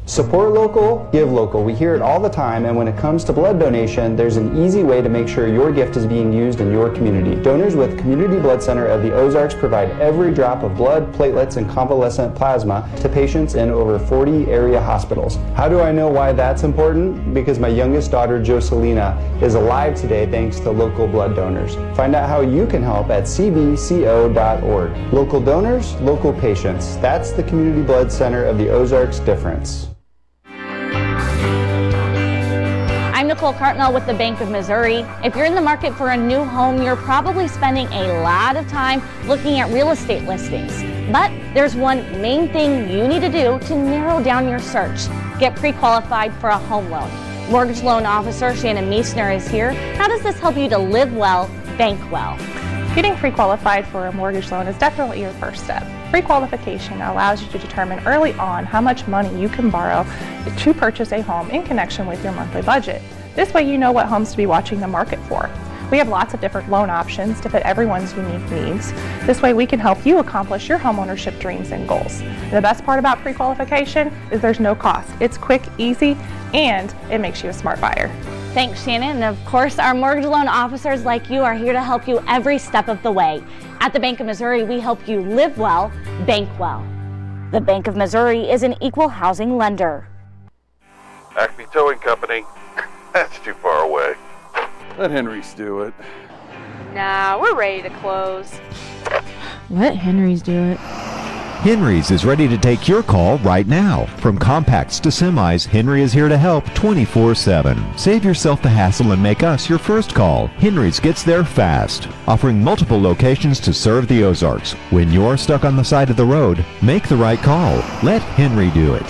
Support local, give local. We hear it all the time, and when it comes to blood donation, there's an easy way to make sure your gift is being used in your community. Donors with Community Blood Center of the Ozarks provide every drop of blood, platelets, and convalescent plasma to patients in over 40 area hospitals. How do I know why that's important? Because my youngest daughter, Jocelina, is alive today thanks to local blood donors. Find out how you can help at cbco.org. Local donors, local patients. That's the Community Blood Center of the Ozarks difference. I'm Nicole Cartmel with the Bank of Missouri. If you're in the market for a new home, you're probably spending a lot of time looking at real estate listings. But there's one main thing you need to do to narrow down your search. Get pre-qualified for a home loan. Mortgage loan officer Shannon Meissner is here. How does this help you to live well, bank well? Getting pre-qualified for a mortgage loan is definitely your first step. Pre-qualification allows you to determine early on how much money you can borrow to purchase a home in connection with your monthly budget. This way you know what homes to be watching the market for. We have lots of different loan options to fit everyone's unique needs. This way we can help you accomplish your homeownership dreams and goals. And the best part about pre-qualification is there's no cost. It's quick, easy, and it makes you a smart buyer. Thanks, Shannon. And of course, our mortgage loan officers like you are here to help you every step of the way. At the Bank of Missouri, we help you live well, bank well. The Bank of Missouri is an equal housing lender. Acme Towing Company. That's too far away. Let Henry's do it. Nah, we're ready to close. Let Henry's do it. Henry's is ready to take your call right now. From compacts to semis, Henry is here to help 24/7. Save yourself the hassle and make us your first call. Henry's gets there fast, offering multiple locations to serve the Ozarks. When you're stuck on the side of the road, make the right call. Let Henry do it.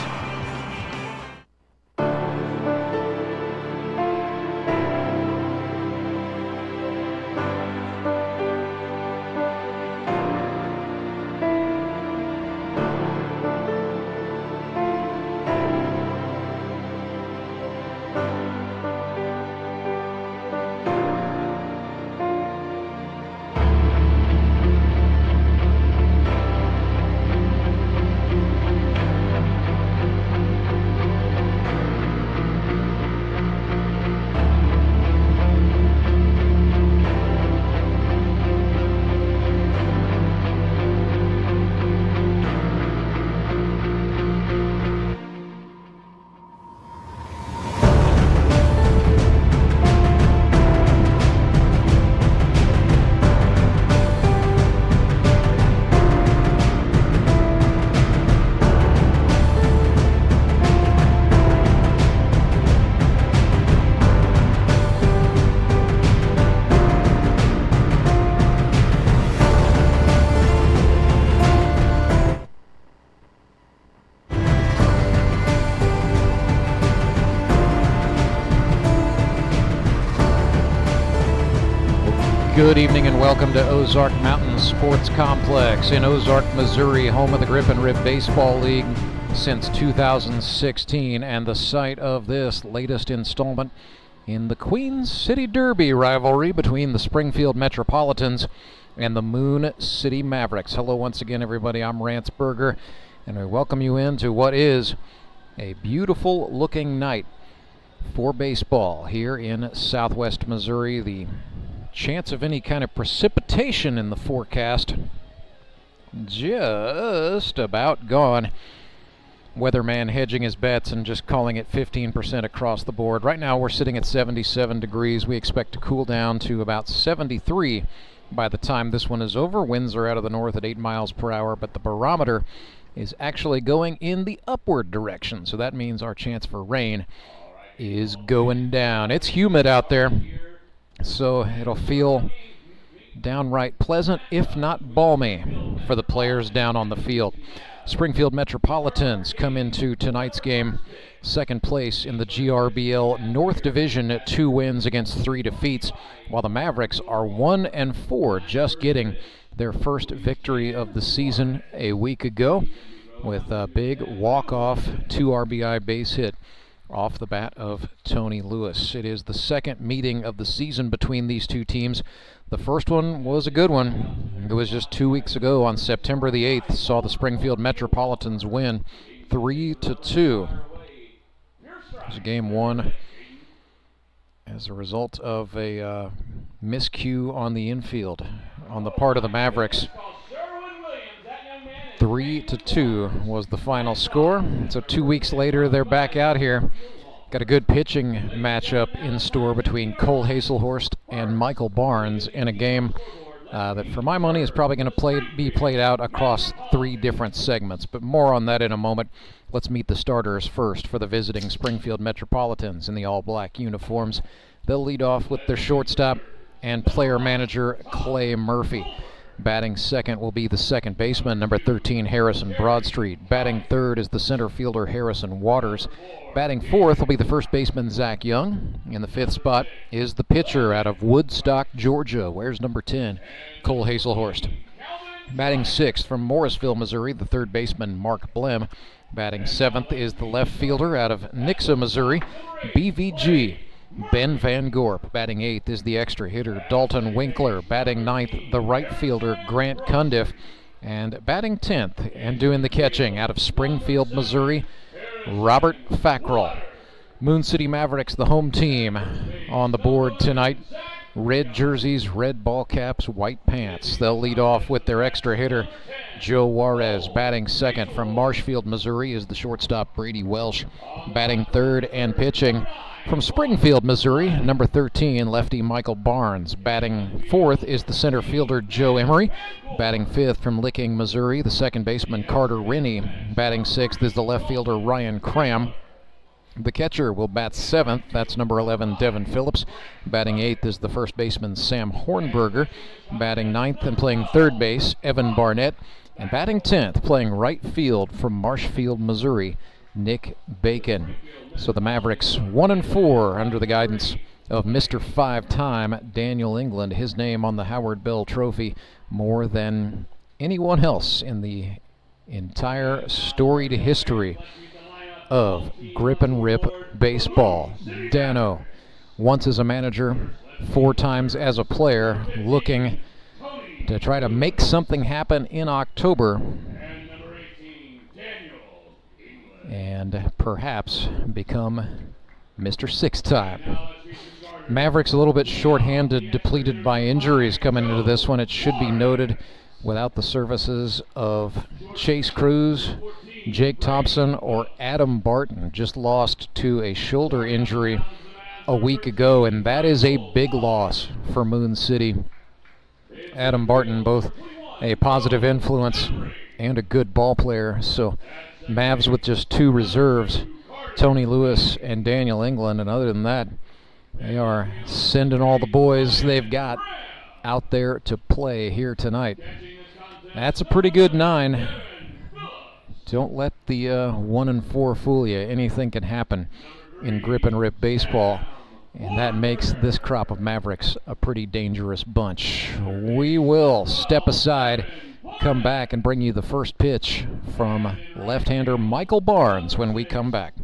Good evening and welcome to Ozark Mountain Sports Complex in Ozark, Missouri, home of the Grip and Rib Baseball League since 2016 and the site of this latest installment in the Queen City Derby rivalry between the Springfield Metropolitans and the Moon City Mavericks. Hello once again, everybody. I'm Rance and I welcome you into what is a beautiful looking night for baseball here in southwest Missouri. The chance of any kind of precipitation in the forecast just about gone. Weatherman hedging his bets and just calling it 15% across the board. Right now we're sitting at 77 degrees. We expect to cool down to about 73 by the time this one is over. Winds are out of the north at 8 miles per hour, but the barometer is actually going in the upward direction. So that means our chance for rain is going down. It's humid out there, so it'll feel downright pleasant, if not balmy, for the players down on the field. Springfield Metropolitans come into tonight's game second place in the GRBL North Division at 2 wins against 3 defeats, while the Mavericks are 1-4, just getting their first victory of the season a week ago with a big walk-off 2 RBI base hit off the bat of Tony Lewis. It is the second meeting of the season between these two teams. The first one was a good one. It was just 2 weeks ago on September the 8th, saw the Springfield Metropolitans win 3-2. was game one as a result of a miscue on the infield on the part of the Mavericks. 3-2 was the final score. So 2 weeks later, they're back out here. Got a good pitching matchup in store between Cole Hazelhorst and Michael Barnes in a game that, for my money, is probably going to be played out across 3 different segments. But more on that in a moment. Let's meet the starters first for the visiting Springfield Metropolitans in the all-black uniforms. They'll lead off with their shortstop and player manager Clay Murphy. Batting second will be the second baseman, number 13, Harrison Broadstreet. Batting third is the center fielder, Harrison Waters. Batting fourth will be the first baseman, Zach Young. In the fifth spot is the pitcher out of Woodstock, Georgia. Where's number 10, Cole Hazelhorst. Batting sixth from Morrisville, Missouri, the third baseman, Mark Blem. Batting seventh is the left fielder out of Nixa, Missouri, BVG, Ben Van Gorp. Batting eighth is the extra hitter, Dalton Winkler. Batting ninth, the right fielder, Grant Cundiff. And batting 10th and doing the catching out of Springfield, Missouri, Robert Fackrell. Moon City Mavericks, the home team, on the board tonight. Red jerseys, red ball caps, white pants. They'll lead off with their extra hitter, Joe Juarez. Batting second from Marshfield, Missouri, is the shortstop, Brady Welsh. Batting third and pitching from Springfield, Missouri, number 13, lefty Michael Barnes. Batting fourth is the center fielder, Joe Emery. Batting fifth from Licking, Missouri, the second baseman, Carter Rennie. Batting sixth is the left fielder, Ryan Cram. The catcher will bat seventh. That's number 11, Devin Phillips. Batting eighth is the first baseman, Sam Hornberger. Batting ninth and playing third base, Evan Barnett. And batting 10th, playing right field from Marshfield, Missouri, Nick Bacon. So the Mavericks 1-4 under the guidance of Mr. 5-time Daniel England. His name on the Howard Bell Trophy more than anyone else in the entire storied history of grip and rip baseball. Dano, once as a manager, 4 times as a player, looking to try to make something happen in October and perhaps become Mr. 6-time. Mavericks a little bit short-handed, depleted by injuries coming into this one. It should be noted, without the services of Chase Cruz, Jake Thompson, or Adam Barton. Just lost to a shoulder injury a week ago, and that is a big loss for Moon City. Adam Barton, both a positive influence and a good ball player. So Mavs with just 2 reserves, Tony Lewis and Daniel England, and other than that, they are sending all the boys they've got out there to play here tonight. That's a pretty good 9. Don't let the 1-4 fool you. Anything can happen in grip and rip baseball, and that makes this crop of Mavericks a pretty dangerous bunch. We will step aside, come back, and bring you the first pitch from left-hander Michael Barnes when we come back.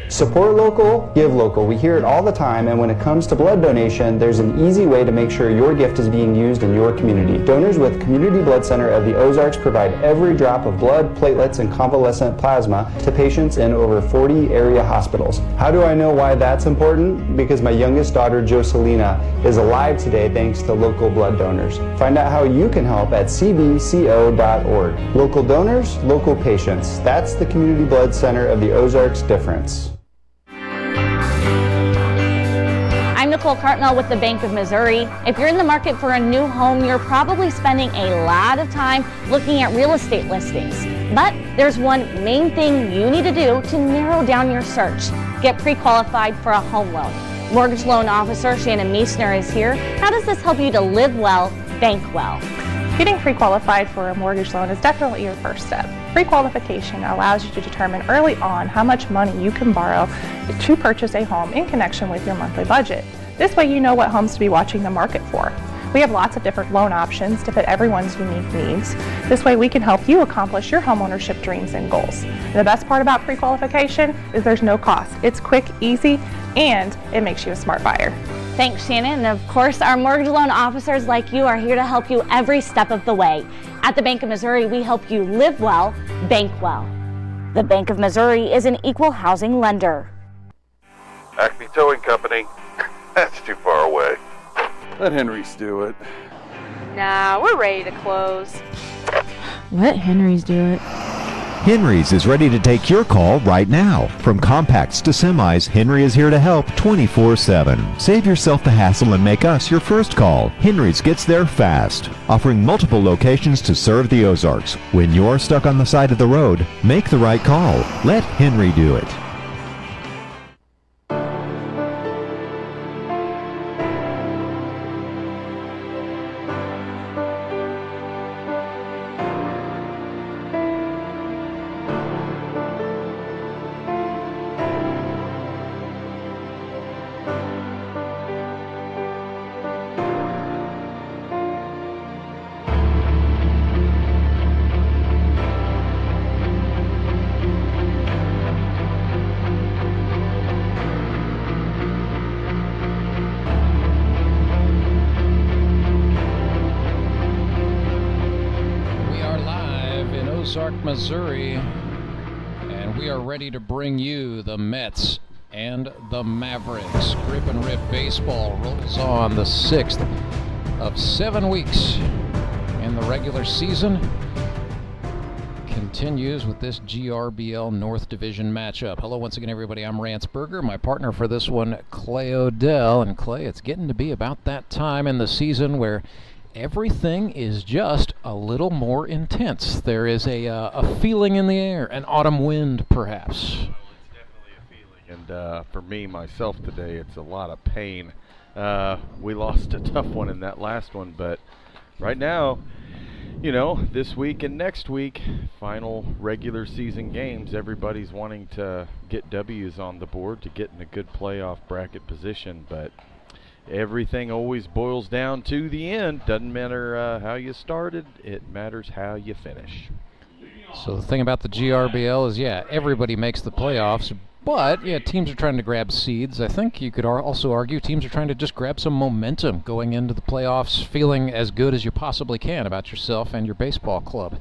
Support local, give local. We hear it all the time, and when it comes to blood donation, there's an easy way to make sure your gift is being used in your community. Donors with Community Blood Center of the Ozarks provide every drop of blood, platelets, and convalescent plasma to patients in over 40 area hospitals. How do I know why that's important? Because my youngest daughter, Jocelina, is alive today thanks to local blood donors. Find out how you can help at cbco.org. Local donors, local patients. That's the Community Blood Center of the Ozarks difference. I'm Nicole Cartnell with the Bank of Missouri. If you're in the market for a new home, you're probably spending a lot of time looking at real estate listings. But there's one main thing you need to do to narrow down your search. Get pre-qualified for a home loan. Mortgage loan officer Shannon Meissner is here. How does this help you to live well, bank well? Getting pre-qualified for a mortgage loan is definitely your first step. Pre-qualification allows you to determine early on how much money you can borrow to purchase a home in connection with your monthly budget. This way you know what homes to be watching the market for. We have lots of different loan options to fit everyone's unique needs. This way we can help you accomplish your homeownership dreams and goals. And the best part about pre-qualification is there's no cost. It's quick, easy, and it makes you a smart buyer. Thanks, Shannon. And of course, our mortgage loan officers like you are here to help you every step of the way. At the Bank of Missouri, we help you live well, bank well. The Bank of Missouri is an equal housing lender. Acme Towing Company. That's too far away. Let Henry's do it. Nah, we're ready to close. Let Henry's do it. Henry's is ready to take your call right now. From compacts to semis, Henry is here to help 24/7. Save yourself the hassle and make us your first call. Henry's gets there fast, offering multiple locations to serve the Ozarks. When you're stuck on the side of the road, make the right call. Let Henry do it. Ozark, Missouri, and we are ready to bring you the Mets and the Mavericks. Grip and Rip baseball rolls on the 6th of 7 weeks in the regular season. Continues with this GRBL North Division matchup. Hello once again, everybody. I'm Rance Berger. My partner for this one, Clay Odell. And Clay, it's getting to be about that time in the season where everything is just a little more intense. There is a feeling in the air, an autumn wind, perhaps. It's definitely a feeling, and for me, myself, today, it's a lot of pain. We lost a tough one in that last one, but right now, you know, this week and next week, final regular season games, everybody's wanting to get W's on the board to get in a good playoff bracket position, but everything always boils down to the end. Doesn't matter how you started, it matters how you finish. So the thing about the GRBL is, yeah, everybody makes the playoffs, but yeah, teams are trying to grab seeds. I think you could also argue teams are trying to just grab some momentum going into the playoffs, feeling as good as you possibly can about yourself and your baseball club.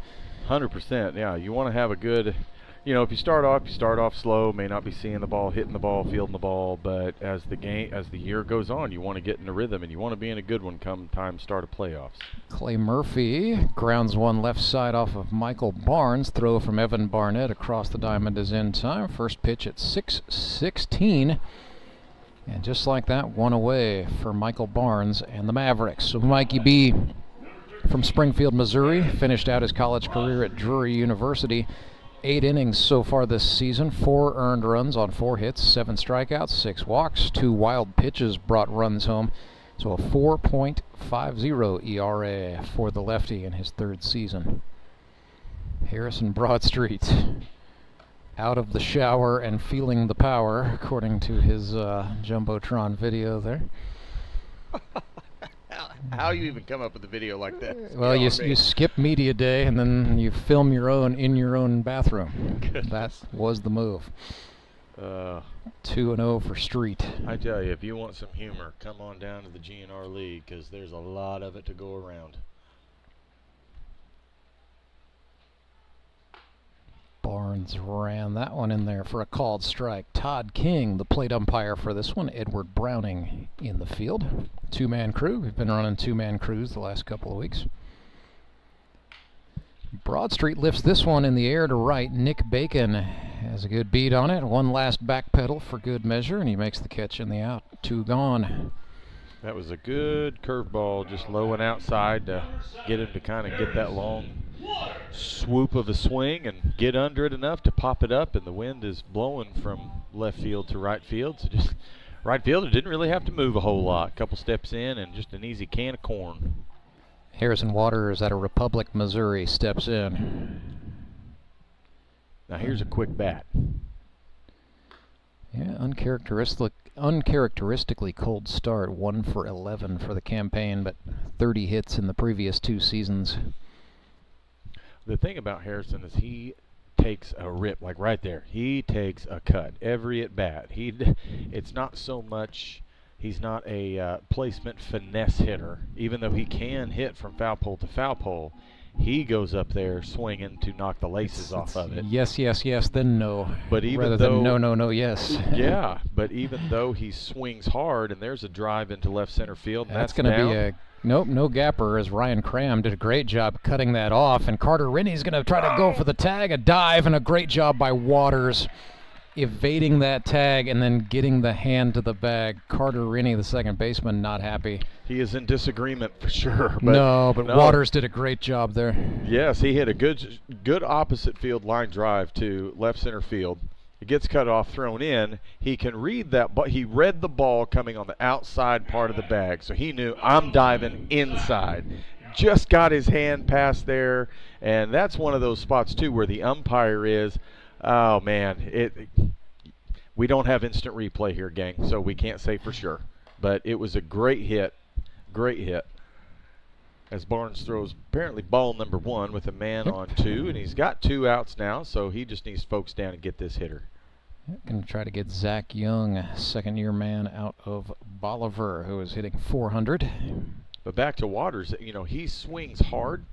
100%, yeah. You want to have a good, you know, if you start off slow, may not be seeing the ball, hitting the ball, fielding the ball, but as the year goes on, you want to get in a rhythm and you want to be in a good one come time to start a playoffs. Clay Murphy grounds one left side off of Michael Barnes. Throw from Evan Barnett across the diamond is in time. First pitch at 6:16. And just like that, one away for Michael Barnes and the Mavericks. So Mikey B from Springfield, Missouri, finished out his college career at Drury University. 8 innings so far this season, 4 earned runs on 4 hits, 7 strikeouts, 6 walks, 2 wild pitches brought runs home. So a 4.50 ERA for the lefty in his 3rd season. Harrison Broadstreet out of the shower and feeling the power, according to his Jumbotron video there. How you even come up with a video like that? Well, you skip media day and then you film your own in your own bathroom. Goodness. That was the move. 2-0 for Street. I tell you, if you want some humor, come on down to the GNR League because there's a lot of it to go around. Barnes ran that one in there for a called strike. Todd King, the plate umpire for this one. Edward Browning in the field. 2-man crew. We've been running 2-man crews the last couple of weeks. Broadstreet lifts this one in the air to right. Nick Bacon has a good beat on it. One last back pedal for good measure, and he makes the catch in the out. 2 gone. That was a good curveball, just low and outside to get him to kind of get that long swoop of a swing and get under it enough to pop it up, and the wind is blowing from left field to right field, so just right fielder didn't really have to move a whole lot. Couple steps in and just an easy can of corn. Harrison Waters out of Republic, Missouri steps in. Now here's a quick bat. Yeah, uncharacteristically cold start. 1 for 11 for the campaign, but 30 hits in the previous 2 seasons. The thing about Harrison is he takes a rip, like right there. He takes a cut every at bat. It's not so much. He's not a placement finesse hitter, even though he can hit from foul pole to foul pole. He goes up there swinging to knock the laces off of it. Yes, yes, yes, then no. But even rather though, than no, no, no, yes. Yeah, but even though he swings hard and there's a drive into left center field, and that's going to be a nope, no gapper, as Ryan Cram did a great job cutting that off, and Carter Rennie's going to try to go for the tag, a dive, and a great job by Waters evading that tag and then getting the hand to the bag. Carter Rennie, the second baseman, not happy. He is in disagreement for sure. But Waters did a great job there. Yes, he hit a good opposite field line drive to left center field. It gets cut off, thrown in. He can read that, but he read the ball coming on the outside part of the bag, so he knew I'm diving inside. Just got his hand past there, and that's one of those spots too where the umpire is. Oh man, we don't have instant replay here, gang, so we can't say for sure. But it was a great hit, as Barnes throws apparently ball number 1 with a man on 2, and he's got 2 outs now, so he just needs to focus down and get this hitter. Going to try to get Zach Young, second-year man out of Bolivar, who is hitting 400. But back to Waters, you know, he swings hard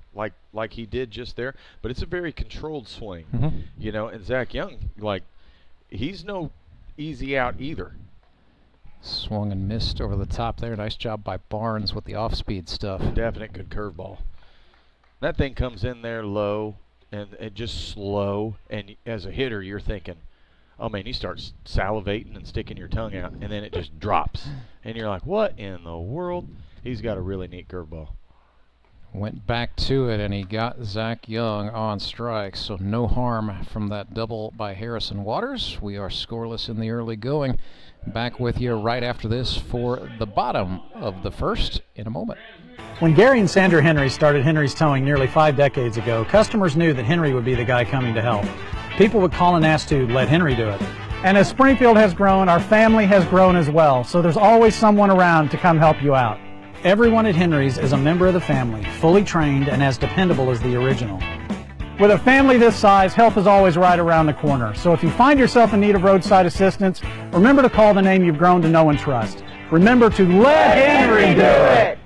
like he did just there, but it's a very controlled swing. Mm-hmm. You know, and Zach Young, like, he's no easy out either. Swung and missed over the top there. Nice job by Barnes with the off-speed stuff. Definite good curveball. That thing comes in there low and just slow, and as a hitter you're thinking, oh man, you start salivating and sticking your tongue out, and then it just drops. And you're like, what in the world? He's got a really neat curveball. Went back to it, and he got Zach Young on strike, so no harm from that double by Harrison Waters. We are scoreless in the early going. Back with you right after this for the bottom of the first in a moment. When Gary and Sandra Henry started Henry's Towing nearly 5 decades ago, customers knew that Henry would be the guy coming to help. People would call and ask to let Henry do it. And as Springfield has grown, our family has grown as well, so there's always someone around to come help you out. Everyone at Henry's is a member of the family, fully trained and as dependable as the original. With a family this size, help is always right around the corner. So if you find yourself in need of roadside assistance, remember to call the name you've grown to know and trust. Remember to let Henry do it!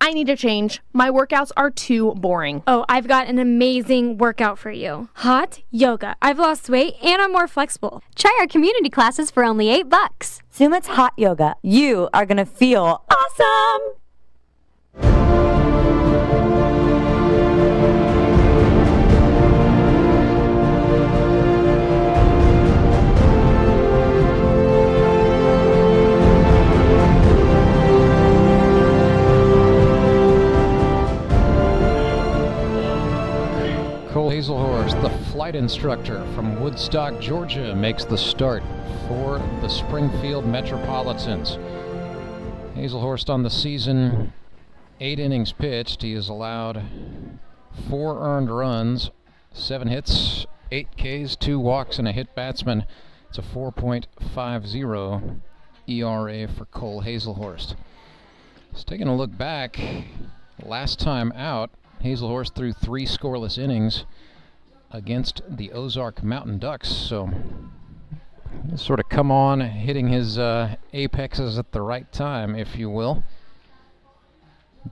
I need a change. My workouts are too boring. Oh, I've got an amazing workout for you. Hot yoga. I've lost weight and I'm more flexible. Try our community classes for only $8. Sumit's Hot Yoga. You are going to feel awesome! Cole Hazelhorst, the flight instructor from Woodstock, Georgia, makes the start for the Springfield Metropolitans. Hazelhorst on the season, 8 innings pitched. He has allowed 4 earned runs, 7 hits, 8 Ks, 2 walks, and a hit batsman. It's a 4.50 ERA for Cole Hazelhorst. Just taking a look back, last time out, Hazelhorst threw 3 scoreless innings against the Ozark Mountain Ducks, so he's sort of come on, hitting his apexes at the right time, if you will.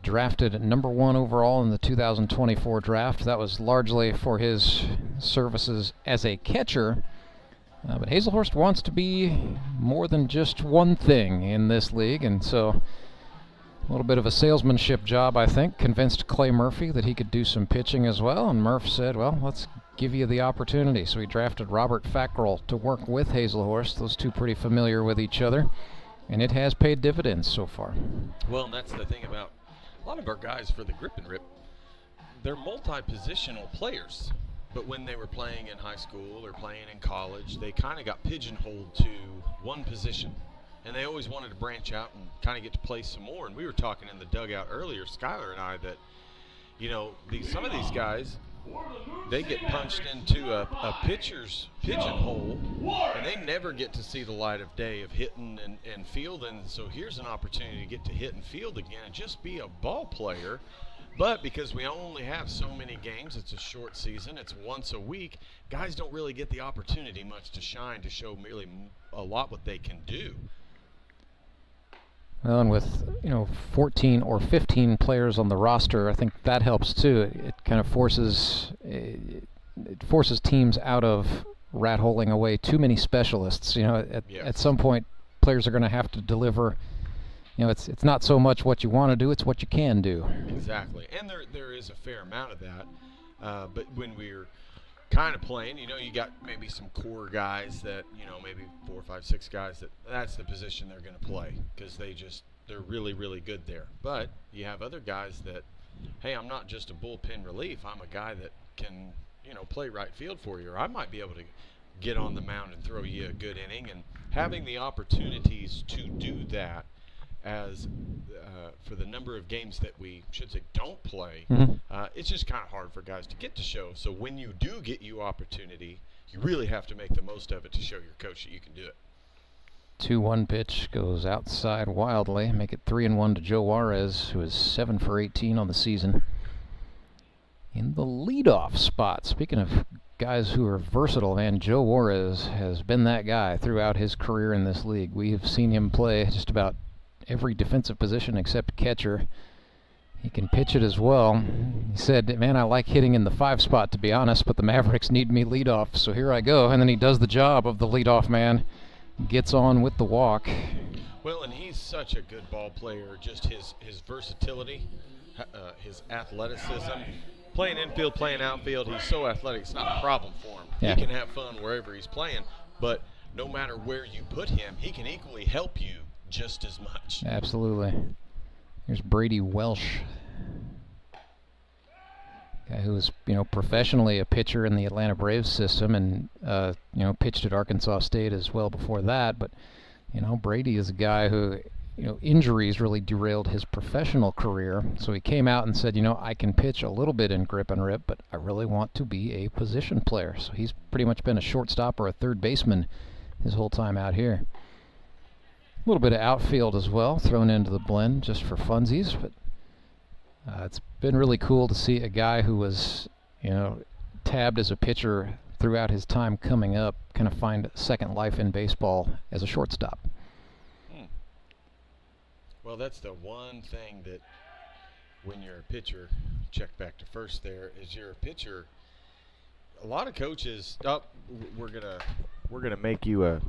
Drafted number 1 overall in the 2024 draft. That was largely for his services as a catcher. But Hazelhorst wants to be more than just one thing in this league, and so a little bit of a salesmanship job, I think. Convinced Clay Murphy that he could do some pitching as well, and Murph said, well, let's give you the opportunity. So he drafted Robert Fackrell to work with Hazelhorst. Those two pretty familiar with each other, and it has paid dividends so far. Well, and that's the thing about a lot of our guys for the grip and rip. They're multi-positional players, but when they were playing in high school or playing in college, they kind of got pigeonholed to one position. And they always wanted to branch out and kind of get to play some more. And we were talking in the dugout earlier, Skylar and I, that, you know, some of these guys, they get punched into a pitcher's pigeonhole, and they never get to see the light of day of hitting and fielding. So here's an opportunity to get to hit and field again and just be a ball player. But because we only have so many games, it's a short season, it's once a week, guys don't really get the opportunity much to shine, to show really a lot what they can do. Well, and with 14 or 15 players on the roster, I think that helps too. It kind of forces teams out of rat holing away too many specialists. At some point, players are going to have to deliver. It's not so much what you want to do; it's what you can do. Exactly, and there is a fair amount of that. But when we're kind of playing, you got maybe some core guys that, maybe 4, 5, 6 guys that's the position they're going to play because they're really, really good there. But you have other guys that, hey, I'm not just a bullpen relief. I'm a guy that can, play right field for you, or I might be able to get on the mound and throw you a good inning. And having the opportunities to do that as for the number of games that we should say don't play, it's just kind of hard for guys to get to show. So when you do get you opportunity, you really have to make the most of it to show your coach that you can do it. 2-1 pitch goes outside wildly. Make it 3-1 to Joe Juarez, who is 7 for 18 on the season. In the leadoff spot, speaking of guys who are versatile, man, Joe Juarez has been that guy throughout his career in this league. We have seen him play just about every defensive position except catcher. He can pitch it as well. He said, man, I like hitting in the 5 spot, to be honest, but the Mavericks need me leadoff, so here I go. And then he does the job of the leadoff man, gets on with the walk. Well, and he's such a good ball player, just his versatility, his athleticism. Playing infield, playing outfield, he's so athletic, it's not a problem for him. Yeah. He can have fun wherever he's playing, but no matter where you put him, he can equally help you just as much. Absolutely. Here's Brady Welsh, guy who was, professionally a pitcher in the Atlanta Braves system and, pitched at Arkansas State as well before that. But, Brady is a guy who, injuries really derailed his professional career. So he came out and said, I can pitch a little bit in grip and rip, but I really want to be a position player. So he's pretty much been a shortstop or a third baseman his whole time out here. A little bit of outfield as well, thrown into the blend just for funsies, but it's been really cool to see a guy who was, tabbed as a pitcher throughout his time coming up kind of find second life in baseball as a shortstop. Well, that's the one thing that when you're a pitcher, check back to first there, is you're a pitcher. A lot of coaches, we're gonna make you a.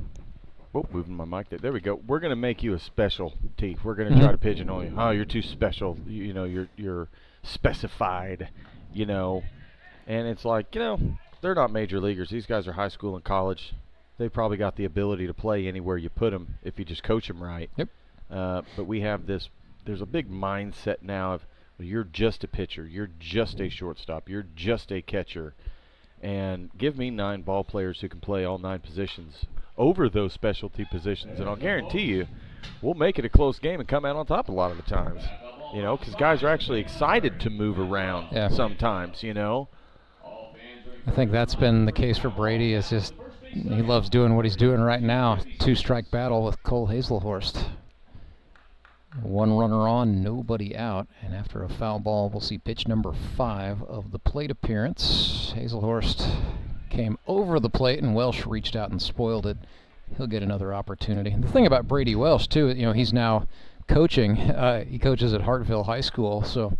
Oh, moving my mic there. There we go. We're going to make you a specialty. We're going to try to pigeonhole you. Oh, you're too special. You're specified, And it's like, they're not major leaguers. These guys are high school and college. They probably got the ability to play anywhere you put them if you just coach them right. Yep. But we have this, there's a big mindset now of, well, you're just a pitcher. You're just a shortstop. You're just a catcher. And give me 9 ball players who can play all 9 positions over those specialty positions, and I'll guarantee you we'll make it a close game and come out on top a lot of the times, because guys are actually excited to move around sometimes, I think that's been the case for Brady. It's just he loves doing what he's doing right now. 2-strike battle with Cole Hazelhorst. 1 runner on, nobody out, and after a foul ball, we'll see pitch number 5 of the plate appearance. Hazelhorst came over the plate, and Welsh reached out and spoiled it. He'll get another opportunity. The thing about Brady Welsh, too, he's now coaching. He coaches at Hartville High School, so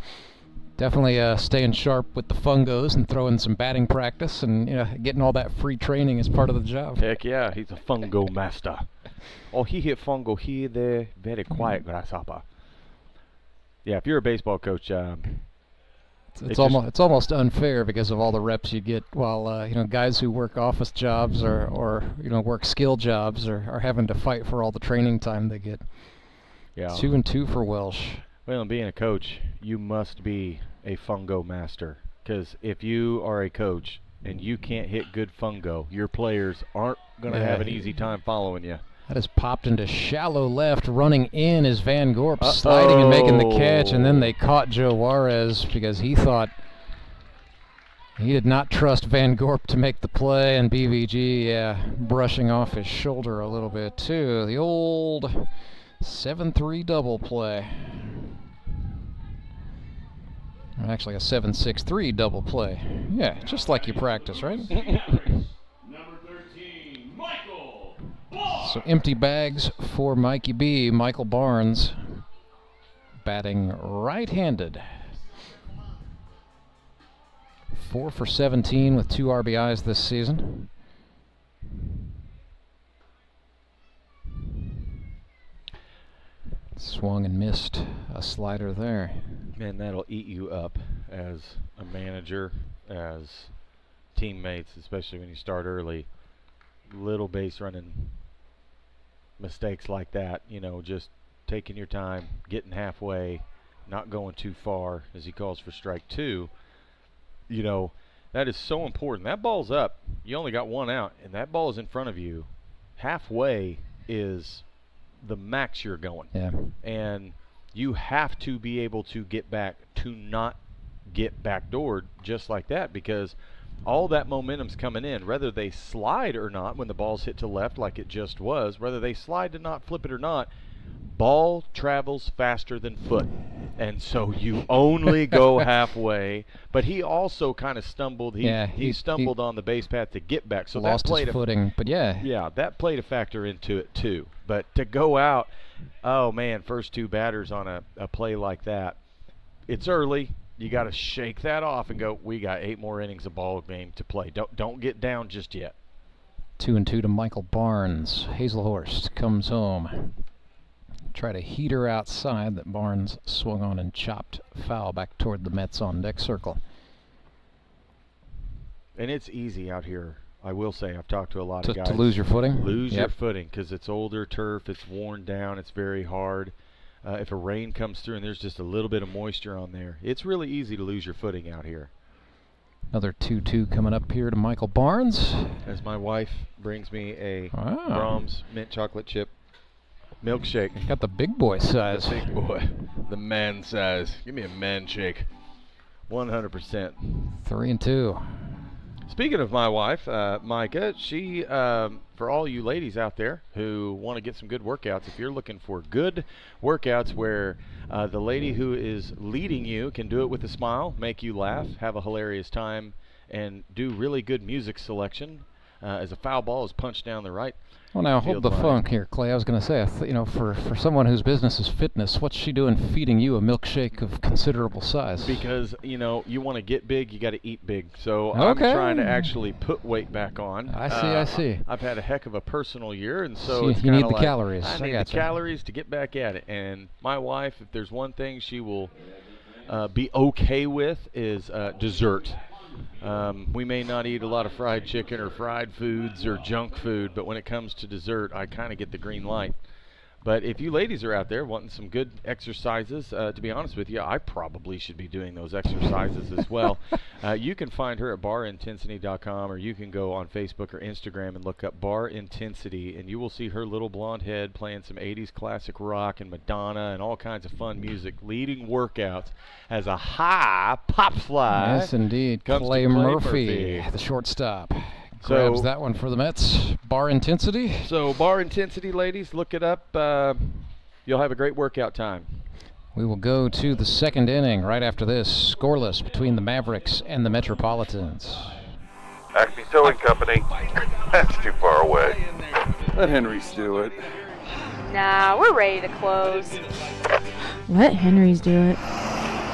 definitely staying sharp with the fungos and throwing some batting practice and getting all that free training as part of the job. Heck yeah, he's a fungo master. Oh, he hit fungo here, there, very quiet, grasshopper. Yeah, if you're a baseball coach, it's almost unfair because of all the reps you get while guys who work office jobs or work skill jobs are having to fight for all the training time they get. Yeah. 2-2 for Welsh. Well, and being a coach, you must be a fungo master, because if you are a coach and you can't hit good fungo, your players aren't going to have an easy time following you. That is popped into shallow left. Running in is Van Gorp, sliding and making the catch, and then they caught Joe Juarez because he thought he did not trust Van Gorp to make the play, and BVG brushing off his shoulder a little bit too. The old 7-3 double play. Actually, a 7-6-3 double play. Yeah, just like you practice, right? So empty bags for Mikey B. Michael Barnes batting right-handed. 4 for 17 with 2 RBIs this season. Swung and missed a slider there. Man, that'll eat you up as a manager, as teammates, especially when you start early. Little base running mistakes like that, you know, just taking your time, getting halfway, not going too far as he calls for strike 2. You know, that is so important. That ball's up. You only got 1 out, and that ball is in front of you. Halfway is the max you're going. Yeah. And you have to be able to get back, to not get backdoored just like that, because all that momentum's coming in. Whether they slide or not when the ball's hit to left like it just was, whether they slide to not, flip it or not, ball travels faster than foot. And so you only go halfway. But he also kind of stumbled. He stumbled on the base path to get back. So lost that played his footing, but yeah. Yeah, that played a factor into it too. But to go out, oh man, first 2 batters on a play like that, it's early. You got to shake that off and go, we got 8 more innings of ball game to play. Don't get down just yet. 2-2 to Michael Barnes. Hazelhorst comes home. Try to heat her outside that Barnes swung on and chopped foul back toward the Mets on deck circle. And it's easy out here. I will say, I've talked to a lot of guys. To lose your footing? Lose your footing, because it's older turf, it's worn down, it's very hard. If a rain comes through and there's just a little bit of moisture on there, it's really easy to lose your footing out here. Another 2-2 coming up here to Michael Barnes. As my wife brings me a Brahms mint chocolate chip milkshake. Got the big boy size. The big boy. The man size. Give me a man shake. 100%. 3-2. Speaking of my wife, Micah, she, for all you ladies out there who want to get some good workouts, if you're looking for good workouts where the lady who is leading you can do it with a smile, make you laugh, have a hilarious time, and do really good music selection as a foul ball is punched down the right. Well, now hold the funk here, Clay. I was going to say, you know, for someone whose business is fitness, what's she doing feeding you a milkshake of considerable size? Because, you know, you want to get big, you got to eat big. So I'm trying to actually put weight back on. I see. I've had a heck of a personal year, and so it's you need the like, calories. I need the calories to get back at it. And my wife, if there's one thing she will be okay with, is dessert. We may not eat a lot of fried chicken or fried foods or junk food, but when it comes to dessert, I kind of get the green light. But if you ladies are out there wanting some good exercises, to be honest with you, I probably should be doing those exercises as well. You can find her at barintensity.com, or you can go on Facebook or Instagram and look up Bar Intensity, and you will see her little blonde head playing some 80s classic rock and Madonna and all kinds of fun music, leading workouts as a high pop fly. Yes, indeed. Clay Murphy, the shortstop. Grabs that one for the Mets. Bar Intensity. So Bar Intensity, ladies, look it up. You'll have a great workout time. We will go to the second inning right after this. Scoreless between the Mavericks and the Metropolitans. Acme Towing Company. That's too far away. Let Henry's do it. Nah, we're ready to close. Let Henry's do it.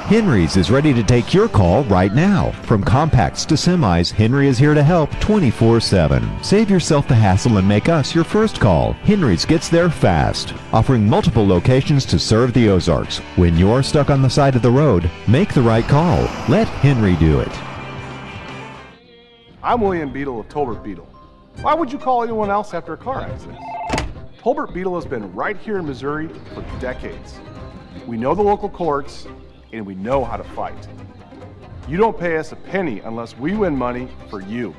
Henry's is ready to take your call right now. From compacts to semis, Henry is here to help 24/7. Save yourself the hassle and make us your first call. Henry's gets there fast, offering multiple locations to serve the Ozarks. When you're stuck on the side of the road, make the right call. Let Henry do it. I'm William Beadle of Tolbert Beadle. Why would you call anyone else after a car accident? Tolbert Beadle has been right here in Missouri for decades. We know the local courts, and we know how to fight. You don't pay us a penny unless we win money for you.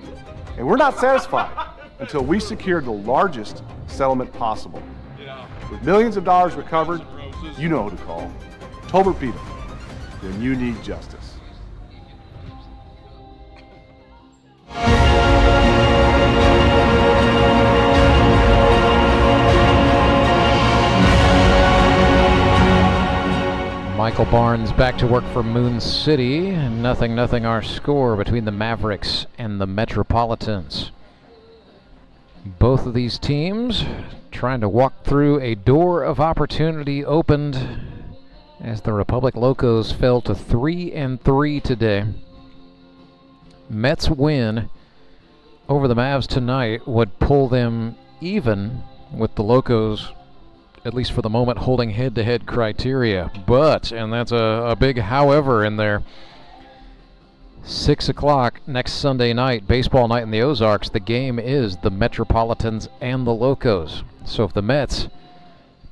And we're not satisfied until we secure the largest settlement possible. With millions of dollars recovered, you know who to call. Tolbert Beadle, when you need justice. Michael Barnes back to work for Moon City. 0-0 our score between the Mavericks and the Metropolitans. Both of these teams trying to walk through a door of opportunity opened as the Republic Locos fell to 3-3 today. Mets win over the Mavs tonight would pull them even with the Locos, at least for the moment, holding head-to-head criteria. But, and that's a big however in there, 6 o'clock next Sunday night, baseball night in the Ozarks. The game is the Metropolitans and the Locos. So if the Mets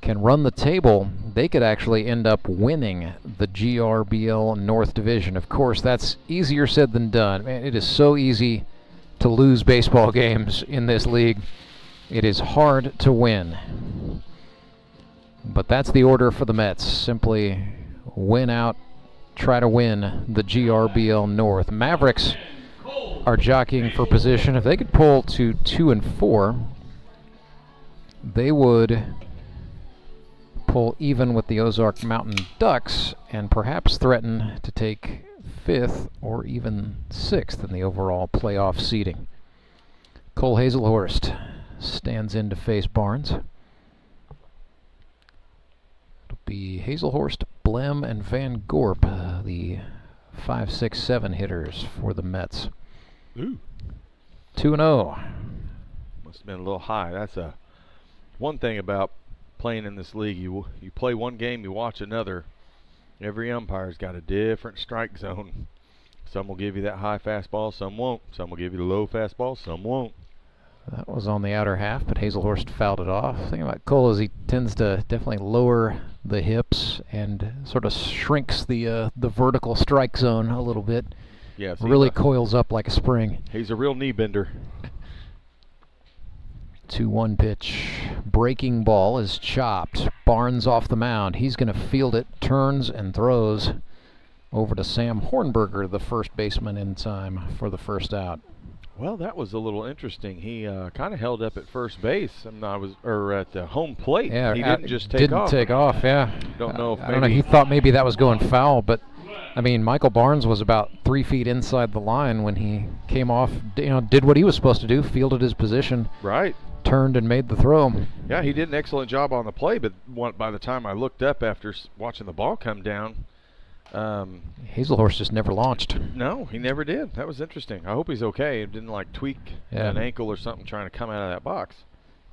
can run the table, they could actually end up winning the GRBL North Division. Of course, that's easier said than done. Man, it is so easy to lose baseball games in this league. It is hard to win. But that's the order for the Mets. Simply win out, try to win the GRBL North. Mavericks are jockeying for position. If they could pull to 2-4, they would pull even with the Ozark Mountain Ducks and perhaps threaten to take 5th or even 6th in the overall playoff seeding. Cole Hazelhorst stands in to face Barnes. It'll be Hazelhorst, Blem, and Van Gorp, the 5, 6, 7 hitters for the Mets. Ooh. 2-0. Must have been a little high. That's one thing about playing in this league. You play one game, you watch another. Every umpire's got a different strike zone. Some will give you that high fastball, some won't. Some will give you the low fastball, some won't. That was on the outer half, but Hazelhorst fouled it off. The thing about Cole is he tends to definitely lower the hips and sort of shrinks the vertical strike zone a little bit. Yes, really coils up like a spring. He's a real knee bender. 2-1 pitch. Breaking ball is chopped. Barnes off the mound. He's going to field it, turns and throws over to Sam Hornberger, the first baseman, in time for the first out. Well, that was a little interesting. He kind of held up at first base, and at the home plate. Yeah, he didn't just take off. Didn't take off. Yeah. Don't know if I don't know. He thought maybe that was going foul, but I mean, Michael Barnes was about 3 feet inside the line when he came off. Did what he was supposed to do, fielded his position. Right. Turned and made the throw. Yeah, he did an excellent job on the play, but by the time I looked up after watching the ball come down, Hazelhorst just never launched. No, he never did. That was interesting. I hope he's okay. He didn't tweak an ankle or something trying to come out of that box.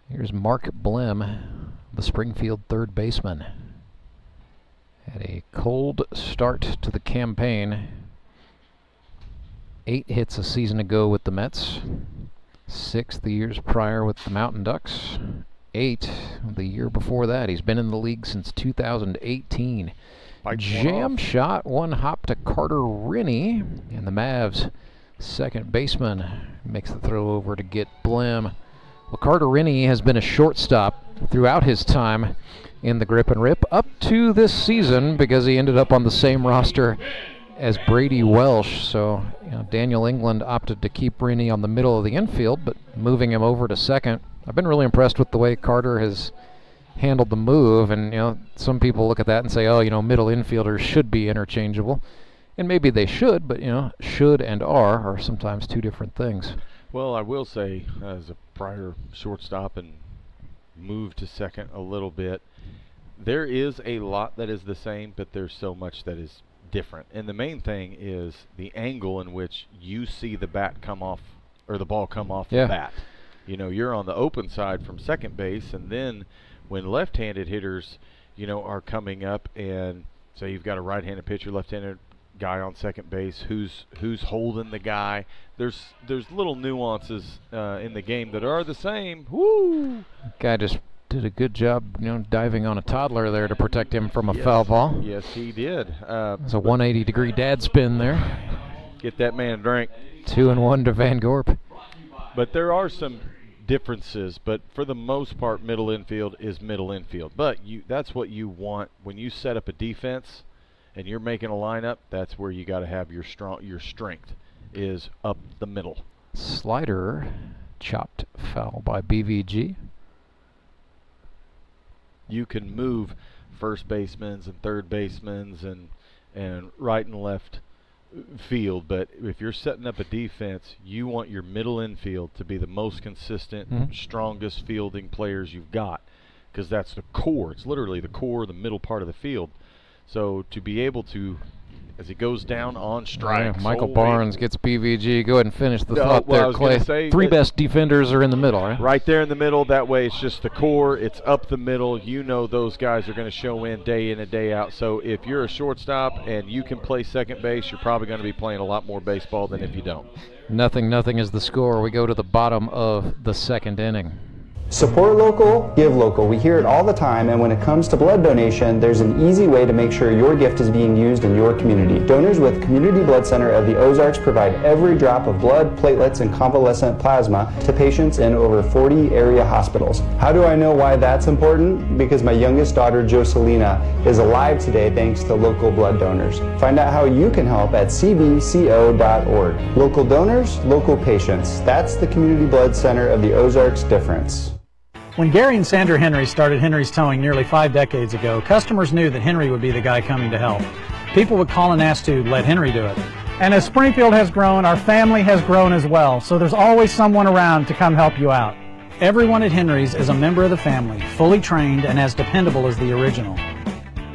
Here's Mark Blem, the Springfield third baseman. Had a cold start to the campaign. 8 hits a season ago with the Mets. 6 the years prior with the Mountain Ducks. 8 the year before that. He's been in the league since 2018. Jam shot, one hop to Carter Rennie, and the Mavs second baseman makes the throw over to get Blem. Well, Carter Rennie has been a shortstop throughout his time in the Grip and Rip up to this season because he ended up on the same roster as Brady Welsh. So Daniel England opted to keep Rennie on the middle of the infield, but moving him over to second. I've been really impressed with the way Carter has handled the move, and some people look at that and say, middle infielders should be interchangeable, and maybe they should, but should and are sometimes two different things. Well, I will say, as a prior shortstop and moved to second a little bit, there is a lot that is the same, but there's so much that is different. And the main thing is the angle in which you see the bat come off, or the ball come off the bat. You're on the open side from second base, and then when left-handed hitters, are coming up, and say you've got a right-handed pitcher, left-handed guy on second base, who's holding the guy. There's little nuances in the game that are the same. Woo! Guy just did a good job, diving on a toddler there to protect him from a foul ball. Yes, he did. It's a 180-degree dad spin there. Get that man a drink. 2-1 to Van Gorp. But there are some differences, but for the most part, middle infield is middle infield. But that's what you want when you set up a defense and you're making a lineup. That's where you got to have your strength is up the middle. Slider chopped foul by BVG. You can move first basemen and third basemen and right and left field, but if you're setting up a defense, you want your middle infield to be the most consistent, strongest fielding players you've got, because that's the core. It's literally the core, the middle part of the field. So to be able to, as he goes down on strikes. Michael Barnes gets BVG. Go ahead and finish the thought there, Clay. Say, three best defenders are in the middle, right? Right there in the middle. That way it's just the core. It's up the middle. You know those guys are going to show in and day out. So if you're a shortstop and you can play second base, you're probably going to be playing a lot more baseball than if you don't. Nothing is the score. We go to the bottom of the second inning. Support local, give local. We hear it all the time, and when it comes to blood donation, there's an easy way to make sure your gift is being used in your community. Donors with Community Blood Center of the Ozarks provide every drop of blood, platelets, and convalescent plasma to patients in over 40 area hospitals. How do I know why that's important? Because my youngest daughter, Jocelina, is alive today thanks to local blood donors. Find out how you can help at cbco.org. Local donors, local patients. That's the Community Blood Center of the Ozarks difference. When Gary and Sandra Henry started Henry's Towing nearly 5 decades ago, customers knew that Henry would be the guy coming to help. People would call and ask to let Henry do it. And as Springfield has grown, our family has grown as well, so there's always someone around to come help you out. Everyone at Henry's is a member of the family, fully trained and as dependable as the original.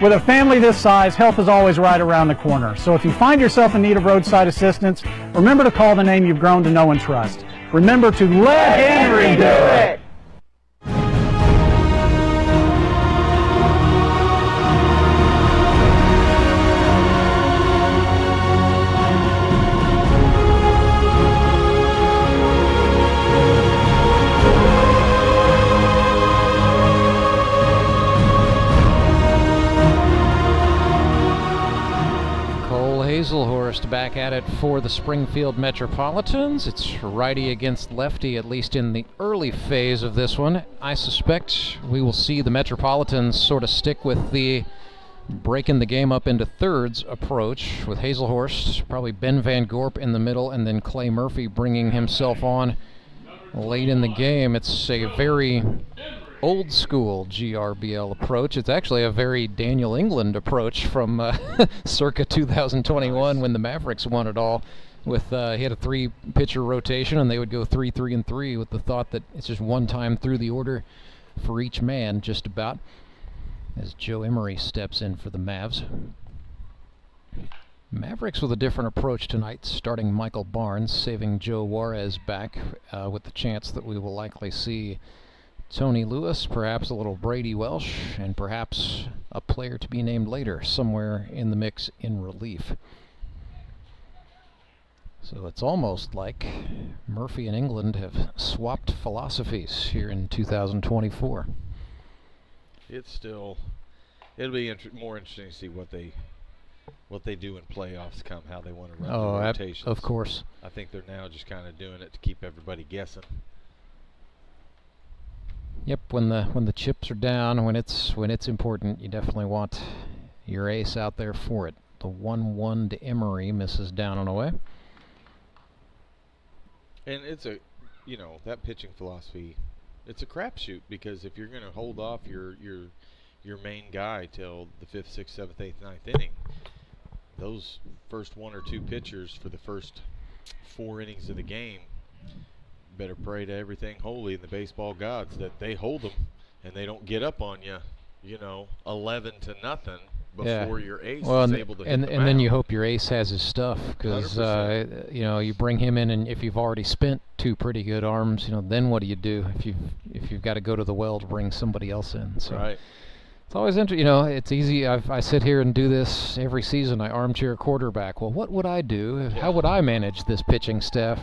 With a family this size, help is always right around the corner. So if you find yourself in need of roadside assistance, remember to call the name you've grown to know and trust. Remember to let Henry do it! Hazelhurst back at it for the Springfield Metropolitans. It's righty against lefty, at least in the early phase of this one. I suspect we will see the Metropolitans sort of stick with the breaking the game up into thirds approach, with Hazelhurst, probably Ben Van Gorp in the middle, and then Clay Murphy bringing himself on late in the game. It's a very old school GRBL approach. It's actually a very Daniel England approach from circa 2021 when the Mavericks won it all. With he had a 3-pitcher rotation, and they would go 3-3-3 with the thought that it's just one time through the order for each man, just about, as Joe Emery steps in for the Mavs. Mavericks with a different approach tonight, starting Michael Barnes, saving Joe Juarez back with the chance that we will likely see Tony Lewis, perhaps a little Brady Welsh, and perhaps a player to be named later somewhere in the mix in relief. So it's almost like Murphy and England have swapped philosophies here in 2024. It'll be more interesting to see what they do in playoffs come, how they want to run the rotations. Of course. I think they're now just kind of doing it to keep everybody guessing. Yep, when the chips are down, when it's important, you definitely want your ace out there for it. The 1-1 to Emery misses down and away. And it's that pitching philosophy, it's a crapshoot, because if you're going to hold off your main guy till the 5th, 6th, 7th, 8th, 9th inning, those first 1 or 2 pitchers for the first 4 innings of the game, better pray to everything holy in the baseball gods that they hold them and they don't get up on you, 11-0 before your ace is able to hit and them then out. you hope your ace has his stuff, because you bring him in, and if you've already spent 2 pretty good arms, then what do you do if you've got to go to the well to bring somebody else in? So right. It's always interesting. It's easy. I sit here and do this every season. I armchair quarterback. Well, what would I do? How would I manage this pitching staff?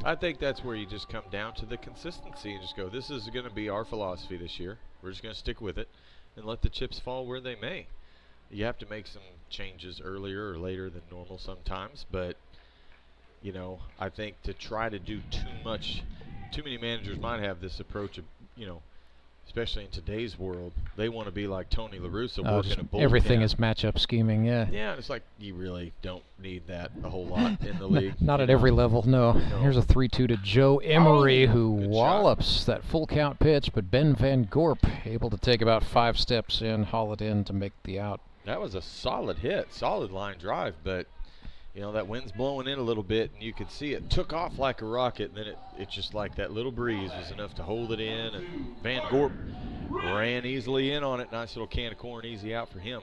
I think that's where you just come down to the consistency and just go, this is going to be our philosophy this year. We're just going to stick with it and let the chips fall where they may. You have to make some changes earlier or later than normal sometimes, but, I think to try to do too many managers might have this approach of, especially in today's world, they want to be like Tony La Russa working a bullpen. Everything is matchup scheming, yeah. Yeah, it's like you really don't need that a whole lot in the league. Not at every level, no. Here's a 3-2 to Joe Emery, who wallops that full count pitch, but Ben Van Gorp able to take about 5 steps in, haul it in to make the out. That was a solid hit, solid line drive, but you know, that wind's blowing in a little bit, and you could see it took off like a rocket, and then it just like that little breeze was enough to hold it in, and Van Gorp ran easily in on it. Nice little can of corn, easy out for him.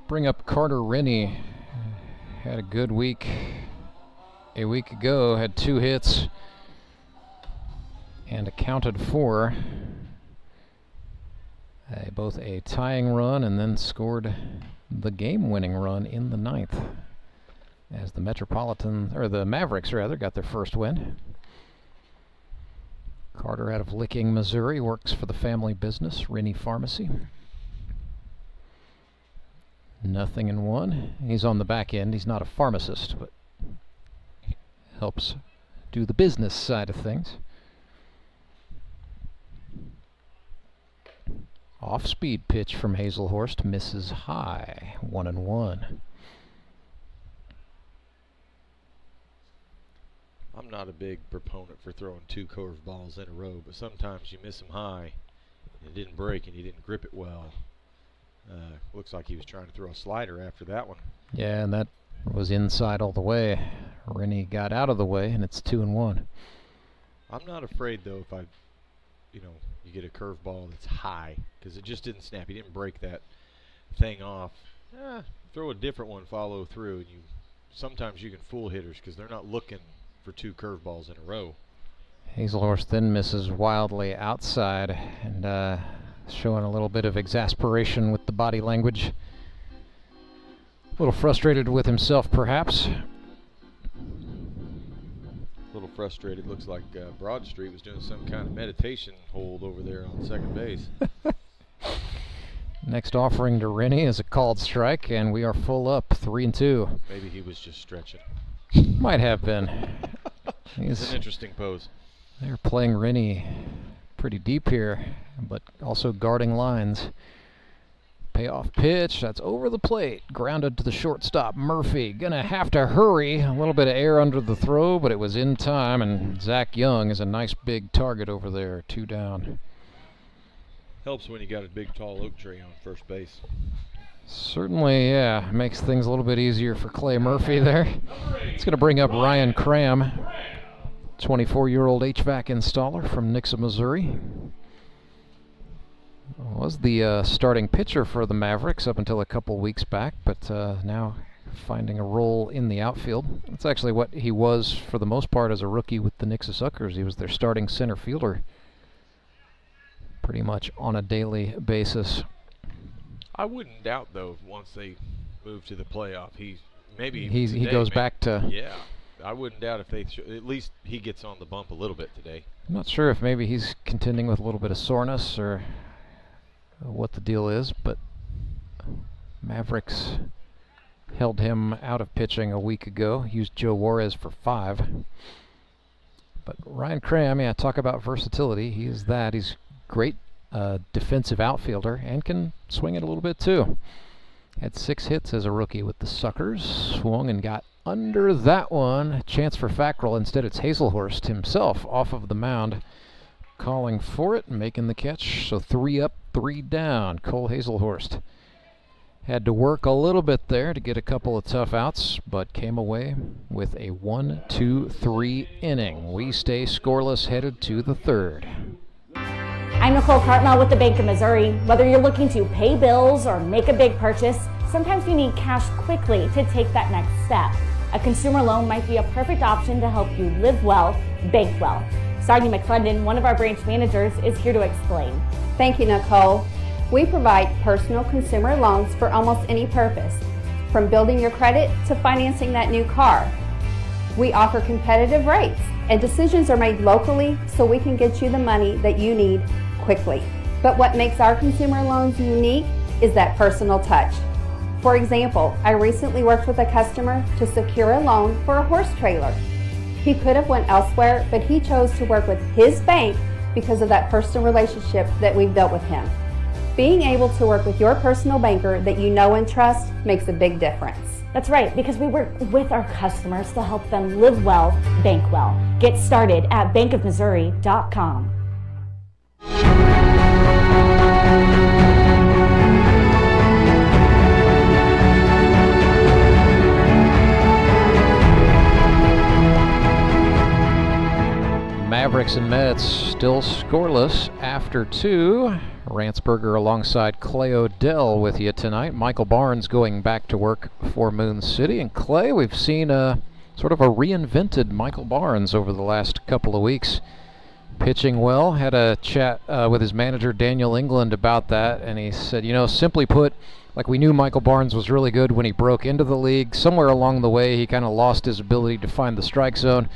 Bring up Carter Rennie. Had a good week a week ago, had 2 hits and accounted for both a tying run and then scored the game-winning run in the 9th as the Metropolitans, or the Mavericks rather, got their first win. Carter out of Licking, Missouri, works for the family business, Rennie Pharmacy. 0-1. He's on the back end. He's not a pharmacist, but helps do the business side of things. Off-speed pitch from Hazelhorst misses high. 1-1. I'm not a big proponent for throwing 2 curved balls in a row, but sometimes you miss them high. It didn't break and you didn't grip it well. Looks like he was trying to throw a slider after that one. Yeah, and that was inside all the way. Rennie got out of the way, and it's 2-1. I'm not afraid, though, if you get a curveball that's high, because it just didn't snap. He didn't break that thing off. Throw a different one, follow through, and sometimes you can fool hitters because they're not looking for 2 curveballs in a row. Hazelhorst then misses wildly outside, and showing a little bit of exasperation with the body language. A little frustrated with himself, perhaps. A little frustrated. Looks like Broad Street was doing some kind of meditation hold over there on second base. Next offering to Rennie is a called strike, and we are full up, 3-2. Maybe he was just stretching. Might have been. It's an interesting pose. They're playing Rennie pretty deep here, but also guarding lines. Payoff pitch, that's over the plate. Grounded to the shortstop, Murphy. Gonna have to hurry. A little bit of air under the throw, but it was in time, and Zach Young is a nice big target over there, 2 down. Helps when you got a big tall oak tree on first base. Certainly, yeah. Makes things a little bit easier for Clay Murphy there. It's gonna bring up Ryan Cram, 24-year-old HVAC installer from Nixa, Missouri. Was the starting pitcher for the Mavericks up until a couple weeks back, but now finding a role in the outfield. That's actually what he was for the most part as a rookie with the Nixa Suckers. He was their starting center fielder pretty much on a daily basis. I wouldn't doubt, though, once they move to the playoff, he goes back to... Yeah, I wouldn't doubt if they... at least he gets on the bump a little bit today. I'm not sure if maybe he's contending with a little bit of soreness or what the deal is, but Mavericks held him out of pitching a week ago. Used Joe Juarez for 5. But Ryan Cram, yeah, talk about versatility. He is that. He's great defensive outfielder and can swing it a little bit too. Had 6 hits as a rookie with the Suckers. Swung and got under that one. A chance for Fackrell. Instead, it's Hazelhorst himself off of the mound, calling for it and making the catch. So 3 up, 3 down. Cole Hazelhorst had to work a little bit there to get a couple of tough outs, but came away with a 1-2-3 inning. We stay scoreless, headed to the 3rd. I'm Nicole Cartmel with the Bank of Missouri. Whether you're looking to pay bills or make a big purchase, sometimes you need cash quickly to take that next step. A consumer loan might be a perfect option to help you live well, bank well. Sardi McClendon, one of our branch managers, is here to explain. Thank you, Nicole. We provide personal consumer loans for almost any purpose, from building your credit to financing that new car. We offer competitive rates, and decisions are made locally so we can get you the money that you need quickly. But what makes our consumer loans unique is that personal touch. For example, I recently worked with a customer to secure a loan for a horse trailer. He could have went elsewhere, but he chose to work with his bank because of that personal relationship that we've built with him. Being able to work with your personal banker that you know and trust makes a big difference. That's right, because we work with our customers to help them live well, bank well. Get started at bankofmissouri.com. Mavericks and Mets still scoreless after 2. Ranceberger alongside Clay Odell with you tonight. Michael Barnes going back to work for Moon City. And Clay, we've seen sort of a reinvented Michael Barnes over the last couple of weeks. Pitching well. Had a chat with his manager Daniel England about that, and he said, you know, simply put, like, we knew Michael Barnes was really good when he broke into the league. Somewhere along the way he kind of lost his ability to find the strike zone.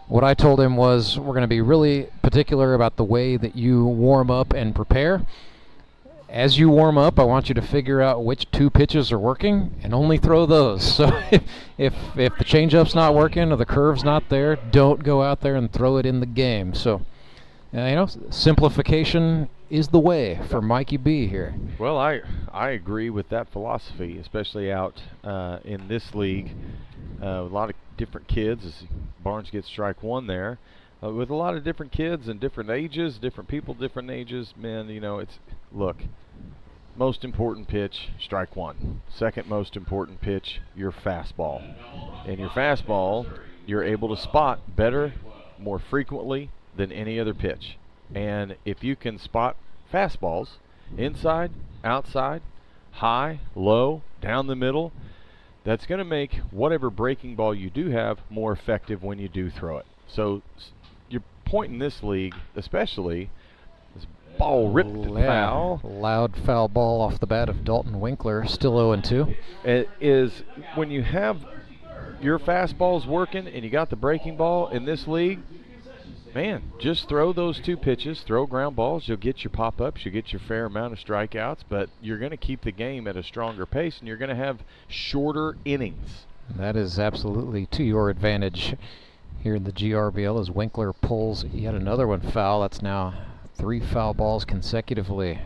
What I told him was, we're going to be really particular about the way that you warm up and prepare. As you warm up, I want you to figure out which 2 pitches are working and only throw those. So if the changeup's not working or the curve's not there, don't go out there and throw it in the game. So you know, simplification is the way for Mikey B here. Well, I agree with that philosophy, especially out in this league. A lot of different kids, as Barnes gets strike 1 there. With a lot of different kids and different ages, different people, different ages, man, you know, look, most important pitch, strike 1. Second most important pitch, your fastball. And your fastball, you're able to spot better, more frequently than any other pitch. And if you can spot fastballs, inside, outside, high, low, down the middle, that's going to make whatever breaking ball you do have more effective when you do throw it. So your point in this league, especially, this ball ripped foul. Loud foul ball off the bat of Dalton Winkler, still 0-2. It is when you have your fastballs working and you got the breaking ball in this league, man, just throw those 2 pitches, throw ground balls, you'll get your pop-ups, you'll get your fair amount of strikeouts, but you're going to keep the game at a stronger pace and you're going to have shorter innings. That is absolutely to your advantage here in the GRBL as Winkler pulls yet another one foul. That's now 3 foul balls consecutively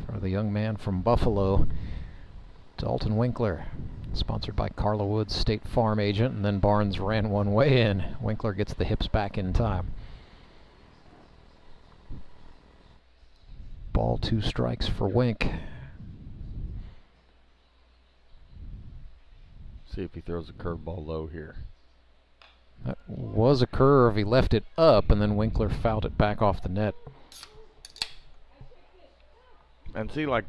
for the young man from Buffalo, Dalton Winkler. Sponsored by Carla Woods, State Farm agent, and then Barnes ran one way in. Winkler gets the hips back in time. Ball 2 strikes for Wink. See if he throws a curveball low here. That was a curve. He left it up, and then Winkler fouled it back off the net. And see, like,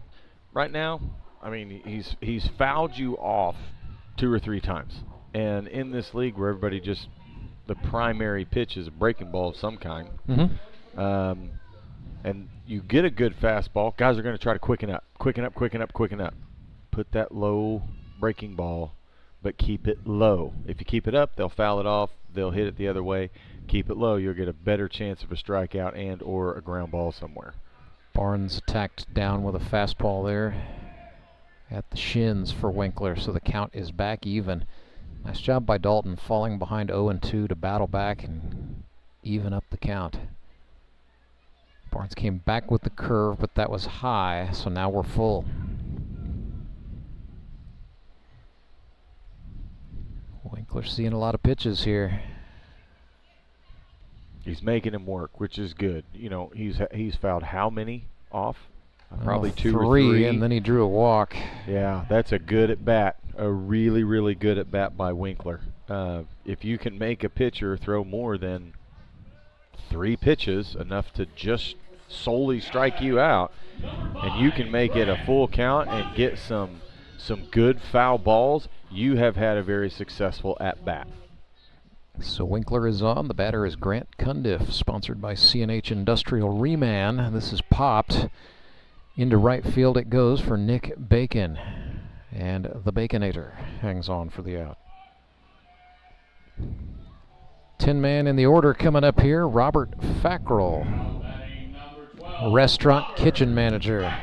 right now, I mean, he's fouled you off 2 or 3 times. And in this league where everybody just, the primary pitch is a breaking ball of some kind, and you get a good fastball, guys are going to try to quicken up. Put that low breaking ball, but keep it low. If you keep it up, they'll foul it off. They'll hit it the other way. Keep it low, you'll get a better chance of a strikeout and or a ground ball somewhere. Barnes attacked down with a fastball there at the shins for Winkler, so the count is back even. Nice job by Dalton, falling behind 0-2 to battle back and even up the count. Barnes came back with the curve, but that was high, so now we're full. Winkler's seeing a lot of pitches here. He's making him work, which is good. You know, he's fouled how many off? Probably 2 or 3. And then he drew a walk. Yeah, that's a good at bat. A really, really good at bat by Winkler. If you can make a pitcher throw more than 3 pitches, enough to just solely strike you out, and you can make it a full count and get some good foul balls, you have had a very successful at bat. So Winkler is on. The batter is Grant Cundiff, sponsored by C&H Industrial Reman. This is popped. Into right field it goes for Nick Bacon. And the Baconator hangs on for the out. 10-man in the order coming up here. Robert Fackrell, restaurant kitchen manager.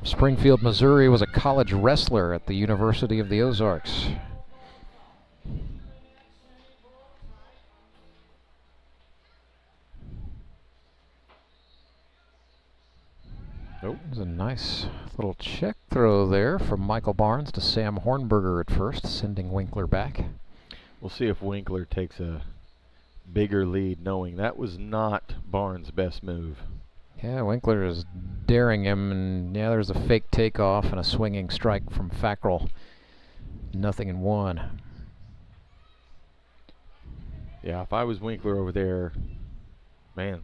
Springfield, Missouri, was a college wrestler at the University of the Ozarks. Nope. There's a nice little check throw there from Michael Barnes to Sam Hornberger at first, sending Winkler back. We'll see if Winkler takes a bigger lead, knowing that was not Barnes' best move. Yeah, Winkler is daring him, and yeah, there's a fake takeoff and a swinging strike from Fackrell. 0-1. Yeah, if I was Winkler over there, man,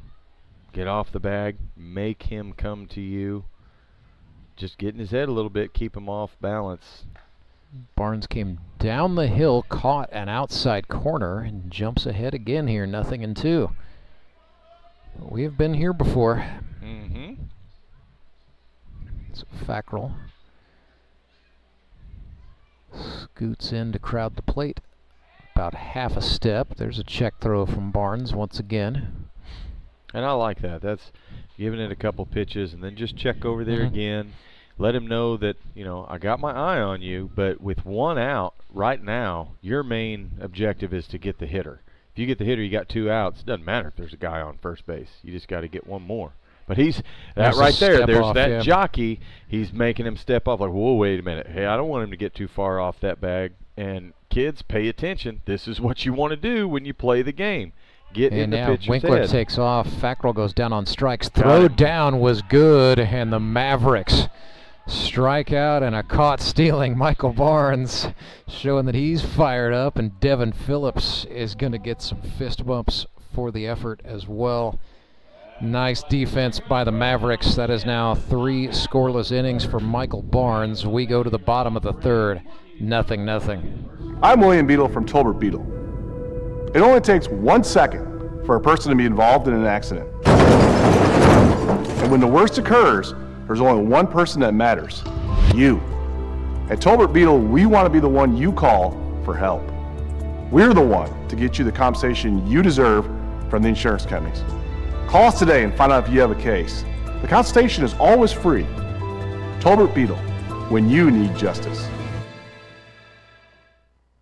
get off the bag, make him come to you. Just get in his head a little bit, keep him off balance. Barnes came down the hill, caught an outside corner, and jumps ahead again here, 0-2. We have been here before. Mm-hmm. So Fackrell scoots in to crowd the plate. About half a step. There's a check throw from Barnes once again. And I like that. That's giving it a couple pitches and then just check over there again. Let him know that, you know, I got my eye on you, but with one out right now, your main objective is to get the hitter. If you get the hitter, you got 2 outs. It doesn't matter if there's a guy on first base. You just got to get one more. But he's that right there. There's that jockey. He's making him step off like, whoa, wait a minute. Hey, I don't want him to get too far off that bag. And kids, pay attention. This is what you want to do when you play the game. Get in the pitcher's Winkler head. takes off. Fackrell goes down on strikes. Throw down was good, and the Mavericks strike out, and a caught stealing Michael Barnes, showing that he's fired up, and Devin Phillips is going to get some fist bumps for the effort as well. Nice defense by the Mavericks. That is now 3 scoreless innings for Michael Barnes. We go to the bottom of the third. 0-0. I'm William Beadle from Tolbert Beadle. It only takes 1 second for a person to be involved in an accident. And when the worst occurs, there's only one person that matters, you. At Tolbert Beadle, we want to be the one you call for help. We're the one to get you the compensation you deserve from the insurance companies. Call us today and find out if you have a case. The consultation is always free. Tolbert Beadle, when you need justice.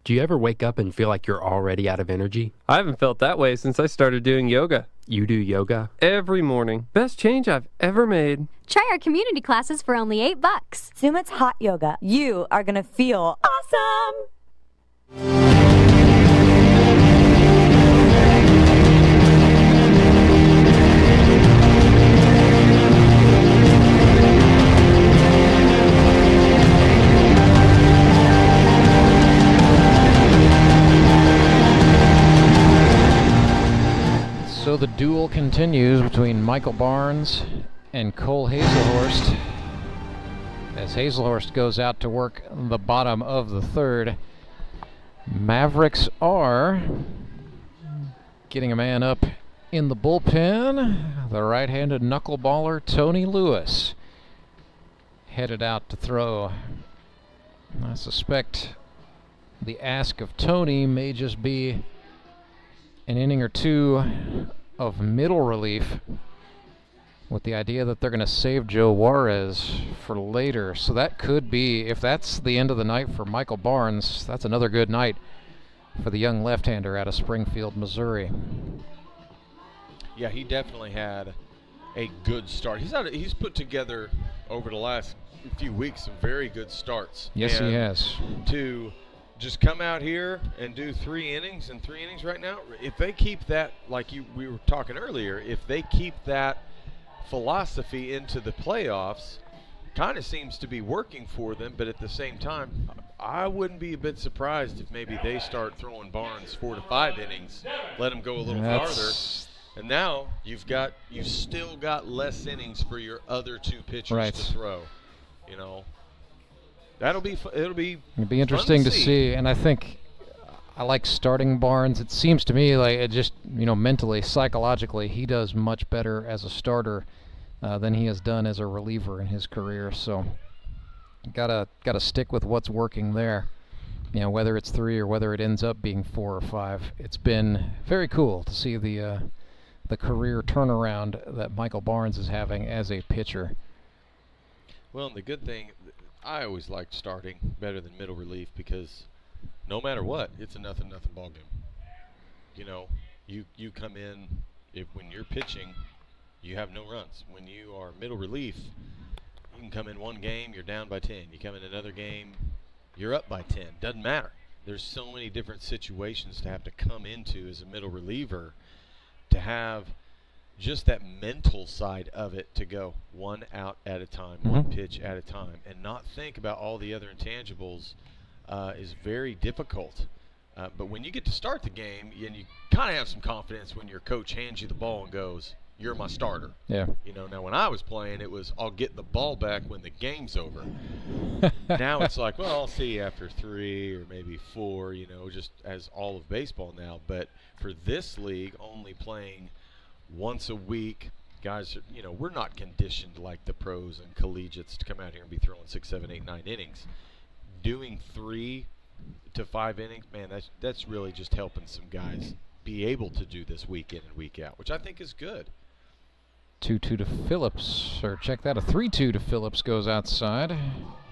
Do you ever wake up and feel like you're already out of energy? I haven't felt that way since I started doing yoga. You do yoga? Every morning. Best change I've ever made. Try our community classes for only $8. Sumit's Hot Yoga. You are going to feel awesome! So the duel continues between Michael Barnes and Cole Hazelhorst as Hazelhorst goes out to work the bottom of the third. Mavericks are getting a man up in the bullpen. The right-handed knuckleballer Tony Lewis headed out to throw. I suspect the ask of Tony may just be an inning or two of middle relief with the idea that they're going to save Joe Juarez for later. So that could be, if that's the end of the night for Michael Barnes, that's another good night for the young left-hander out of Springfield, Missouri. Yeah, he definitely had a good start. He's put together over the last few weeks some very good starts. Yes, he has. To just come out here and do 3 innings and 3 innings right now, if they keep that, like we were talking earlier, if they keep that philosophy into the playoffs, kind of seems to be working for them. But at the same time, I wouldn't be a bit surprised if maybe they start throwing Barnes 4 to 5 innings, let him go a little farther, and now you've still got less innings for your other 2 pitchers to throw. You know, it'll be interesting to see. And I think I like starting Barnes. It seems to me like it just, mentally, psychologically, he does much better as a starter than he has done as a reliever in his career. So gotta stick with what's working there. Whether it's 3 or whether it ends up being 4 or 5. It's been very cool to see the career turnaround that Michael Barnes is having as a pitcher. Well, and the good thing, I always liked starting better than middle relief because no matter what, it's a 0-0 ball game. You come in, when you're pitching, you have no runs. When you are middle relief, you can come in one game, you're down by 10. You come in another game, you're up by 10. Doesn't matter. There's so many different situations to have to come into as a middle reliever to have just that mental side of it, to go 1 out at a time, 1 pitch at a time, and not think about all the other intangibles is very difficult. But when you get to start the game, and you kind of have some confidence when your coach hands you the ball and goes, "You're my starter." Yeah. You know, now when I was playing, it was, "I'll get the ball back when the game's over." Now it's like, well, I'll see you after 3 or maybe 4, you know, just as all of baseball now. But for this league, only playing once a week, guys, you know, we're not conditioned like the pros and collegiates to come out here and be throwing 6, 7, 8, 9 innings. Doing 3 to 5 innings, man, that's really just helping some guys be able to do this week in and week out, which I think is good. 2-2 to Phillips, or check that, a 3-2 to Phillips goes outside,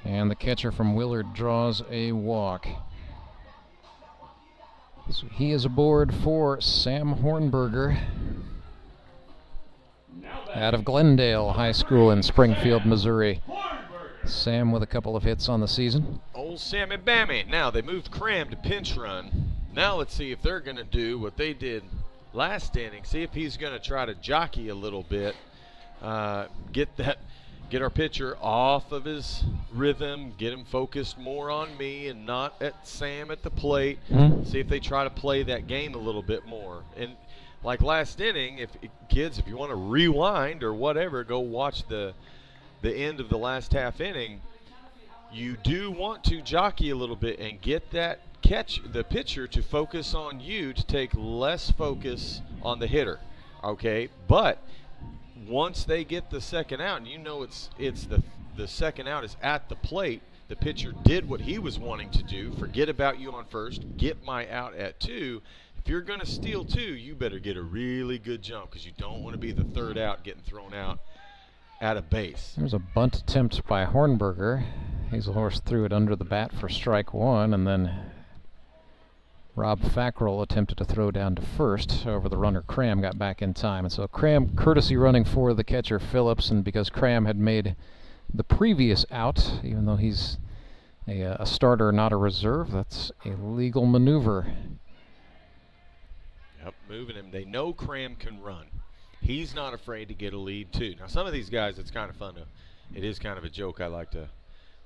and the catcher from Willard draws a walk. So he is aboard for Sam Hornberger out of Glendale High School in Springfield, Missouri. Sam with a couple of hits on the season. Old Sammy Bammy. Now they moved Cram to pinch run. Now let's see if they're going to do what they did last inning. See if he's going to try to jockey a little bit, get our pitcher off of his rhythm, get him focused more on me and not at Sam at the plate. See if they try to play that game a little bit more. And like last inning, if you want to rewind or whatever, go watch the end of the last half inning. You do want to jockey a little bit and get that the pitcher to focus on you, to take less focus on the hitter, okay? But once they get the second out, and you know it's the second out is at the plate, the pitcher did what he was wanting to do, forget about you on first, get my out at 2. If you're going to steal 2, you better get a really good jump, because you don't want to be the third out getting thrown out at a base. There's a bunt attempt by Hornberger. Hazelhorst threw it under the bat for strike 1, and then Rob Fackrell attempted to throw down to first. However, the runner Cram got back in time. And so Cram courtesy running for the catcher Phillips, and because Cram had made the previous out, even though he's a starter, not a reserve, that's a legal maneuver. Yep, moving him. They know Cram can run. He's not afraid to get a lead, too. Now, some of these guys, it's kind of fun it is kind of a joke. I like to,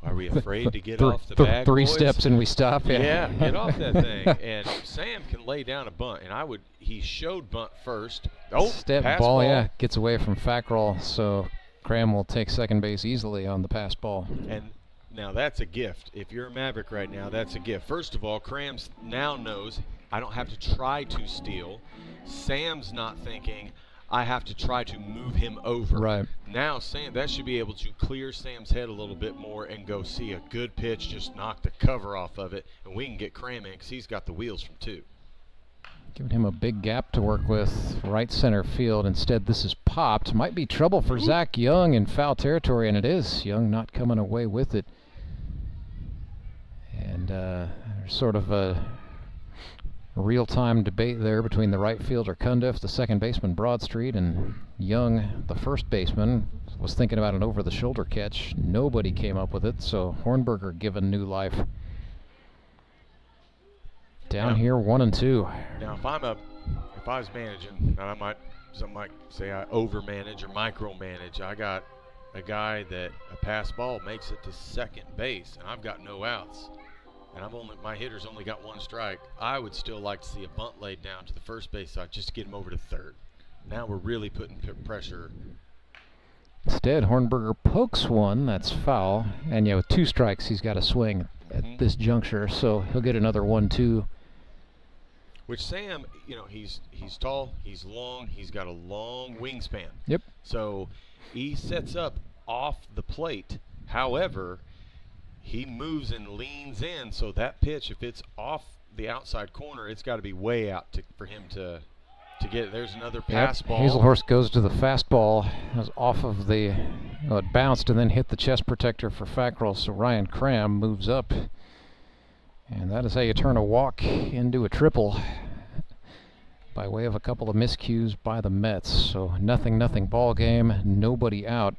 are we afraid to get off the bag, 3 boys? steps and we stop. Yeah, get off that thing. And Sam can lay down a bunt, and he showed bunt first. Oh, step pass ball, yeah, gets away from Fackrell, so Cram will take second base easily on the pass ball. And now that's a gift. If you're a Maverick right now, that's a gift. First of all, Cram now knows I don't have to try to steal. Sam's not thinking I have to try to move him over. Right. Now Sam, that should be able to clear Sam's head a little bit more and go see a good pitch, just knock the cover off of it, and we can get Cram in because he's got the wheels from 2. Giving him a big gap to work with, right center field. Instead, this is popped. Might be trouble for Zach Young in foul territory, and it is. Young not coming away with it. And there's sort of a real-time debate there between the right fielder Cundiff, the second baseman Broadstreet, and Young, the first baseman, was thinking about an over-the-shoulder catch. Nobody came up with it, so Hornberger given new life. Down here, 1-2. Now, if I was managing, and some might say I overmanage or micromanage. I got a guy that a pass ball makes it to second base, and I've got no outs. And my hitter's only got 1 strike. I would still like to see a bunt laid down to the first base side just to get him over to third. Now we're really putting pressure. Instead, Hornberger pokes one. That's foul. And yeah, with 2 strikes, he's got to swing at this juncture, so he'll get another 1-2. Which Sam, you know, he's tall, he's long, he's got a long wingspan. Yep. So he sets up off the plate. However, he moves and leans in, so that pitch, if it's off the outside corner, it's got to be way out for him to get it. There's another pass ball. Hazelhorst goes to the fastball. It was off of it bounced and then hit the chest protector for Fackrell, so Ryan Cram moves up. And that is how you turn a walk into a triple by way of a couple of miscues by the Mets. So nothing ball game, nobody out.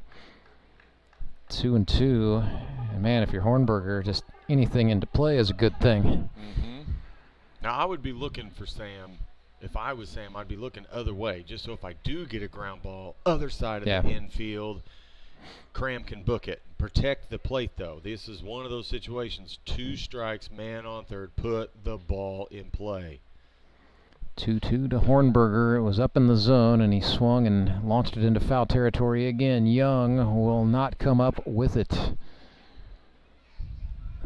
2-2. And man, if you're Hornberger, just anything into play is a good thing. Now I would be looking for Sam. If I was Sam, I'd be looking other way, just so if I do get a ground ball, other side of the infield, Cram can book it. Protect the plate, though. This is one of those situations. 2 strikes, man on third. Put the ball in play. 2-2 to Hornberger. It was up in the zone, and he swung and launched it into foul territory again. Young will not come up with it.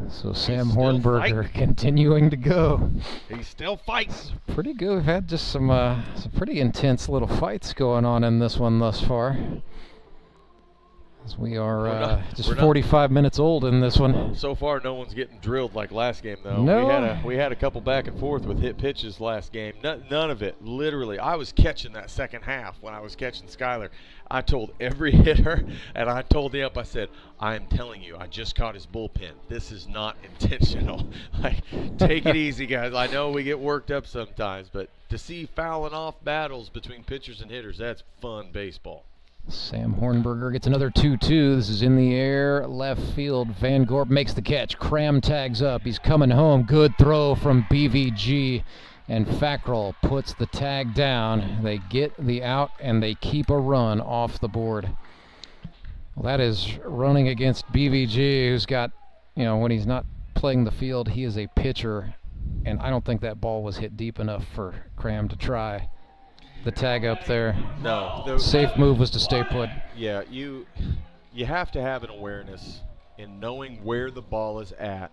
So Sam Hornberger continuing to go. He still fights. Pretty good. We've had just some pretty intense little fights going on in this one thus far. As we are just 45 minutes old in this one. So far, no one's getting drilled like last game, though. No. We had a couple back and forth with hit pitches last game. None of it, literally. I was catching that second half when I was catching Skyler. I told every hitter, and I told the ump, I said, I am telling you, I just caught his bullpen. This is not intentional. Like, take it easy, guys. I know we get worked up sometimes, but to see fouling off battles between pitchers and hitters, that's fun baseball. Sam Hornberger gets another 2-2. This is in the air, left field. Van Gorp makes the catch. Cram tags up. He's coming home. Good throw from BVG. And Fackrell puts the tag down. They get the out, and they keep a run off the board. Well, that is running against BVG, who's got, when he's not playing the field, he is a pitcher. And I don't think that ball was hit deep enough for Cram to try the tag up there. No. The safe move was to stay put. Yeah, you have to have an awareness in knowing where the ball is at,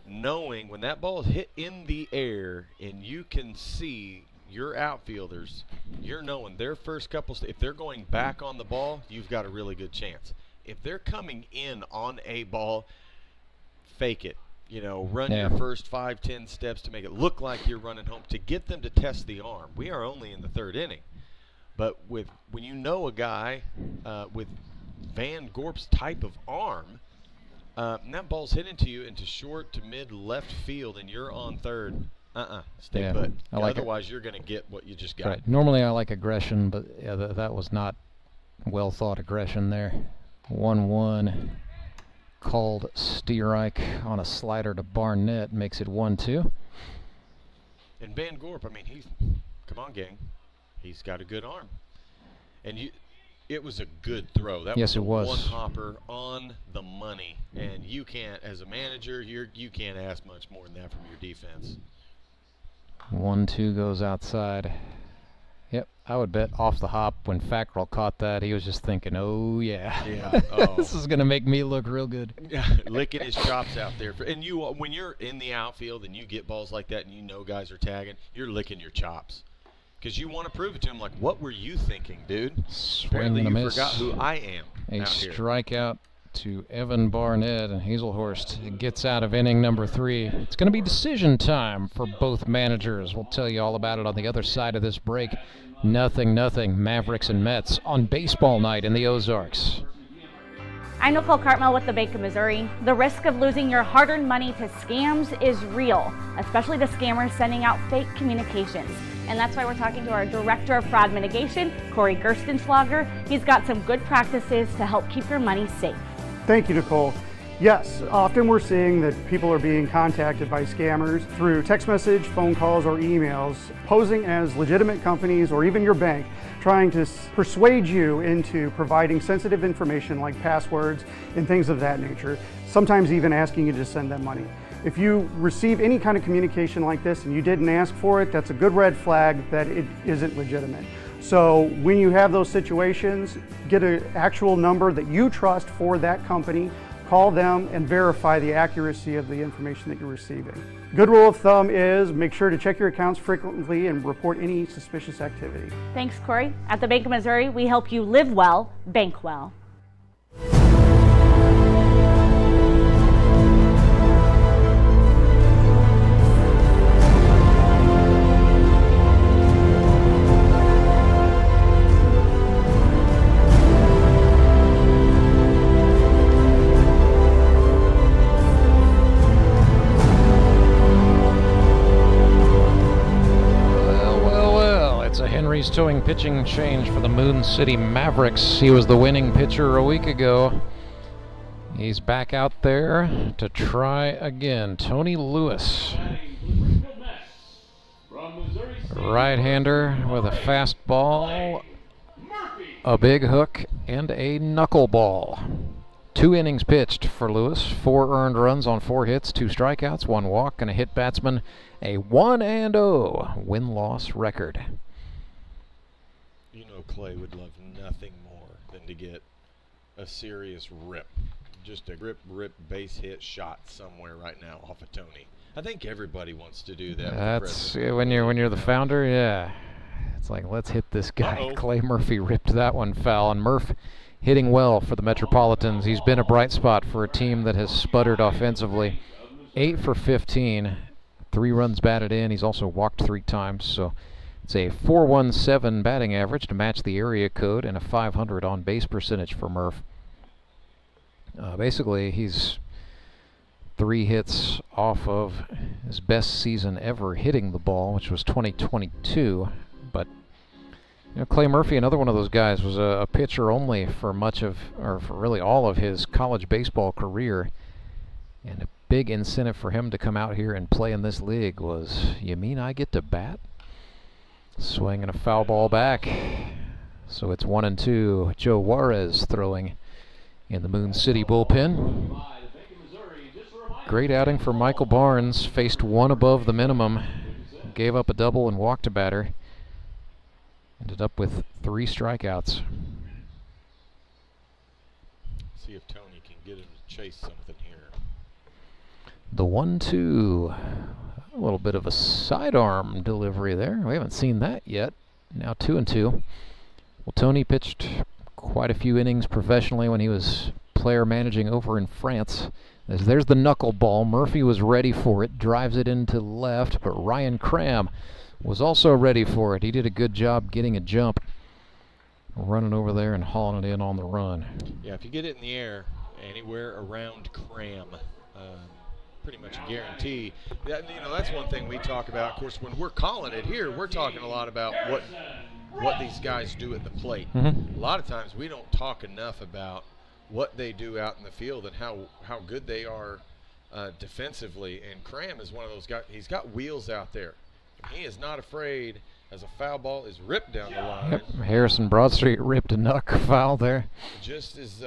knowing when that ball is hit in the air and you can see your outfielders, you're knowing their first couple, if they're going back on the ball, you've got a really good chance. If they're coming in on a ball, fake it. Run your first 5-10 steps to make it look like you're running home, to get them to test the arm. We are only in the 3rd inning. But when you know a guy with Van Gorp's type of arm, and that ball's hitting to you into short to mid left field and you're on third, stay put. Otherwise, you're going to get what you just got. Right. Normally I like aggression, but yeah, that was not well thought aggression there. 1-1. Called Stierreich on a slider to Barnett, makes it 1-2. And Van Gorp, come on, gang, he's got a good arm, and it was a good throw. That yes, was it was one hopper on the money, and you can't, as a manager, you can't ask much more than that from your defense. 1-2 goes outside. Yep, I would bet off the hop when Fackrell caught that, he was just thinking, oh, yeah. This is going to make me look real good. Licking his chops out there. And when you're in the outfield and you get balls like that and you know guys are tagging, you're licking your chops. Because you want to prove it to him, like, what were you thinking, dude? Apparently you forgot who I am. A strikeout to Evan Barnett, and Hazelhorst gets out of inning number 3. It's going to be decision time for both managers. We'll tell you all about it on the other side of this break. 0-0, Mavericks and Mets on baseball night in the Ozarks. I'm Nicole Cartmel with the Bank of Missouri. The risk of losing your hard-earned money to scams is real, especially the scammers sending out fake communications. And that's why we're talking to our Director of Fraud Mitigation, Corey Gerstenschlager. He's got some good practices to help keep your money safe. Thank you, Nicole. Yes, often we're seeing that people are being contacted by scammers through text message, phone calls, or emails, posing as legitimate companies or even your bank, trying to persuade you into providing sensitive information like passwords and things of that nature, sometimes even asking you to send them money. If you receive any kind of communication like this and you didn't ask for it, that's a good red flag that it isn't legitimate. So when you have those situations, get an actual number that you trust for that company, call them and verify the accuracy of the information that you're receiving. Good rule of thumb is make sure to check your accounts frequently and report any suspicious activity. Thanks, Corey. At the Bank of Missouri, we help you live well, bank well. Henry's towing pitching change for the Moon City Mavericks. He was the winning pitcher a week ago. He's back out there to try again. Tony Lewis, right-hander with a fastball. a big hook, and a knuckleball. 2 innings pitched for Lewis, 4 earned runs on 4 hits, 2 strikeouts, 1 walk, and a hit batsman, a 1-0 win-loss record. You know Clay would love nothing more than to get a serious rip. Just a rip base hit shot somewhere right now off of Tony. I think everybody wants to do that. That's when you're the founder, yeah. It's like, let's hit this guy. Clay Murphy ripped that one foul, and Murph hitting well for the Metropolitans. He's been a bright spot for a team that has sputtered offensively. 8 for 15, 3 runs batted in. He's also walked 3 times, so it's a .417 batting average to match the area code and a .500 on base percentage for Murph. Basically, he's 3 hits off of his best season ever hitting the ball, which was 2022. But you know, Clay Murphy, another one of those guys, was a pitcher only for for really all of his college baseball career. And a big incentive for him to come out here and play in this league was, you mean I get to bat? Swinging a foul ball back. So it's 1-2. Joe Juarez throwing in the Moon City bullpen. Great outing for Michael Barnes. Faced 1 above the minimum. Gave up a double and walked a batter. Ended up with 3 strikeouts. See if Tony can get him to chase something here. The 1-2. A little bit of a sidearm delivery there. We haven't seen that yet. Now 2-2. Well, Tony pitched quite a few innings professionally when he was player managing over in France. There's the knuckleball. Murphy was ready for it, drives it into left, but Ryan Cram was also ready for it. He did a good job getting a jump, running over there and hauling it in on the run. Yeah, if you get it in the air anywhere around Cram, pretty much a guarantee. That, you know, that's one thing we talk about. Of course, when we're calling it here, we're talking a lot about what these guys do at the plate. A lot of times we don't talk enough about what they do out in the field and how good they are defensively. And Cram is one of those guys. He's got wheels out there. He is not afraid as a foul ball is ripped down the line. Yep. Harrison Broadstreet ripped a knuck foul there. Just as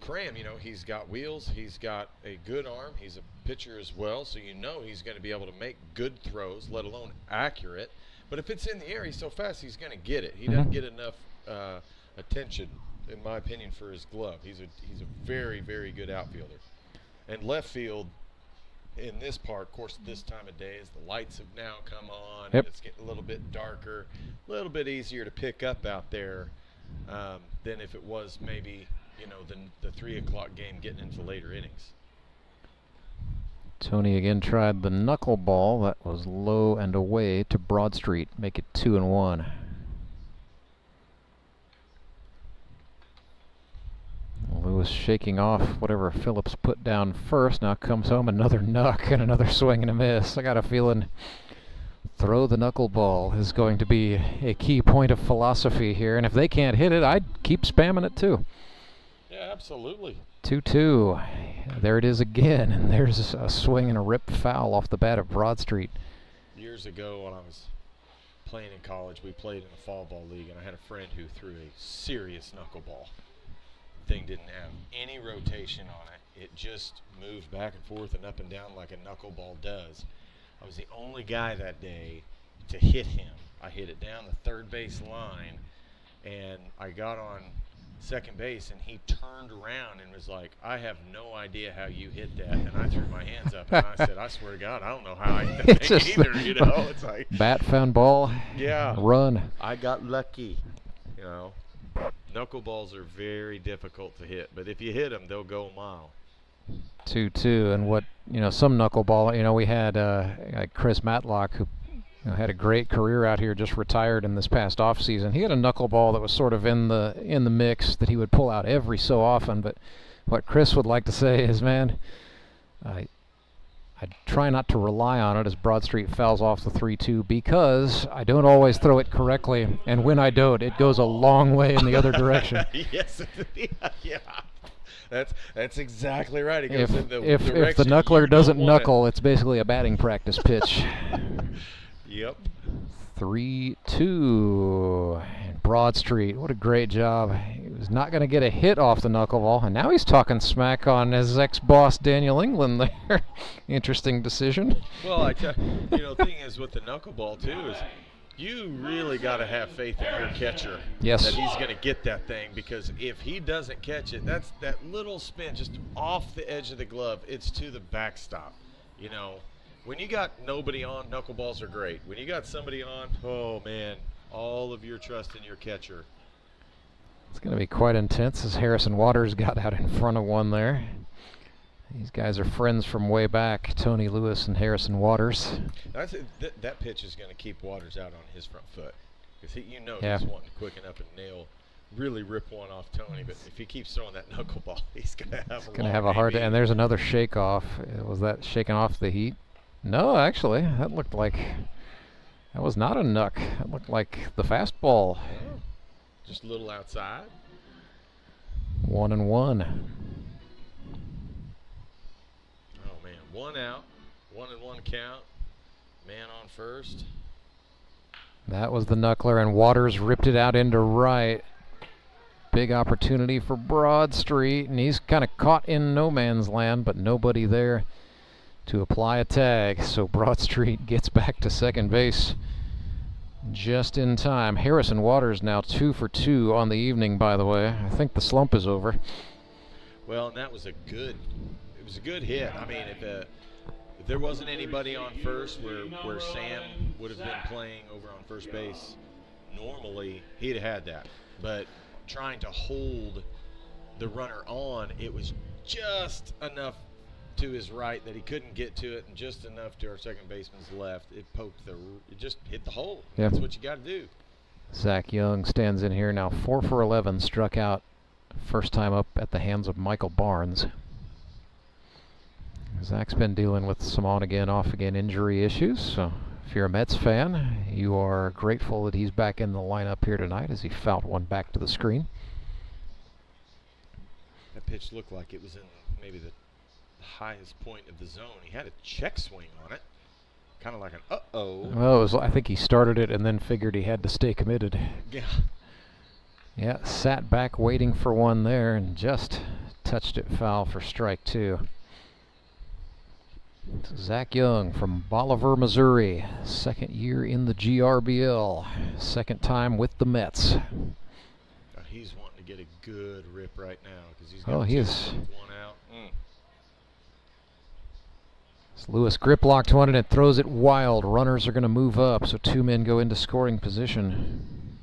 Cram, you know, he's got wheels. He's got a good arm. He's a pitcher as well, so you know he's going to be able to make good throws, let alone accurate. But if it's in the air, he's so fast, he's going to get it. He doesn't get enough attention, in my opinion, for his glove. He's a very, very good outfielder. And left field, in this part, of course, this time of day, as the lights have now come on, and it's getting a little bit darker, a little bit easier to pick up out there than if it was maybe, you know, the 3 o'clock game getting into later innings. Tony again tried the knuckleball. That was low and away to Broadstreet. Make it 2-1. Lewis shaking off whatever Phillips put down first. Now comes home another knuck and another swing and a miss. I got a feeling throw the knuckleball is going to be a key point of philosophy here. And if they can't hit it, I'd keep spamming it too. Yeah, absolutely. 2-2. There it is again, and there's a swing and a rip foul off the bat of Broadstreet. Years ago when I was playing in college, we played in a fall ball league, and I had a friend who threw a serious knuckleball. Thing didn't have any rotation on it. It just moved back and forth and up and down like a knuckleball does. I was the only guy that day to hit him. I hit it down the third base line, and I got on second base, and he turned around and was like, I have no idea how you hit that. And I threw my hands up, and I said, I swear to God, I don't know how I hit that either, you know. It's like, bat found ball, yeah, run. I got lucky, you know. Knuckleballs are very difficult to hit, but if you hit them, they'll go a mile. 2-2, and what, you know, some knuckleball, you know, we had like Chris Matlock, who had a great career out here, just retired in this past off season. He had a knuckleball that was sort of in the mix that he would pull out every so often. But what Chris would like to say is, man, I try not to rely on it as Broadstreet fouls off the 3-2 because I don't always throw it correctly, and when I don't, it goes a long way in the other direction. Yes, yeah. That's exactly right. It goes in the if direction the knuckler doesn't knuckle, it's basically a batting practice pitch. Yep. 3-2. And Broad Street, what a great job. He was not going to get a hit off the knuckleball, and now he's talking smack on his ex-boss Daniel England there. Interesting decision. Well, I tell you, the thing is with the knuckleball too is you really got to have faith in your catcher. Yes. That he's going to get that thing, because if he doesn't catch it, that's that little spin just off the edge of the glove. It's to the backstop. When you got nobody on, knuckleballs are great. When you got somebody on, oh man, all of your trust in your catcher. It's going to be quite intense as Harrison Waters got out in front of one there. These guys are friends from way back, Tony Lewis and Harrison Waters. That pitch is going to keep Waters out on his front foot, because he's wanting to quicken up and really rip one off Tony. But if he keeps throwing that knuckleball, he's going to have a hard time. And there's another shake off. Was that shaking off the heat? No, actually, that looked like that was not a knuck. That looked like the fastball. Just a little outside. 1-1. Oh man, 1 out, 1-1 count. Man on first. That was the knuckler, and Waters ripped it out into right. Big opportunity for Broad Street, and he's kind of caught in no man's land, but nobody there to apply a tag. So Broad Street gets back to second base just in time. Harrison Waters now 2 for 2 on the evening, by the way. I think the slump is over. Well, and that was a good hit. I mean, if there wasn't anybody on first where Sam would have been playing over on first base, normally he'd have had that. But trying to hold the runner on, it was just enough to his right that he couldn't get to it, and just enough to our second baseman's left. It just hit the hole. Yep. That's what you got to do. Zach Young stands in here now, 4 for 11, struck out first time up at the hands of Michael Barnes. Zach's been dealing with some on-again, off-again injury issues, so if you're a Mets fan, you are grateful that he's back in the lineup here tonight as he fouled one back to the screen. That pitch looked like it was in maybe the highest point of the zone. He had a check swing on it, kind of like an uh-oh. Well, I think he started it and then figured he had to stay committed. Yeah. Yeah, sat back waiting for one there and just touched it foul for strike 2. Zach Young from Bolivar, Missouri, second year in the GRBL, second time with the Mets. He's wanting to get a good rip right now because he's got 1 out. Lewis grip locked one and it throws it wild. Runners are going to move up, so 2 men go into scoring position.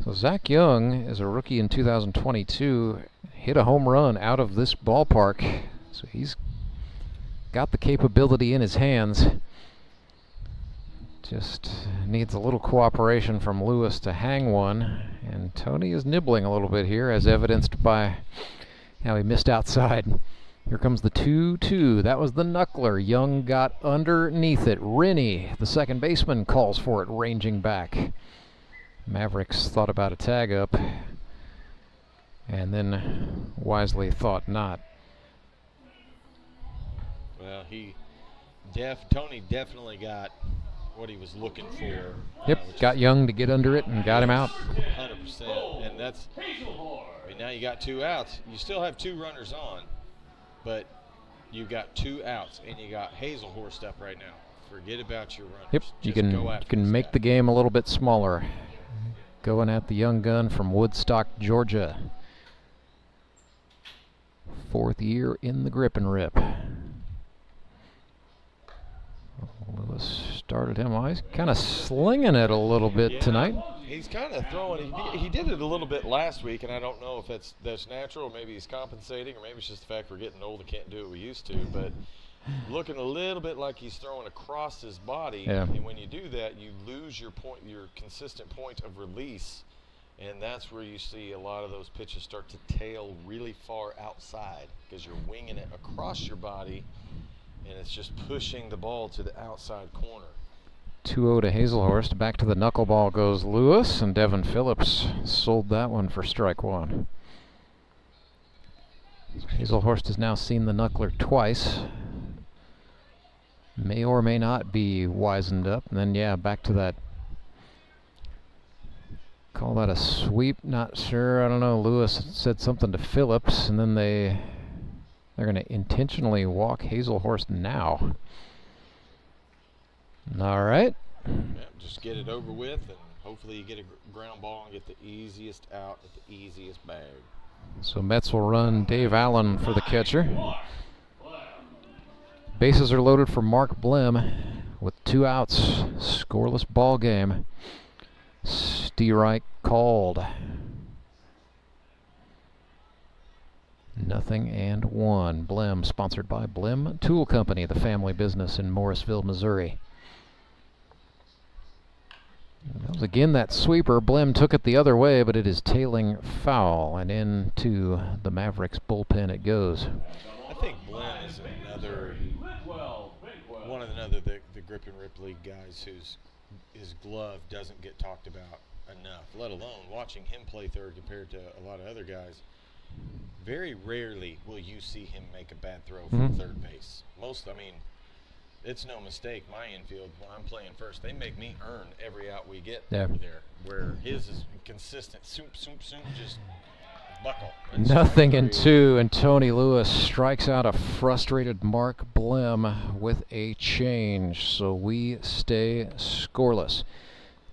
So Zach Young, as a rookie in 2022, hit a home run out of this ballpark. So he's got the capability in his hands. Just needs a little cooperation from Lewis to hang one. And Tony is nibbling a little bit here, as evidenced by how he missed outside. Here comes the 2-2. That was the knuckler. Young got underneath it. Rennie, the second baseman, calls for it, ranging back. Mavericks thought about a tag up, and then wisely thought not. Well, Tony definitely got what he was looking for. Yep, got Young to get under it and got him out. 100%, and that's. I mean, now you got 2 outs. You still have 2 runners on, but you got 2 outs, and you got Hazelhorst up right now. Forget about your runners. Yep, you can make the game a little bit smaller. Going at the young gun from Woodstock, Georgia. 4th year in the grip and rip. Lewis started him. He's kind of slinging it a little bit tonight. He's kind of throwing. He did it a little bit last week, and I don't know if that's natural, or maybe he's compensating, or maybe it's just the fact we're getting old and can't do what we used to. But looking a little bit like he's throwing across his body, and when you do that, you lose your consistent point of release, and that's where you see a lot of those pitches start to tail really far outside because you're winging it across your body, and it's just pushing the ball to the outside corner. 2-0 to Hazelhorst. Back to the knuckleball goes Lewis, and Devin Phillips sold that one for strike 1. Hazelhorst has now seen the knuckler twice. May or may not be wizened up. And then, back to that Call that a sweep? Not sure. I don't know. Lewis said something to Phillips, and then they're going to intentionally walk Hazelhorst now. All right. Yeah, just get it over with, and hopefully you get a ground ball and get the easiest out at the easiest bag. So Mets will run Dave Allen for the catcher. Bases are loaded for Mark Blim with 2 outs. Scoreless ball game. Steerike called. 0-1. Blim, sponsored by Blim Tool Company, the family business in Morrisville, Missouri. That was again that sweeper. Blim took it the other way, but it is tailing foul, and into the Mavericks bullpen it goes. I think Blim is another one of the Grip and Rip League guys his glove doesn't get talked about enough, let alone watching him play third compared to a lot of other guys. Very rarely will you see him make a bad throw from third base. It's no mistake. My infield, when I'm playing first, they make me earn every out we get over there, where his is consistent. Soop, just buckle. 0-2, and Tony Lewis strikes out a frustrated Mark Blim with a change, so we stay scoreless.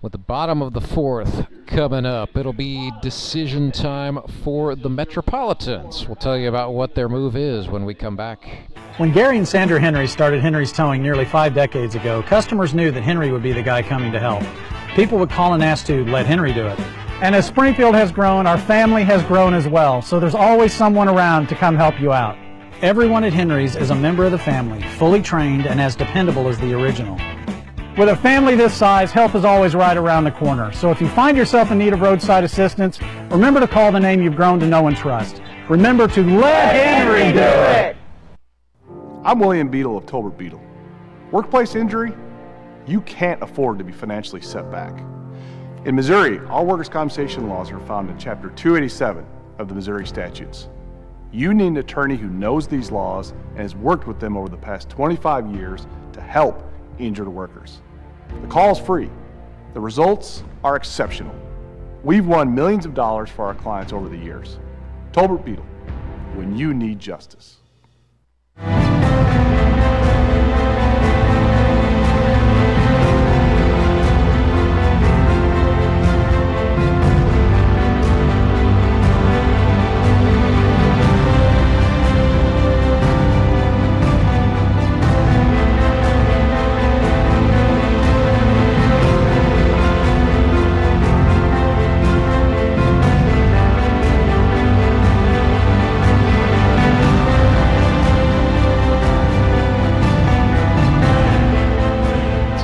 With the bottom of the 4th coming up, it'll be decision time for the Metropolitans. We'll tell you about what their move is when we come back. When Gary and Sandra Henry started Henry's Towing nearly 5 decades ago, customers knew that Henry would be the guy coming to help. People would call and ask to let Henry do it. And as Springfield has grown, our family has grown as well, so there's always someone around to come help you out. Everyone at Henry's is a member of the family, fully trained and as dependable as the original. With a family this size, help is always right around the corner. So if you find yourself in need of roadside assistance, remember to call the name you've grown to know and trust. Remember to let Henry do it! I'm William Beadle of Tolbert Beadle. Workplace injury? You can't afford to be financially set back. In Missouri, all workers' compensation laws are found in Chapter 287 of the Missouri statutes. You need an attorney who knows these laws and has worked with them over the past 25 years to help injured workers. The call is free. The results are exceptional. We've won millions of dollars for our clients over the years. Tolbert Beadle, when you need justice.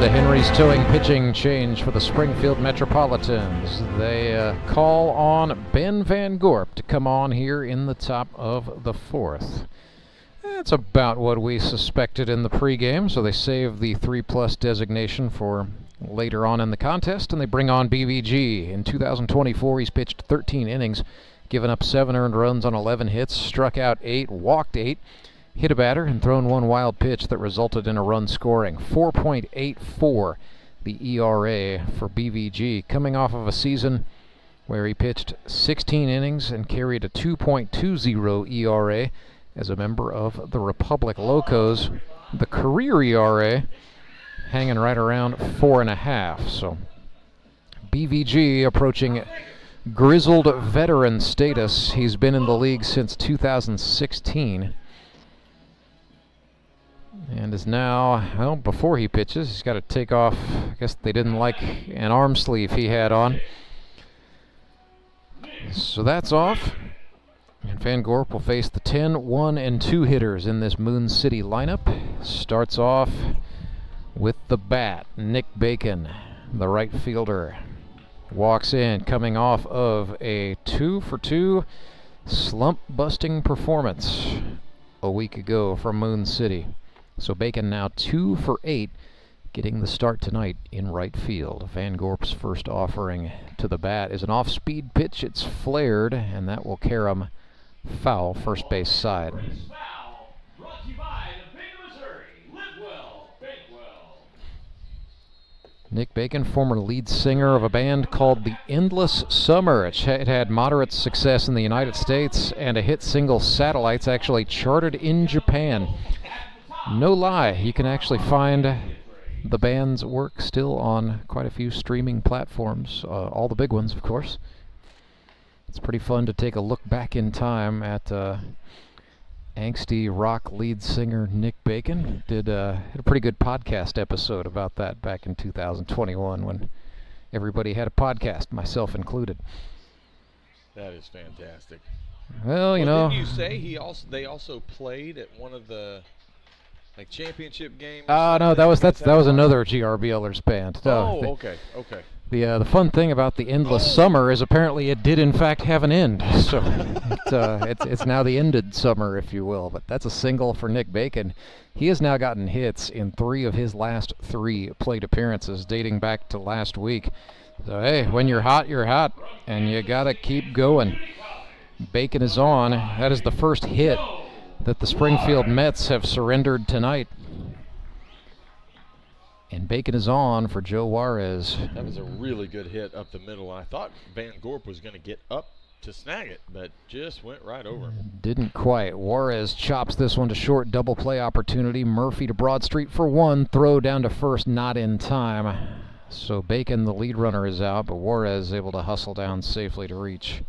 Henry's Towing pitching change for the Springfield Metropolitans. They call on Ben Van Gorp to come on here in the top of the 4th. That's about what we suspected in the pregame, so they save the 3+ designation for later on in the contest, and they bring on BVG. In 2024, he's pitched 13 innings, given up 7 earned runs on 11 hits, struck out 8, walked 8, hit a batter, and thrown 1 wild pitch that resulted in a run scoring. 4.84 the ERA for BVG, coming off of a season where he pitched 16 innings and carried a 2.20 ERA as a member of the Republic Locos. The career ERA hanging right around 4.5. So BVG approaching grizzled veteran status. He's been in the league since 2016. And is now, well, before he pitches, he's got to take off. I guess they didn't like an arm sleeve he had on. So that's off. And Van Gorp will face the 10, 1, and 2 hitters in this Moon City lineup. Starts off with the bat, Nick Bacon, the right fielder. Walks in, coming off of a 2-for-2 slump-busting performance a week ago from Moon City. So Bacon now 2 for 8, getting the start tonight in right field. Van Gorp's first offering to the bat is an off-speed pitch. It's flared, and that will carry him foul, first base side. Nick Bacon, former lead singer of a band called The Endless Summer. It had moderate success in the United States, and a hit single, Satellites, actually charted in Japan. No lie, you can actually find the band's work still on quite a few streaming platforms, all the big ones, of course. It's pretty fun to take a look back in time at angsty rock lead singer Nick Bacon. Had a pretty good podcast episode about that back in 2021 when everybody had a podcast, myself included. That is fantastic. Well, you know. Didn't you say they also played at one of the championship games? No, that was another GRBLers band. Okay. The fun thing about the Endless Summer is apparently it did in fact have an end. So it's now the ended summer, if you will. But that's a single for Nick Bacon. He has now gotten hits in 3 of his last 3 plate appearances, dating back to last week. So hey, when you're hot, and you gotta keep going. Bacon is on. That is the first hit that the Springfield Mets have surrendered tonight. And Bacon is on for Joe Juarez. That was a really good hit up the middle. I thought Van Gorp was going to get up to snag it, but just went right over him. Didn't quite. Juarez chops this one to short, double play opportunity. Murphy to Broad Street for 1. Throw down to first, not in time. So Bacon, the lead runner, is out, but Juarez is able to hustle down safely to reach.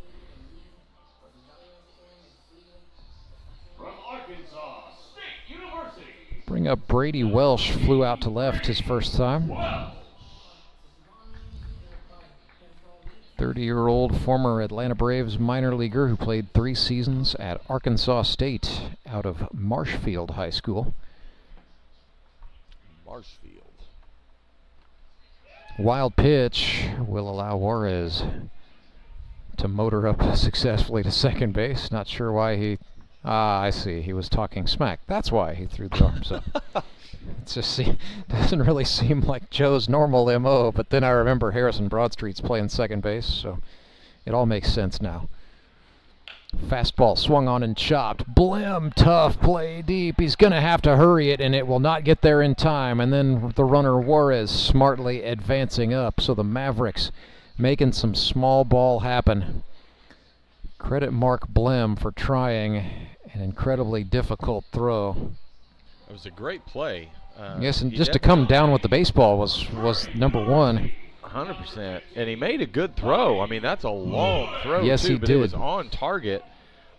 Bring up Brady Welsh, flew out to left his first time. 30-year-old former Atlanta Braves minor leaguer who played 3 seasons at Arkansas State out of Marshfield High School. Marshfield. Wild pitch will allow Juarez to motor up successfully to second base. Not sure why he... I see. He was talking smack. That's why he threw the arms up. It just doesn't really seem like Joe's normal MO, but then I remember Harrison Broadstreet's playing second base, so it all makes sense now. Fastball swung on and chopped. Blim, tough play deep. He's going to have to hurry it, and it will not get there in time. And then the runner Juarez smartly advancing up, so the Mavericks making some small ball happen. Credit Mark Blim for trying an incredibly difficult throw. It was a great play. Yes, and just to come down with the baseball was number one. 100%. And he made a good throw. I mean, that's a long throw, yes, too, he but did. It was on target.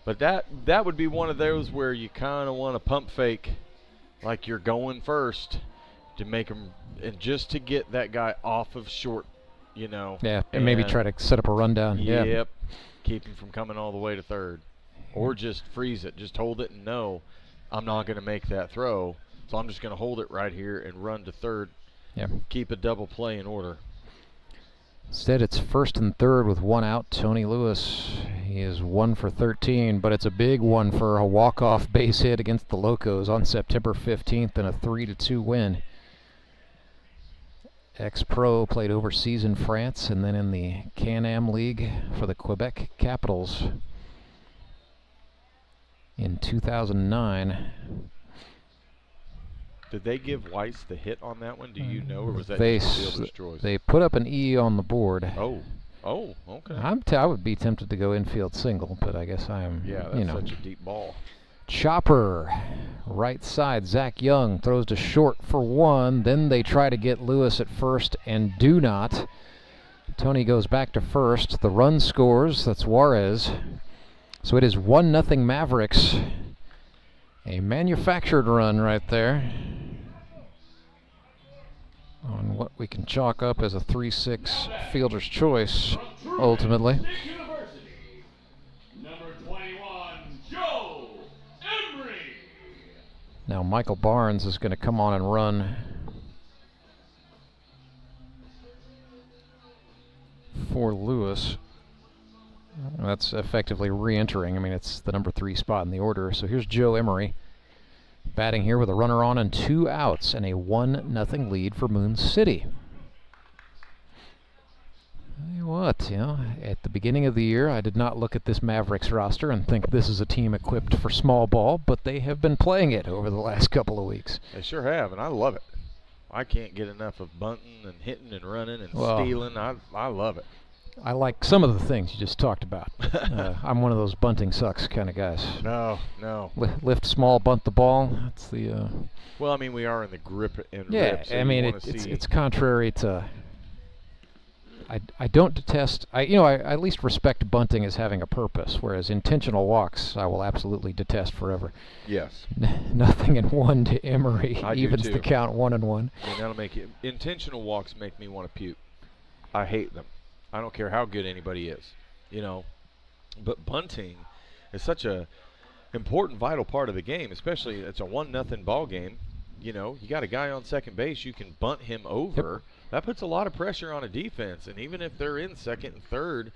But that would be one of those where you kind of want to pump fake like you're going first to make him, and just to get that guy off of short, you know. Yeah, and maybe try to set up a rundown. Yep. Yeah. Keep him from coming all the way to third. Or just freeze it. Just hold it and know I'm not going to make that throw. So I'm just going to hold it right here and run to third. Yep. Keep a double play in order. Instead, it's first and third with 1 out. Tony Lewis, he is 1 for 13, but it's a big one for a walk-off base hit against the Locos on September 15th in a 3-2 win. Ex-pro, played overseas in France and then in the Can-Am League for the Quebec Capitals in 2009. Did they give Weiss the hit on that one? Do you know, or was that They just the fielder's choice? They put up an E on the board. Oh, okay. I would be tempted to go infield single, but I guess I'm, yeah, that's such a deep ball. Chopper, right side, Zach Young throws to short for 1. Then they try to get Lewis at first and do not. Tony goes back to first. The run scores. That's Juarez. So it is 1-0 Mavericks. A manufactured run right there on what we can chalk up as a 3-6 fielder's choice, ultimately. Now Michael Barnes is going to come on and run for Lewis. That's effectively re-entering. I mean, it's the number 3 spot in the order. So here's Joe Emery batting here with a runner on and 2 outs and a 1-0 lead for Moon City. Tell you what, at the beginning of the year, I did not look at this Mavericks roster and think this is a team equipped for small ball, but they have been playing it over the last couple of weeks. They sure have, and I love it. I can't get enough of bunting and hitting and running and Well, stealing. I love it. I like some of the things you just talked about. I'm one of those bunting sucks kind of guys. No. Lift small, bunt the ball. That's the. Well, I mean, we are in the grip and Yeah, rip. So I mean, it's contrary to. I don't detest. I at least respect bunting as having a purpose, whereas intentional walks I will absolutely detest forever. Yes. Nothing in 1 to Emery evens the count 1-1. I mean, that'll make it. Intentional walks make me want to puke. I hate them. I don't care how good anybody is, But bunting is such a important, vital part of the game, especially it's a 1-0 ball game. You got a guy on second base, you can bunt him over. Yep. That puts a lot of pressure on a defense, and even if they're in second and third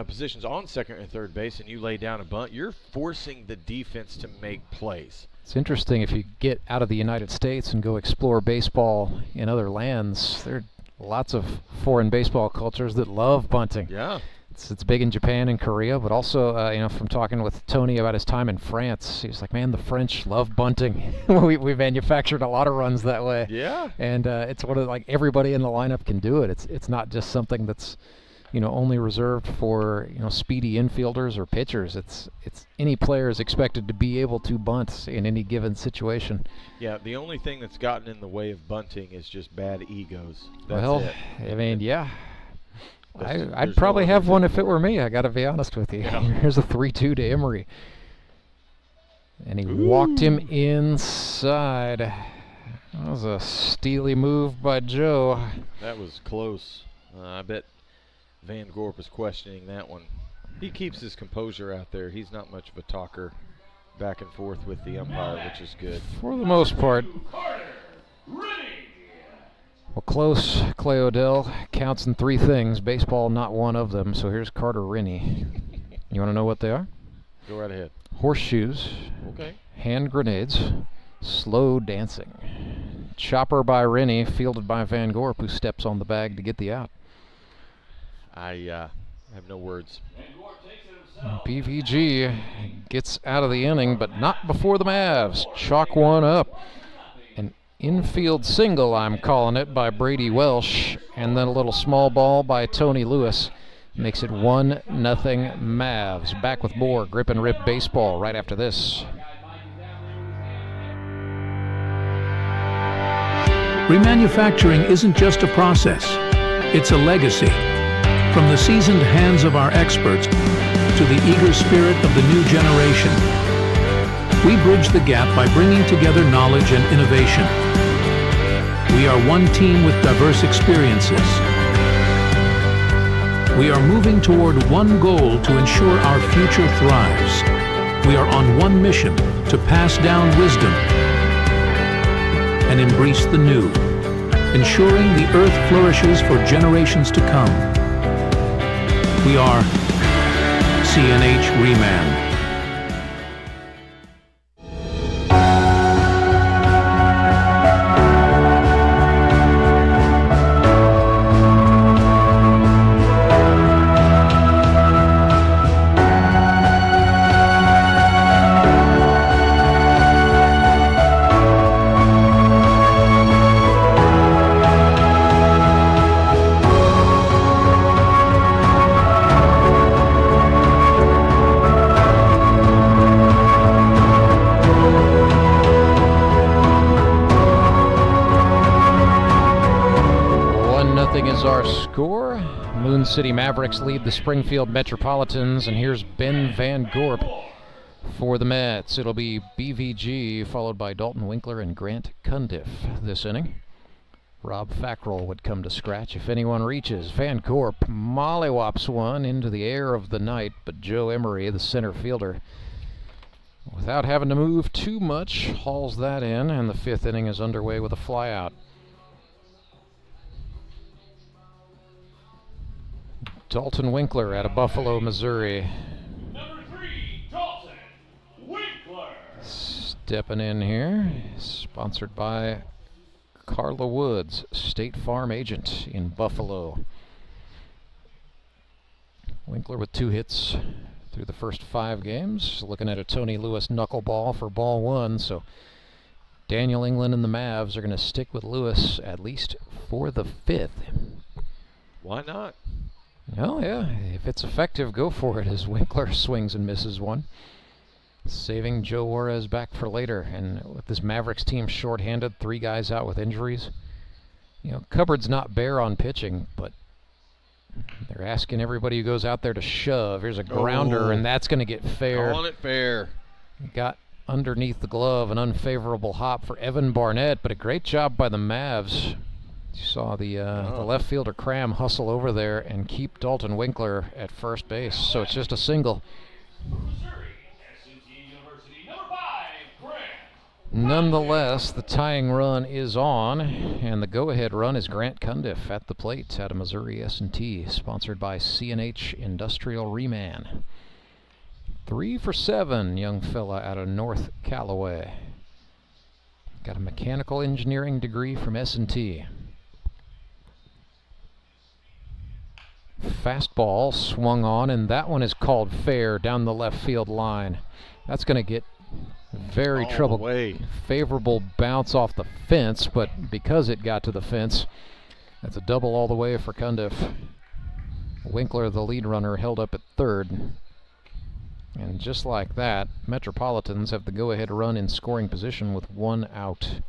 positions on second and third base and you lay down a bunt, you're forcing the defense to make plays. It's interesting if you get out of the United States and go explore baseball in other lands. There are lots of foreign baseball cultures that love bunting. Yeah. It's big in Japan and Korea, but also, from talking with Tony about his time in France, he was like, man, the French love bunting. we manufactured a lot of runs that way. Yeah. And it's one of everybody in the lineup can do it. It's not just something that's, only reserved for, speedy infielders or pitchers. It's any player is expected to be able to bunt in any given situation. Yeah, the only thing that's gotten in the way of bunting is just bad egos. That's well, it. I mean, yeah. I'd probably have one if it were me. I got to be honest with you. Yeah. Here's a 3-2 to Emery. And he walked him inside. That was a steely move by Joe. That was close. I bet Van Gorp is questioning that one. He keeps his composure out there. He's not much of a talker back and forth with the umpire, which is good. For the most part. Well, close, Clay Odell, counts in 3 things. Baseball, not one of them. So here's Carter Rinney. You want to know what they are? Go right ahead. Horseshoes. Okay. Hand grenades. Slow dancing. Chopper by Rinney, fielded by Van Gorp, who steps on the bag to get the out. I have no words. PVG gets out of the inning, but not before the Mavs. Chalk one up. Infield single, I'm calling it, by Brady Welsh, and then a little small ball by Tony Lewis. Makes it 1-0 Mavs. Back with more Grip and Rip baseball right after this. Remanufacturing isn't just a process, it's a legacy. From the seasoned hands of our experts to the eager spirit of the new generation, we bridge the gap by bringing together knowledge and innovation. We are one team with diverse experiences. We are moving toward one goal to ensure our future thrives. We are on one mission to pass down wisdom and embrace the new, ensuring the earth flourishes for generations to come. We are CNH Reman. City Mavericks lead the Springfield Metropolitans, and here's Ben Van Gorp for the Mets. It'll be BVG followed by Dalton Winkler and Grant Cundiff this inning. Rob Fackrell would come to scratch if anyone reaches. Van Gorp mollywops one into the air of the night, but Joe Emery, the center fielder, without having to move too much, hauls that in, and the 5th inning is underway with a flyout. Dalton Winkler out of Buffalo, Missouri. Number 3, Dalton Winkler. Stepping in here, sponsored by Carla Woods, State Farm agent in Buffalo. Winkler with 2 hits through the first 5 games. Looking at a Tony Lewis knuckleball for ball 1, so Daniel England and the Mavs are going to stick with Lewis at least for the 5th. Why not? Oh, yeah. If it's effective, go for it, as Winkler swings and misses one. Saving Joe Juarez back for later. And with this Mavericks team shorthanded, 3 guys out with injuries, you know, cupboard's not bare on pitching, but they're asking everybody who goes out there to shove. Here's a grounder, and that's going to get fair. Calling it fair. Got underneath the glove, an unfavorable hop for Evan Barnett, but a great job by the Mavs. You saw the left fielder Cram hustle over there and keep Dalton Winkler at first base, so it's just a single. Nonetheless, the tying run is on, and the go-ahead run is Grant Cundiff at the plate out of Missouri S&T, sponsored by C&H Industrial Reman. 3 for 7, young fella out of North Callaway. Got a mechanical engineering degree from S&T. Fastball swung on, and that one is called fair down the left field line. That's going to get very trouble. Favorable bounce off the fence, but because it got to the fence, that's a double all the way for Cundiff. Winkler, the lead runner, held up at third. And just like that, Metropolitans have the go-ahead run in scoring position with 1 out.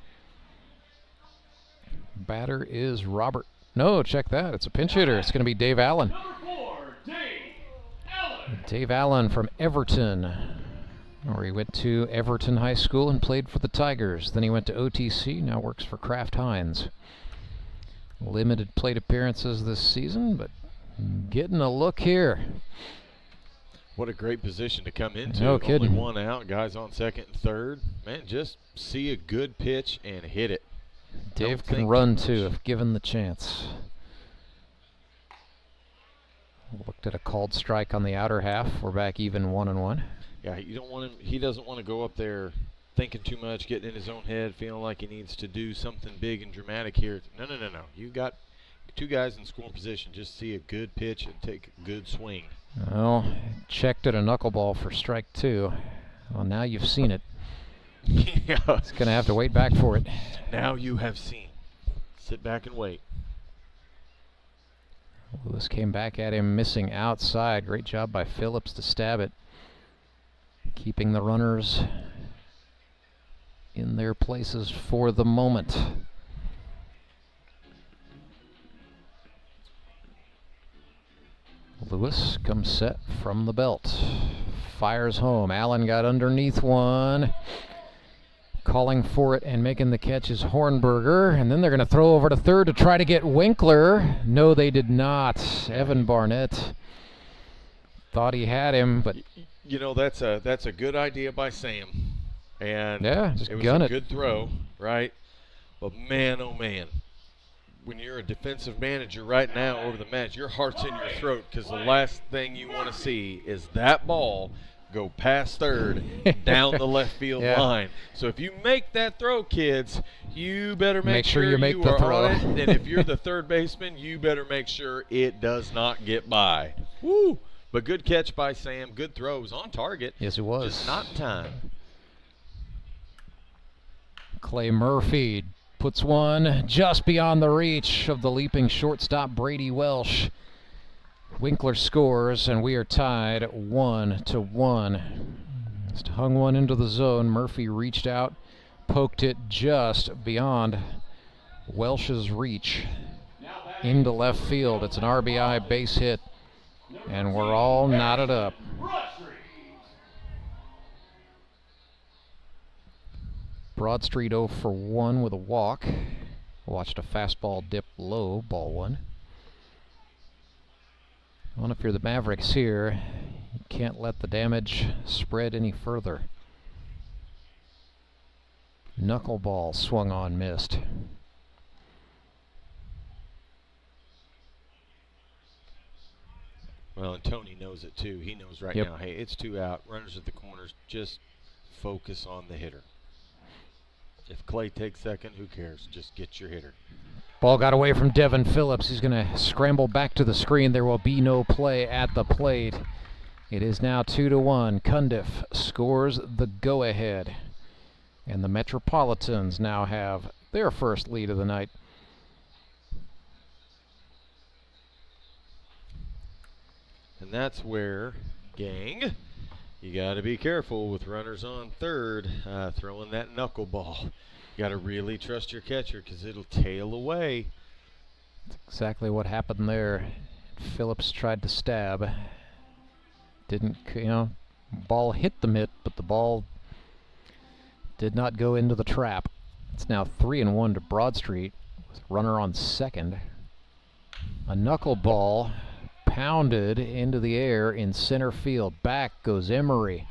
Batter is Robert. No, check that. It's a pinch hitter. It's going to be Dave Allen. Number 4, Dave Allen. Dave Allen from Everton, where he went to Everton High School and played for the Tigers. Then he went to OTC, now works for Kraft Heinz. Limited plate appearances this season, but getting a look here. What a great position to come into. No kidding. Only 1 out, guys on second and third. Man, just see a good pitch and hit it. Dave can run too if given the chance. Looked at a called strike on the outer half. We're back even 1-1. Yeah, you don't want him. He doesn't want to go up there thinking too much, getting in his own head, feeling like he needs to do something big and dramatic here. No. You got 2 guys in scoring position. Just see a good pitch and take a good swing. Well, checked at a knuckleball for strike 2. Well, now you've seen it. Yeah. He's going to have to wait back for it. Now you have seen. Sit back and wait. Lewis came back at him, missing outside. Great job by Phillips to stab it. Keeping the runners in their places for the moment. Lewis comes set from the belt. Fires home. Allen got underneath one. Calling for it and making the catch is Hornberger. And then they're going to throw over to third to try to get Winkler. No, they did not. Evan Barnett thought he had him, but... You know, that's a good idea by Sam. And yeah, just it was gun a it. good throw, right? But man, oh man, when you're a defensive manager right now over the match, your heart's in your throat because the last thing you want to see is that ball go past third down the left field line. So if you make that throw, kids, you better make sure you make you the are throw. on it. And if you're the third baseman, you better make sure it does not get by. Woo! But good catch by Sam. Good throw. It was on target. Yes, it was. Just not in time. Clay Murphy puts one just beyond the reach of the leaping shortstop Brady Welsh. Winkler scores, and we are tied 1-1. Just hung one into the zone. Murphy reached out, poked it just beyond Welsh's reach into left field. It's an RBI base hit, and we're all knotted up. Broadstreet 0 for 1 with a walk. Watched a fastball dip low, ball 1. Well, if you're the Mavericks here, you can't let the damage spread any further. Knuckleball swung on, missed. Well, and Tony knows it too. He knows right now, hey, it's 2 out, runners at the corners, just focus on the hitter. If Clay takes second, who cares? Just get your hitter. Ball got away from Devin Phillips. He's going to scramble back to the screen. There will be no play at the plate. It is now 2-1. Cundiff scores the go-ahead. And the Metropolitans now have their first lead of the night. And that's where, gang, you got to be careful with runners on third, throwing that knuckleball. You got to really trust your catcher because it'll tail away. That's exactly what happened there. Phillips tried to stab. Didn't, ball hit the mitt, but the ball did not go into the trap. It's now 3-1 to Broad Street with runner on second. A knuckleball pounded into the air in center field. Back goes Emery.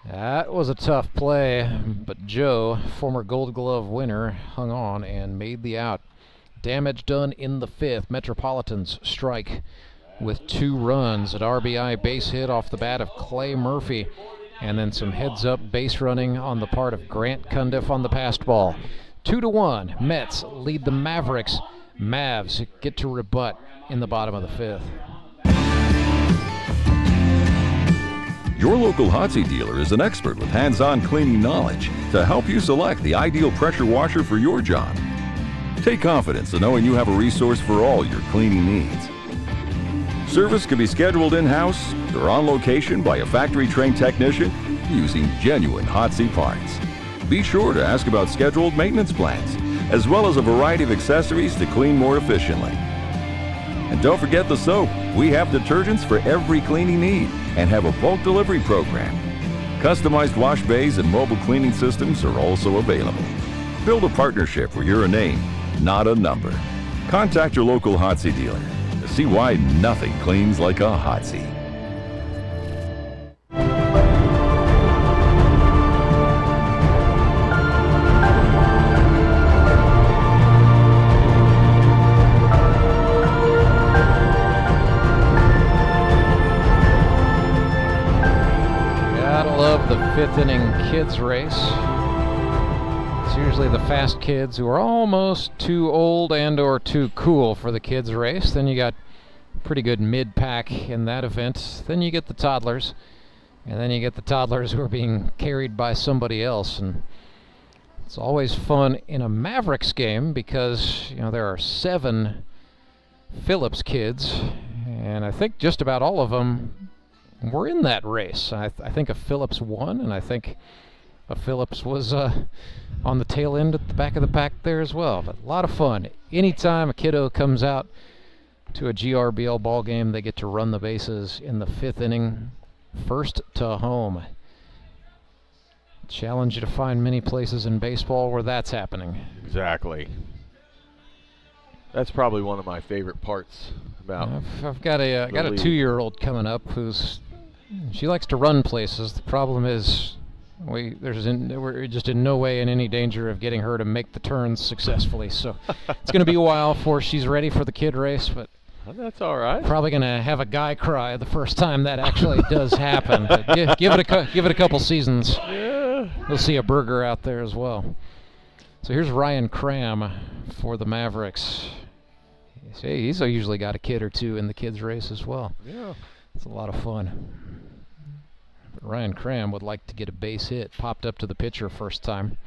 That was a tough play, but Joe, former Gold Glove winner, hung on and made the out. Damage done in the fifth. Metropolitans strike with 2 runs. An RBI base hit off the bat of Clay Murphy, and then some heads-up base running on the part of Grant Cundiff on the passed ball. 2-1. Mets lead the Mavericks. Mavs get to rebut in the bottom of the fifth. Your local Hotsy dealer is an expert with hands-on cleaning knowledge to help you select the ideal pressure washer for your job. Take confidence in knowing you have a resource for all your cleaning needs. Service can be scheduled in-house or on location by a factory-trained technician using genuine Hotsy parts. Be sure to ask about scheduled maintenance plans, as well as a variety of accessories to clean more efficiently. And don't forget the soap. We have detergents for every cleaning need and have a bulk delivery program. Customized wash bays and mobile cleaning systems are also available. Build a partnership where you're a name, not a number. Contact your local Hotsy dealer to see why nothing cleans like a Hotsy. The fifth inning kids race. It's usually the fast kids who are almost too old and or too cool for the kids race. Then you got pretty good mid-pack in that event. Then you get the toddlers, and then you get the toddlers who are being carried by somebody else. And it's always fun in a Mavericks game because there are 7 Phillips kids, and I think just about all of them were in that race. I think a Phillips won, and I think a Phillips was on the tail end at the back of the pack there as well. But a lot of fun. Anytime a kiddo comes out to a GRBL ball game, they get to run the bases in the 5th inning, first to home. Challenge you to find many places in baseball where that's happening. Exactly. That's probably one of my favorite parts about. I've got a 2-year-old coming up she likes to run places. The problem is we're just in no way in any danger of getting her to make the turns successfully. So it's going to be a while before she's ready for the kid race, but that's all right. Probably going to have a guy cry the first time that actually does happen. But give it a couple seasons. Yeah. We'll see a burger out there as well. So here's Ryan Cram for the Mavericks. He's usually got a kid or two in the kids race as well. Yeah. It's a lot of fun. But Ryan Cram would like to get a base hit. Popped up to the pitcher first time.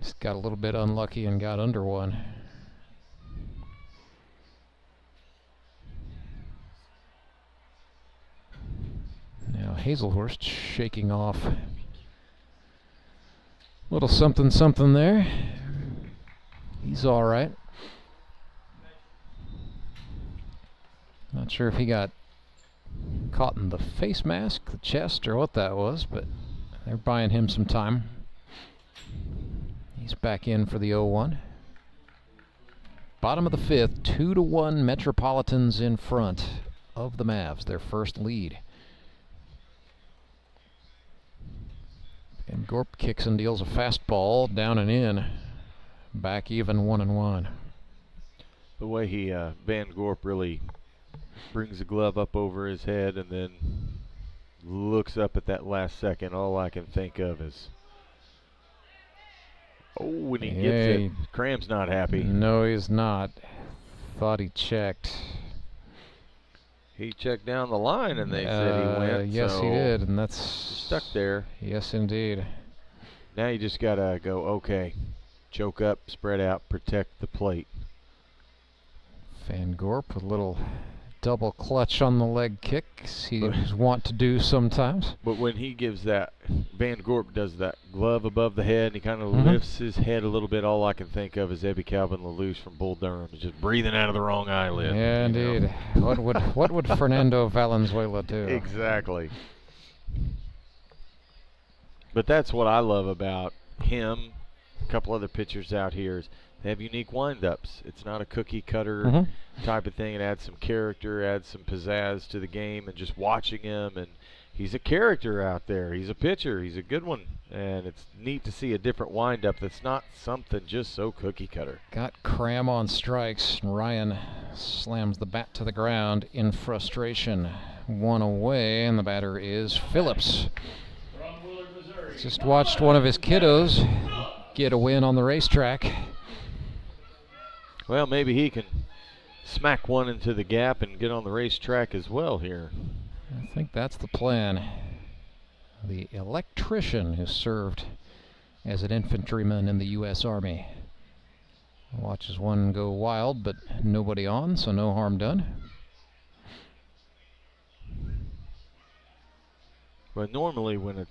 Just got a little bit unlucky and got under one. Now Hazelhurst shaking off a little something there. He's all right. Not sure if he got caught in the face mask, the chest, or what that was, but they're buying him some time. He's back in for the 0-1. Bottom of the 5th, 2-1 Metropolitans in front of the Mavs, their first lead. And Gorp kicks and deals a fastball down and in. Back even 1-1. The way he, Van Gorp really brings the glove up over his head and then looks up at that last second. All I can think of is, when he gets it, Cram's not happy. No, he's not. Thought he checked. He checked down the line and they said he went. Yes, so he did, and that's stuck there. Yes, indeed. Now you just got to go, okay, choke up, spread out, protect the plate. Van Gorp with a little double clutch on the leg kick. He's want to do sometimes. But when he gives that, Van Gorp does that glove above the head, and he kind of lifts his head a little bit. All I can think of is Ebby Calvin LaLoosh from Bull Durham, just breathing out of the wrong eyelid. Yeah, indeed. What would Fernando Valenzuela do? Exactly. But that's what I love about him. A couple other pitchers out here is they have unique wind-ups. It's not a cookie-cutter type of thing. It adds some character, adds some pizzazz to the game, and just watching him, and he's a character out there. He's a pitcher. He's a good one, and it's neat to see a different wind-up that's not something just so cookie-cutter. Got Cram on strikes. Ryan slams the bat to the ground in frustration. One away, and the batter is Phillips. Just watched one of his kiddos get a win on the racetrack. Well, maybe he can smack one into the gap and get on the racetrack as well here. I think that's the plan. The electrician who served as an infantryman in the U.S. Army. Watches one go wild, but nobody on, so no harm done. Well, normally when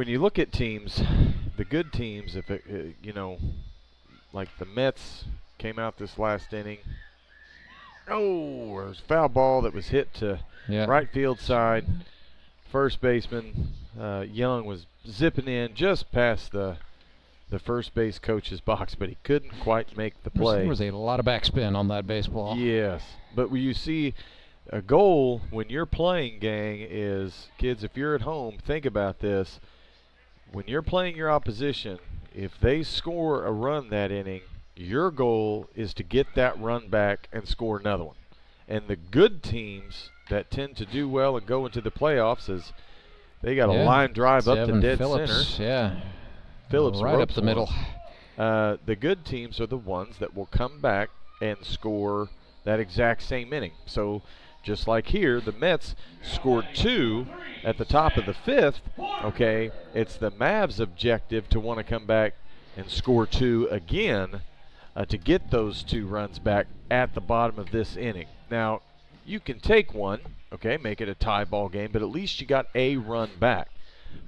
you look at teams, the good teams, if it, like the Mets came out this last inning. Oh, it was a foul ball that was hit to right field side. First baseman Young was zipping in just past the first base coach's box, but he couldn't quite make the play. There was a lot of backspin on that baseball. Yes, but when you see a goal when you're playing, gang, is, kids, if you're at home, think about this. When you're playing your opposition, if they score a run that inning, your goal is to get that run back and score another one. And the good teams that tend to do well and go into the playoffs is they got a line drive up to dead Phillips, center. Yeah. Phillips right up the middle. The good teams are the ones that will come back and score that exact same inning. So just like here, the Mets scored 2 at the top of the 5th. Okay, it's the Mavs' objective to want to come back and score 2 again to get those 2 runs back at the bottom of this inning. Now, you can take one, okay, make it a tie ball game, but at least you got a run back.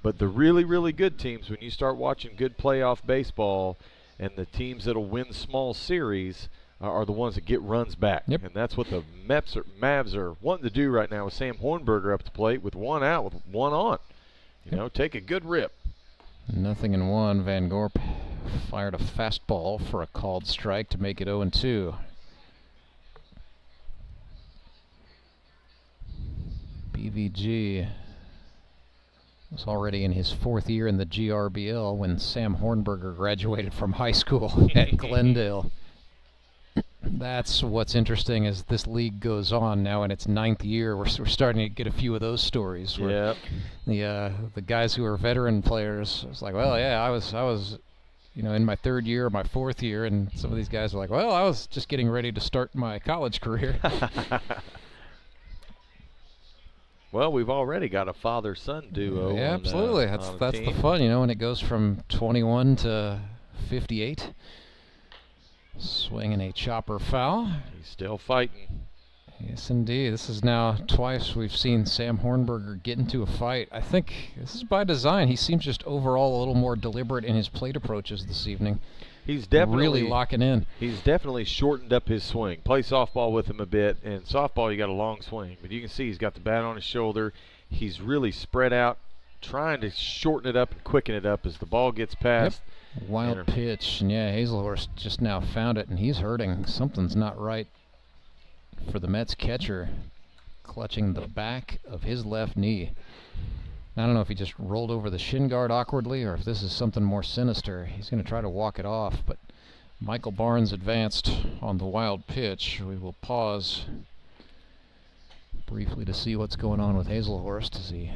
But the really, really good teams, when you start watching good playoff baseball, and the teams that'll win small series are the ones that get runs back. Yep. And that's what the Mavs are wanting to do right now with Sam Hornberger up the plate with one out, with one on. You know, take a good rip. 0-1. Van Gorp fired a fastball for a called strike to make it 0-2. BVG was already in his 4th year in the GRBL when Sam Hornberger graduated from high school at Glendale. That's what's interesting as this league goes on now in its 9th year. We're starting to get a few of those stories. Yeah. The guys who are veteran players, it's like, well, yeah, I was, in my 3rd year, or my 4th year, and some of these guys are like, well, I was just getting ready to start my college career. Well, we've already got a father-son duo. Yeah, absolutely. That's the fun, when it goes from 21 to 58. Swinging a chopper foul. He's still fighting. Yes, indeed. This is now twice we've seen Sam Hornberger get into a fight. I think this is by design. He seems just overall a little more deliberate in his plate approaches this evening. He's definitely really locking in. He's definitely shortened up his swing. Play softball with him a bit, and softball you got a long swing, but you can see he's got the bat on his shoulder. He's really spread out, trying to shorten it up and quicken it up as the ball gets past. Yep. Wild pitch, and Hazelhorst just now found it, and he's hurting. Something's not right for the Mets catcher, clutching the back of his left knee. I don't know if he just rolled over the shin guard awkwardly or if this is something more sinister. He's going to try to walk it off, but Michael Barnes advanced on the wild pitch. We will pause briefly to see what's going on with Hazelhorst as he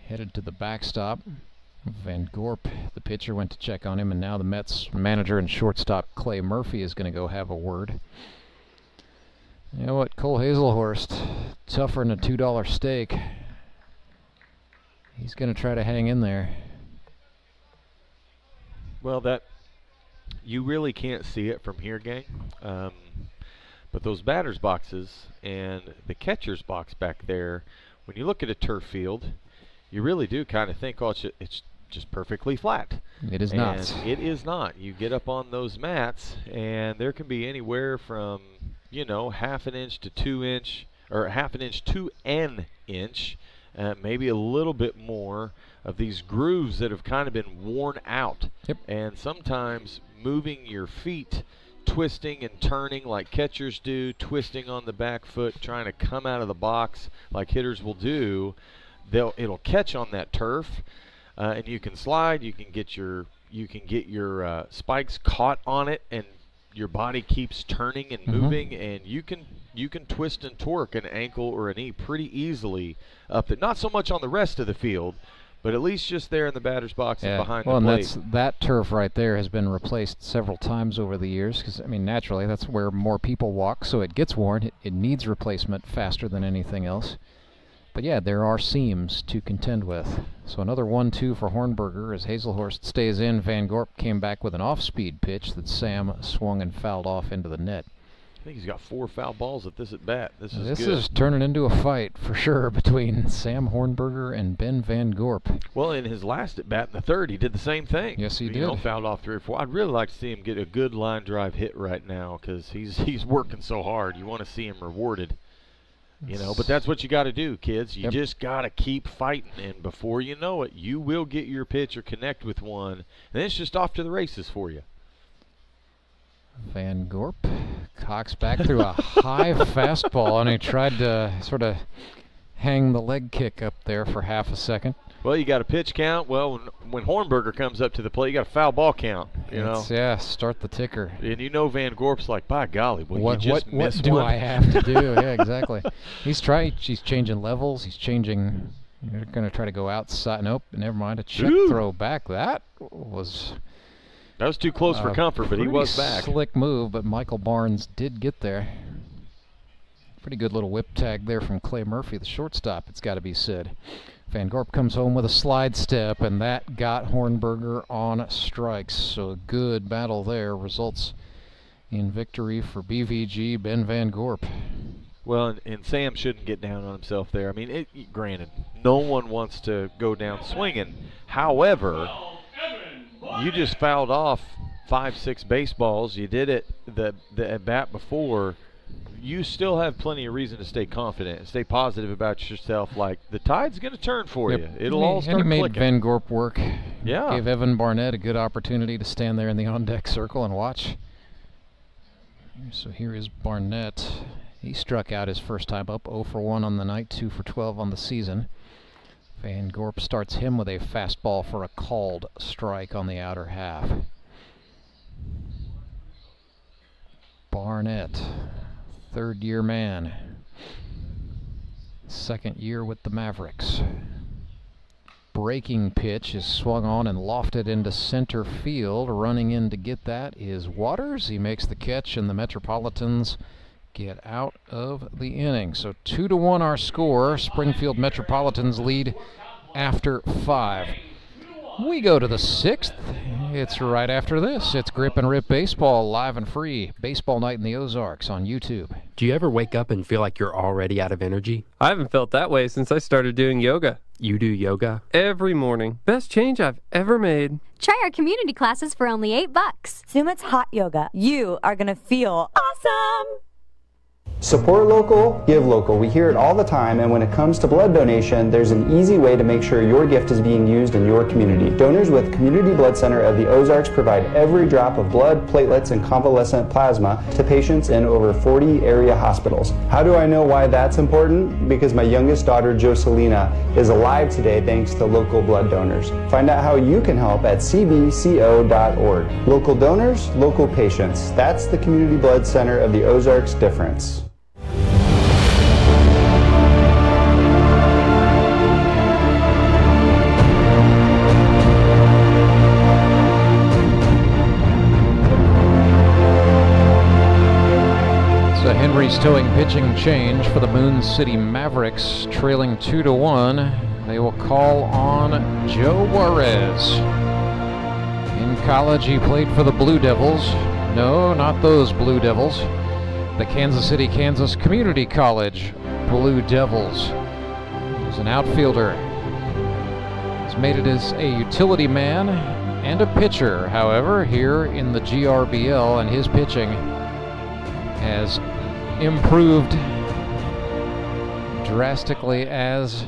headed to the backstop. Van Gorp, the pitcher, went to check on him, and now the Mets manager and shortstop Clay Murphy is going to go have a word. You know what, Cole Hazelhorst, tougher than a $2 steak. He's going to try to hang in there. Well, that you really can't see it from here, gang. But those batter's boxes and the catcher's box back there, when you look at a turf field, you really do kind of think, oh, it's just perfectly flat. It is not. It is not. You get up on those mats, and there can be anywhere from, you know, half an inch to 2 inch, or half an inch to an inch, maybe a little bit more of these grooves that have kind of been worn out. Yep. And sometimes moving your feet, twisting and turning like catchers do, twisting on the back foot, trying to come out of the box like hitters will do, it'll catch on that turf, and you can slide. You can get your spikes caught on it, and your body keeps turning and moving, and you can twist and torque an ankle or a knee pretty easily up there. Not so much on the rest of the field, but at least just there in the batter's box and behind the plate. And that turf right there has been replaced several times over the years because, I mean, naturally that's where more people walk, so it gets worn. It needs replacement faster than anything else. But yeah, there are seams to contend with. So another 1-2 for Hornberger as Hazelhurst stays in. Van Gorp came back with an off-speed pitch that Sam swung and fouled off into the net. I think he's got 4 foul balls at this at-bat. This This good. is turning into a fight for sure between Sam Hornberger and Ben Van Gorp. Well, in his last at-bat in the third, he did the same thing. Yes, he you did. Know, fouled off 3 or 4. I'd really like to see him get a good line drive hit right now because he's working so hard. You want to see him rewarded. You know, but that's what you got to do, kids. You just got to keep fighting, and before you know it, you will get your pitch or connect with one, and then it's just off to the races for you. Van Gorp cocks back through a high fastball, and he tried to sort of hang the leg kick up there for half a second. Well, you got a pitch count. Well, when Hornberger comes up to the plate, you got a foul ball count. You know, yeah, start the ticker. And you know Van Gorp's like, by golly, what do I have to do? Yeah, exactly. He's changing levels. He's changing. You're going to try to go outside. Nope, never mind. A check throw back. That was too close for comfort, but he was back. Slick move, but Michael Barnes did get there. Pretty good little whip tag there from Clay Murphy, the shortstop, it's got to be said. Van Gorp comes home with a slide step, and that got Hornberger on strikes. So a good battle there results in victory for BVG Ben Van Gorp. Well, and Sam shouldn't get down on himself there. I mean, granted, no one wants to go down swinging. However, you just fouled off 5-6 baseballs. You did it the at-bat before. You still have plenty of reason to stay confident and stay positive about yourself. Like, the tide's going to turn for you. It'll all start clicking. And he made Van Gorp work. Yeah. Gave Evan Barnett a good opportunity to stand there in the on-deck circle and watch. So here is Barnett. He struck out his first time up, 0 for 1 on the night, 2 for 12 on the season. Van Gorp starts him with a fastball for a called strike on the outer half. Barnett, third-year man, second year with the Mavericks. Breaking pitch is swung on and lofted into center field. Running in to get that is Waters. He makes the catch, and the Metropolitans get out of the inning. So 2-1 our score. Springfield Metropolitans lead after 5. We go to the 6th. It's right after this. It's Grip and Rip Baseball, live and free. Baseball Night in the Ozarks on YouTube. Do you ever wake up and feel like you're already out of energy? I haven't felt that way since I started doing yoga. You do yoga? Every morning. Best change I've ever made. Try our community classes for only $8. Sumit's Hot Yoga. You are going to feel awesome. Support local, give local. We hear it all the time, and when it comes to blood donation, there's an easy way to make sure your gift is being used in your community. Donors with Community Blood Center of the Ozarks provide every drop of blood, platelets, and convalescent plasma to patients in over 40 area hospitals. How do I know why that's important? Because my youngest daughter, Jocelina, is alive today thanks to local blood donors. Find out how you can help at cbco.org. Local donors, local patients. That's the Community Blood Center of the Ozarks difference. Henry's towing pitching change for the Moon City Mavericks, trailing 2-1. They will call on Joe Juarez. In college, he played for the Blue Devils. No, not those Blue Devils. The Kansas City, Kansas Community College Blue Devils. He's an outfielder. He's made it as a utility man and a pitcher, however, here in the GRBL, and his pitching has improved drastically as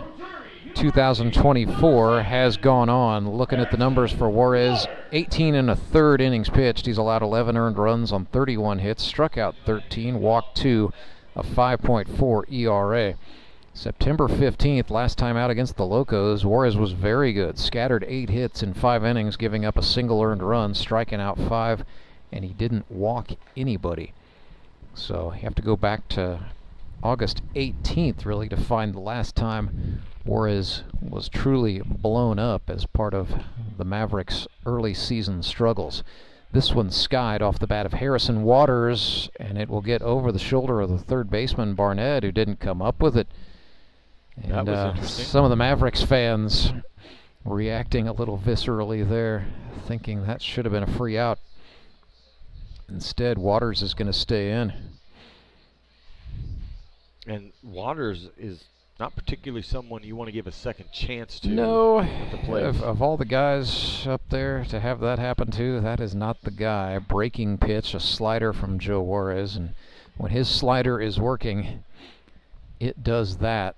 2024 has gone on. Looking at the numbers for Juarez, 18 1/3 innings pitched. He's allowed 11 earned runs on 31 hits, struck out 13, walked 2, a 5.4 ERA. September 15th, last time out against the Locos, Juarez was very good. Scattered 8 hits in 5 innings, giving up a single earned run, striking out 5, and he didn't walk anybody. So you have to go back to August 18th, really, to find the last time Juarez was truly blown up as part of the Mavericks' early season struggles. This one skied off the bat of Harrison Waters, and it will get over the shoulder of the third baseman, Barnett, who didn't come up with it. And that was interesting. Some of the Mavericks fans reacting a little viscerally there, thinking that should have been a free out. Instead, Waters is going to stay in. And Waters is not particularly someone you want to give a second chance to. No, at the plate. of all the guys up there to have that happen to, that is not the guy. Breaking pitch, a slider from Joe Juarez, and when his slider is working, it does that.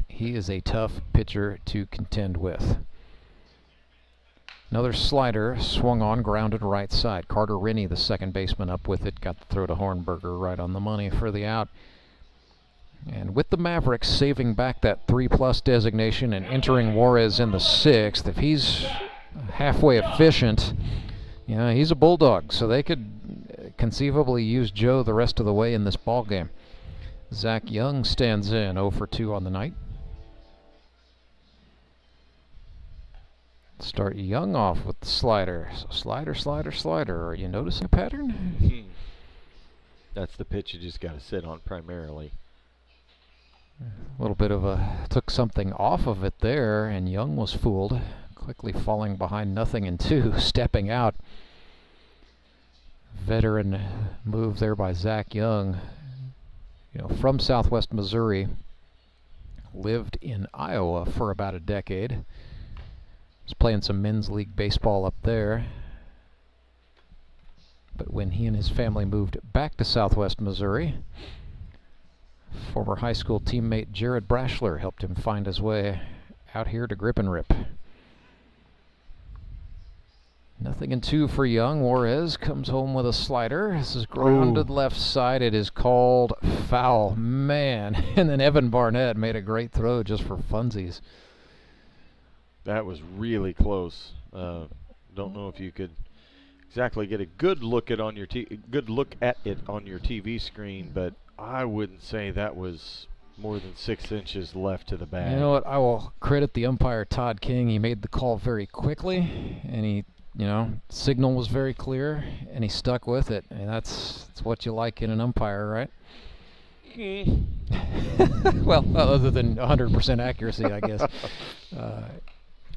He is a tough pitcher to contend with. Another slider swung on, grounded right side. Carter Rennie, the second baseman, up with it, got the throw to Hornberger right on the money for the out. And with the Mavericks saving back that 3+ designation and entering Juarez in the 6th, if he's halfway efficient, you know, he's a bulldog, so they could conceivably use Joe the rest of the way in this ball game. Zach Young stands in 0 for 2 on the night. Start Young off with the slider. So slider, slider, slider. Are you noticing a pattern? That's the pitch you just got to sit on primarily. A little bit of took something off of it there, and Young was fooled, quickly falling behind 0-2, stepping out. Veteran move there by Zach Young, you know, from Southwest Missouri, lived in Iowa for about a decade. Was playing some men's league baseball up there. But when he and his family moved back to Southwest Missouri, former high school teammate Jared Brashler helped him find his way out here to Grip and Rip. 0-2 for Young. Juarez comes home with a slider. This is grounded left side. It is called foul. Man. And then Evan Barnett made a great throw just for funsies. That was really close. Don't know if you could exactly get a good look at on your TV screen, but I wouldn't say that was more than 6 inches left to the bag. You know what? I will credit the umpire, Todd King. He made the call very quickly, and he, you know, signal was very clear, and he stuck with it. And that's what you like in an umpire, right? Well, other than 100% accuracy, I guess.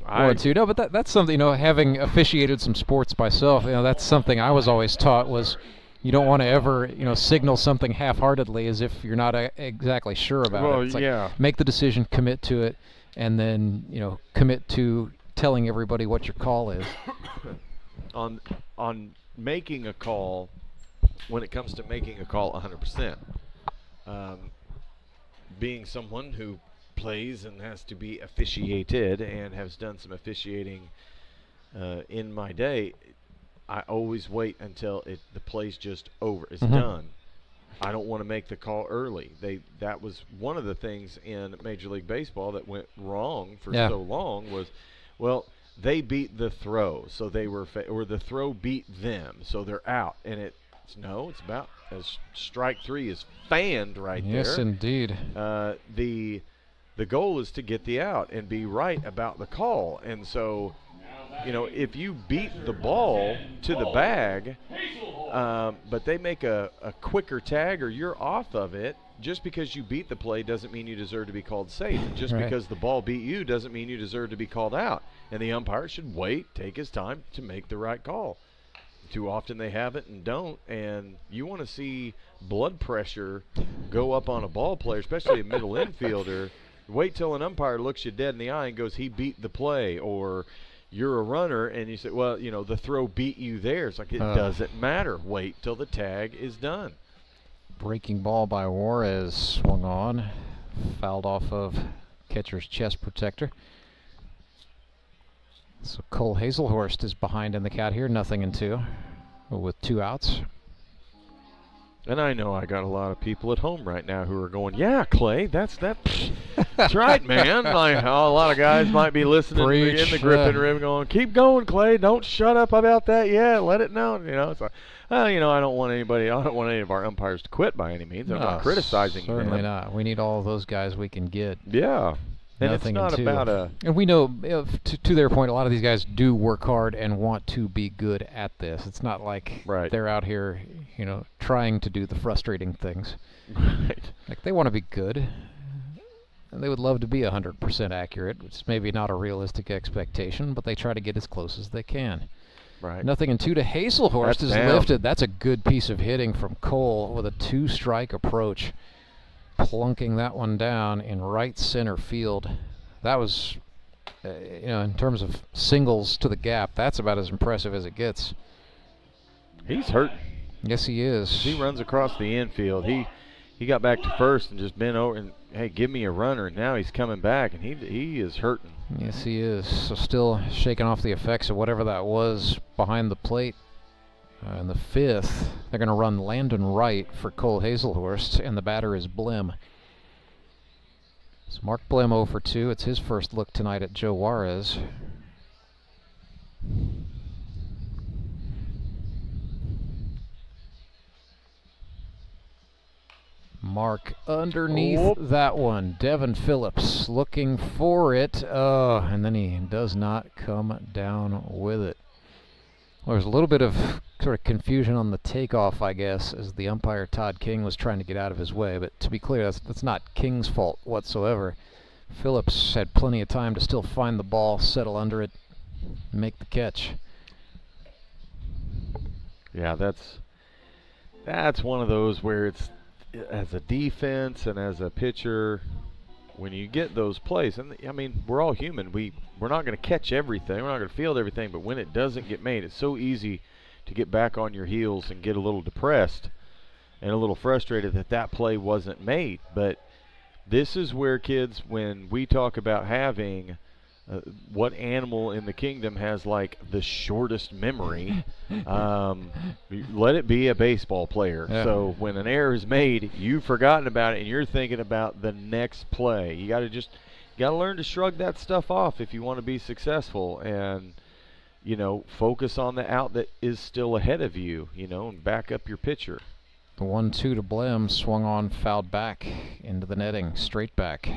1-2. No, but that's something, you know, having officiated some sports myself, you know, that's something I was always taught was you don't want to ever, you know, signal something half-heartedly as if you're not exactly sure about it. It's like, make the decision, commit to it, and then, you know, commit to telling everybody what your call is. On making a call, when it comes to making a call 100%, being someone who plays and has to be officiated and has done some officiating in my day, I always wait until the play's just over. It's done. I don't want to make the call early. That was one of the things in Major League Baseball that went wrong for so long was, well, they beat the throw, so they were or the throw beat them, so they're out. And it's about as strike 3 is fanned right there. Yes, indeed. The goal is to get the out and be right about the call. And so, you know, if you beat the ball to the bag, but they make a quicker tag or you're off of it, just because you beat the play doesn't mean you deserve to be called safe. And just because the ball beat you doesn't mean you deserve to be called out. And the umpire should wait, take his time to make the right call. Too often they haven't and don't, and you want to see blood pressure go up on a ball player, especially a middle infielder. Wait till an umpire looks you dead in the eye and goes, he beat the play, or you're a runner, and you say, well, you know, the throw beat you there. It's like, it doesn't matter. Wait till the tag is done. Breaking ball by Juarez swung on, fouled off of catcher's chest protector. So Cole Hazelhurst is behind in the count here, 0-2, with 2 outs. And I know I got a lot of people at home right now who are going, yeah, Clay, that's right, man. Like, a lot of guys might be listening in the grip and rib going, keep going, Clay. Don't shut up about that yet. Let it know. You know, it's like, you know, I don't want any of our umpires to quit by any means. I'm not criticizing them. Certainly not. We need all of those guys we can get. Yeah. And it's not about a... And we know, to their point, a lot of these guys do work hard and want to be good at this. It's not like they're out here, you know, trying to do the frustrating things. Right. Like, they want to be good. And they would love to be 100% accurate, which is maybe not a realistic expectation, but they try to get as close as they can. Right. 0-2 to Hazelhurst is lifted. That's a good piece of hitting from Cole with a 2-strike approach. Plunking that one down in right center field. That was, you know, in terms of singles to the gap, that's about as impressive as it gets. He's hurt. Yes, he is. He runs across the infield. He got back to first and just bent over and, hey, give me a runner. And now he's coming back, and he is hurting. Yes, he is. So still shaking off the effects of whatever that was behind the plate. In the 5th, they're going to run Landon Wright for Cole Hazelhurst, and the batter is Blim. So Mark Blim 0 for 2. It's his first look tonight at Joe Juarez. Mark underneath that one. Devin Phillips looking for it. And then he does not come down with it. Well, there's a little bit of sort of confusion on the takeoff, I guess, as the umpire Todd King was trying to get out of his way. But to be clear, that's not King's fault whatsoever. Phillips had plenty of time to still find the ball, settle under it, make the catch. Yeah, that's one of those where it's, as a defense and as a pitcher, when you get those plays, and I mean, we're all human. We're not going to catch everything. We're not going to field everything. But when it doesn't get made, it's so easy to get back on your heels and get a little depressed and a little frustrated that play wasn't made. But this is where, kids, when we talk about having what animal in the kingdom has like the shortest memory, let it be a baseball player. Yeah. So when an error is made, you've forgotten about it and you're thinking about the next play. You got to learn to shrug that stuff off if you want to be successful, and you know, focus on the out that is still ahead of you, you know, and back up your pitcher. The 1-2 to Blim swung on, fouled back into the netting, straight back.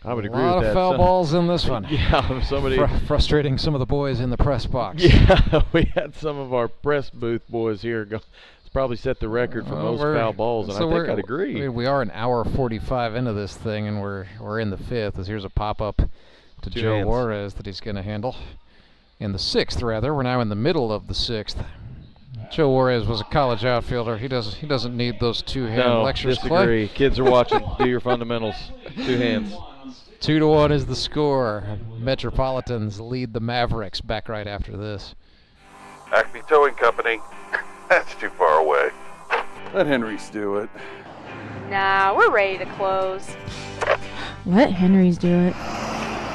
I would agree with that. A lot of foul balls in this one. Yeah, somebody frustrating some of the boys in the press box. Yeah, we had some of our press booth boys here go. It's probably set the record for most foul balls, and so I think I'd agree. I mean, we are an hour 45 into this thing, and we're in the 5th. As here's a pop up to Joe Juarez that he's going to handle. In the 6th, rather. We're now in the middle of the 6th. Joe Juarez was a college outfielder. He doesn't need those two-hand lectures. Disagree. Kids are watching. Do your fundamentals. 2 hands. 2-1 is the score. Metropolitans lead the Mavericks. Back right after this. Acme Towing Company. That's too far away. Let Henry's do it. Nah, we're ready to close. Let Henry's do it.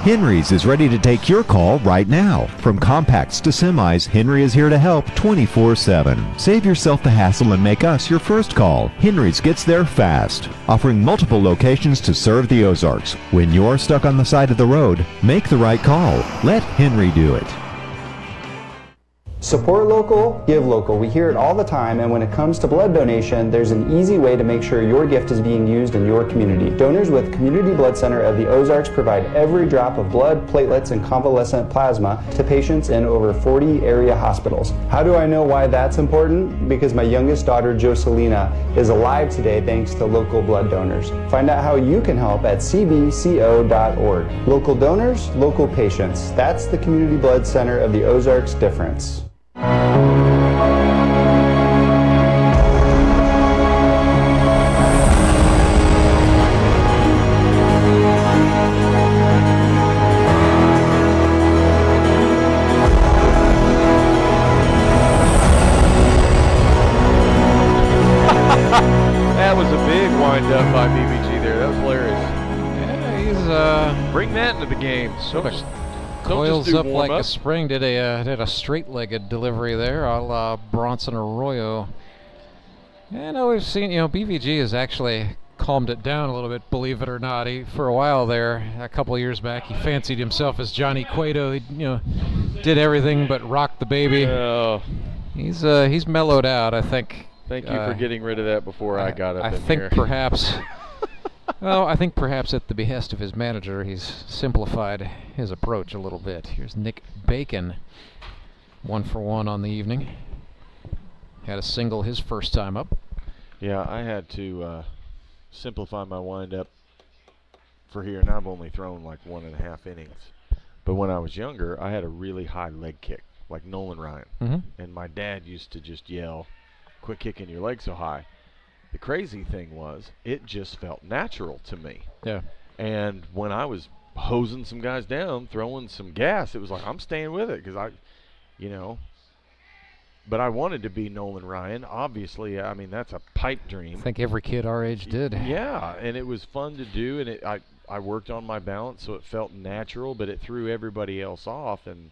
Henry's is ready to take your call right now. From compacts to semis, Henry is here to help 24/7. Save yourself the hassle and make us your first call. Henry's gets there fast, offering multiple locations to serve the Ozarks. When you're stuck on the side of the road, make the right call. Let Henry do it. Support local, give local. We hear it all the time, and when it comes to blood donation, there's an easy way to make sure your gift is being used in your community. Donors with Community Blood Center of the Ozarks provide every drop of blood, platelets, and convalescent plasma to patients in over 40 area hospitals. How do I know why that's important? Because my youngest daughter, Jocelina, is alive today thanks to local blood donors. Find out how you can help at cbco.org. Local donors, local patients. That's the Community Blood Center of the Ozarks difference. That was a big wind-up by BBG there. That was hilarious. Yeah, he's bring that into the game. Sort of coils up like a spring. Did a straight-legged delivery there, a la Bronson Arroyo. And we've seen, BVG has actually calmed it down a little bit, believe it or not. For a while there, a couple of years back, he fancied himself as Johnny Cueto. He, did everything but rock the baby. Oh. He's mellowed out, I think. Thank you for getting rid of that before I got up in I think here. perhaps... Well, I think perhaps at the behest of his manager, he's simplified his approach a little bit. Here's Nick Bacon, 1 for 1 on the evening. Had a single his first time up. Yeah, I had to simplify my wind-up for here, and I've only thrown like 1.5 innings. But when I was younger, I had a really high leg kick, like Nolan Ryan. And my dad used to just yell, "Quit kicking your leg so high." The crazy thing was, it just felt natural to me. Yeah. And when I was hosing some guys down, throwing some gas, it was like, I'm staying with it because but I wanted to be Nolan Ryan. Obviously, I mean, that's a pipe dream. I think every kid our age did. Yeah, and it was fun to do, and I worked on my balance so it felt natural, but it threw everybody else off. And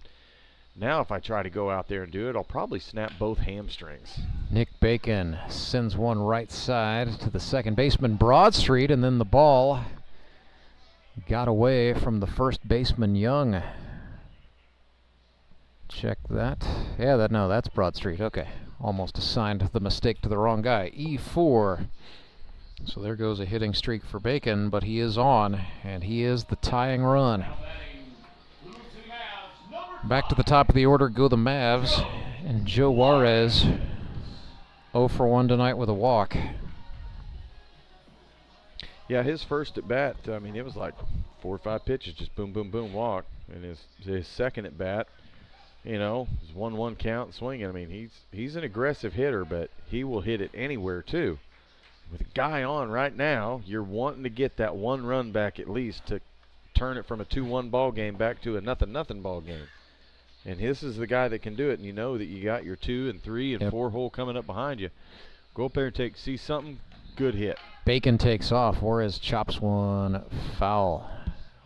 now if I try to go out there and do it, I'll probably snap both hamstrings. Nick Bacon sends one right side to the second baseman, Broadstreet, and then the ball got away from the first baseman, Young. Check that. Yeah, that's Broadstreet. Okay. Almost assigned the mistake to the wrong guy. E4. So there goes a hitting streak for Bacon, but he is on, and he is the tying run. Back to the top of the order go the Mavs, and Joe Juarez 0 for 1 tonight with a walk. Yeah, his first at bat, I mean, it was like 4 or 5 pitches, just boom, boom, boom, walk. And his second at bat, it was 1-1 count swinging. I mean, he's an aggressive hitter, but he will hit it anywhere too. With a guy on right now, you're wanting to get that 1 run back at least to turn it from a 2-1 ball game back to a 0-0 ball game. And this is the guy that can do it, and you know that you got your 2 and 3 and 4 hole coming up behind you. Go up there and see something, good hit. Bacon takes off. Juarez chops one foul.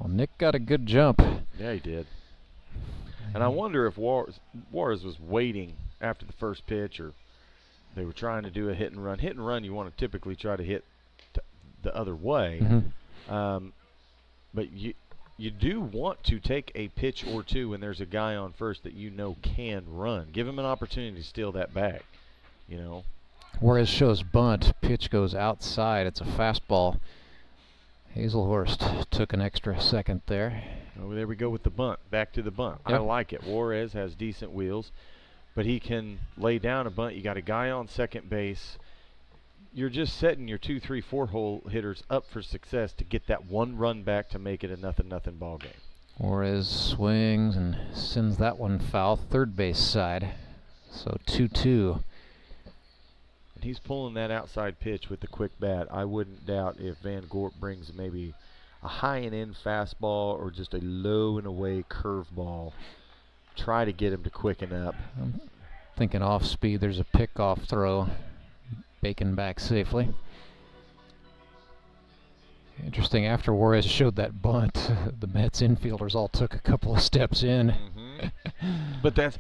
Well, Nick got a good jump. Yeah, he did. And I wonder if Juarez was waiting after the first pitch, or they were trying to do a hit and run. Hit and run, you want to typically try to hit the other way. But you do want to take a pitch or two when there's a guy on first that can run. Give him an opportunity to steal that back, Juarez shows bunt. Pitch goes outside. It's a fastball. Hazelhurst took an extra second there. Oh, there we go with the bunt. Back to the bunt. Yep. I like it. Juarez has decent wheels, but he can lay down a bunt. You got a guy on second base. You're just setting your 2, 3, 4 hole hitters up for success to get that 1 run back to make it a 0-0 ball game. Juarez swings and sends that one foul, third base side. So 2-2. And he's pulling that outside pitch with the quick bat. I wouldn't doubt if Van Gorp brings maybe a high and in fastball or just a low and away curveball. Try to get him to quicken up. I'm thinking off speed. There's a pickoff throw. Bacon back safely. Interesting, after Juarez showed that bunt, the Mets infielders all took a couple of steps in. But that's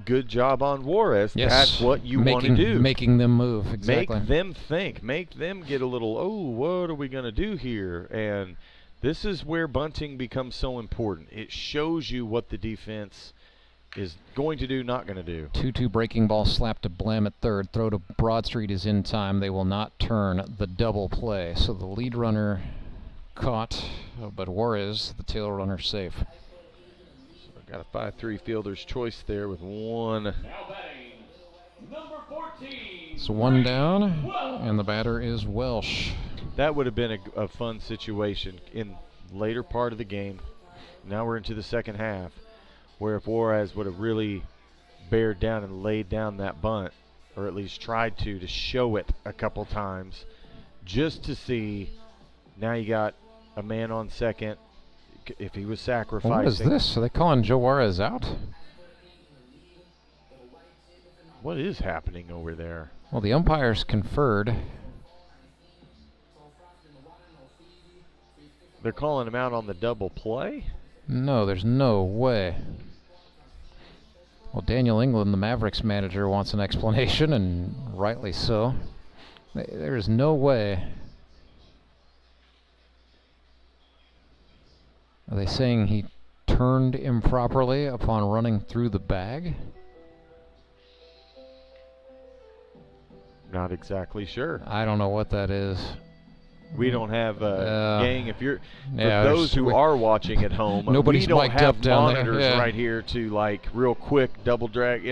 good job on Juarez. Yes. That's what you want to do. Making them move, exactly. Make them think. Make them get a little, what are we going to do here? And this is where bunting becomes so important. It shows you what the defense is going to do, not going to do. 2-2 breaking ball slapped to Blam at third. Throw to Broadstreet is in time. They will not turn the double play. So the lead runner caught, but Juarez, the tail runner, safe. So got a 5-3 fielder's choice there with one. So one down, and the batter is Welsh. That would have been a fun situation in later part of the game. Now we're into the second half, where if Juarez would have really bared down and laid down that bunt, or at least tried to show it a couple times, just to see. Now you got a man on second. If he was sacrificing. What is this? Are they calling Joe Juarez out? What is happening over there? Well, the umpires conferred. They're calling him out on the double play? No, there's no way. Well, Daniel England, the Mavericks manager, wants an explanation, and rightly so. There is no way. Are they saying he turned improperly upon running through the bag? Not exactly sure. I don't know what that is. We don't have gang. If you're for yeah, those who are watching at home, nobody's we don't mic'd have up down there. monitors Yeah. right here to like real quick double drag.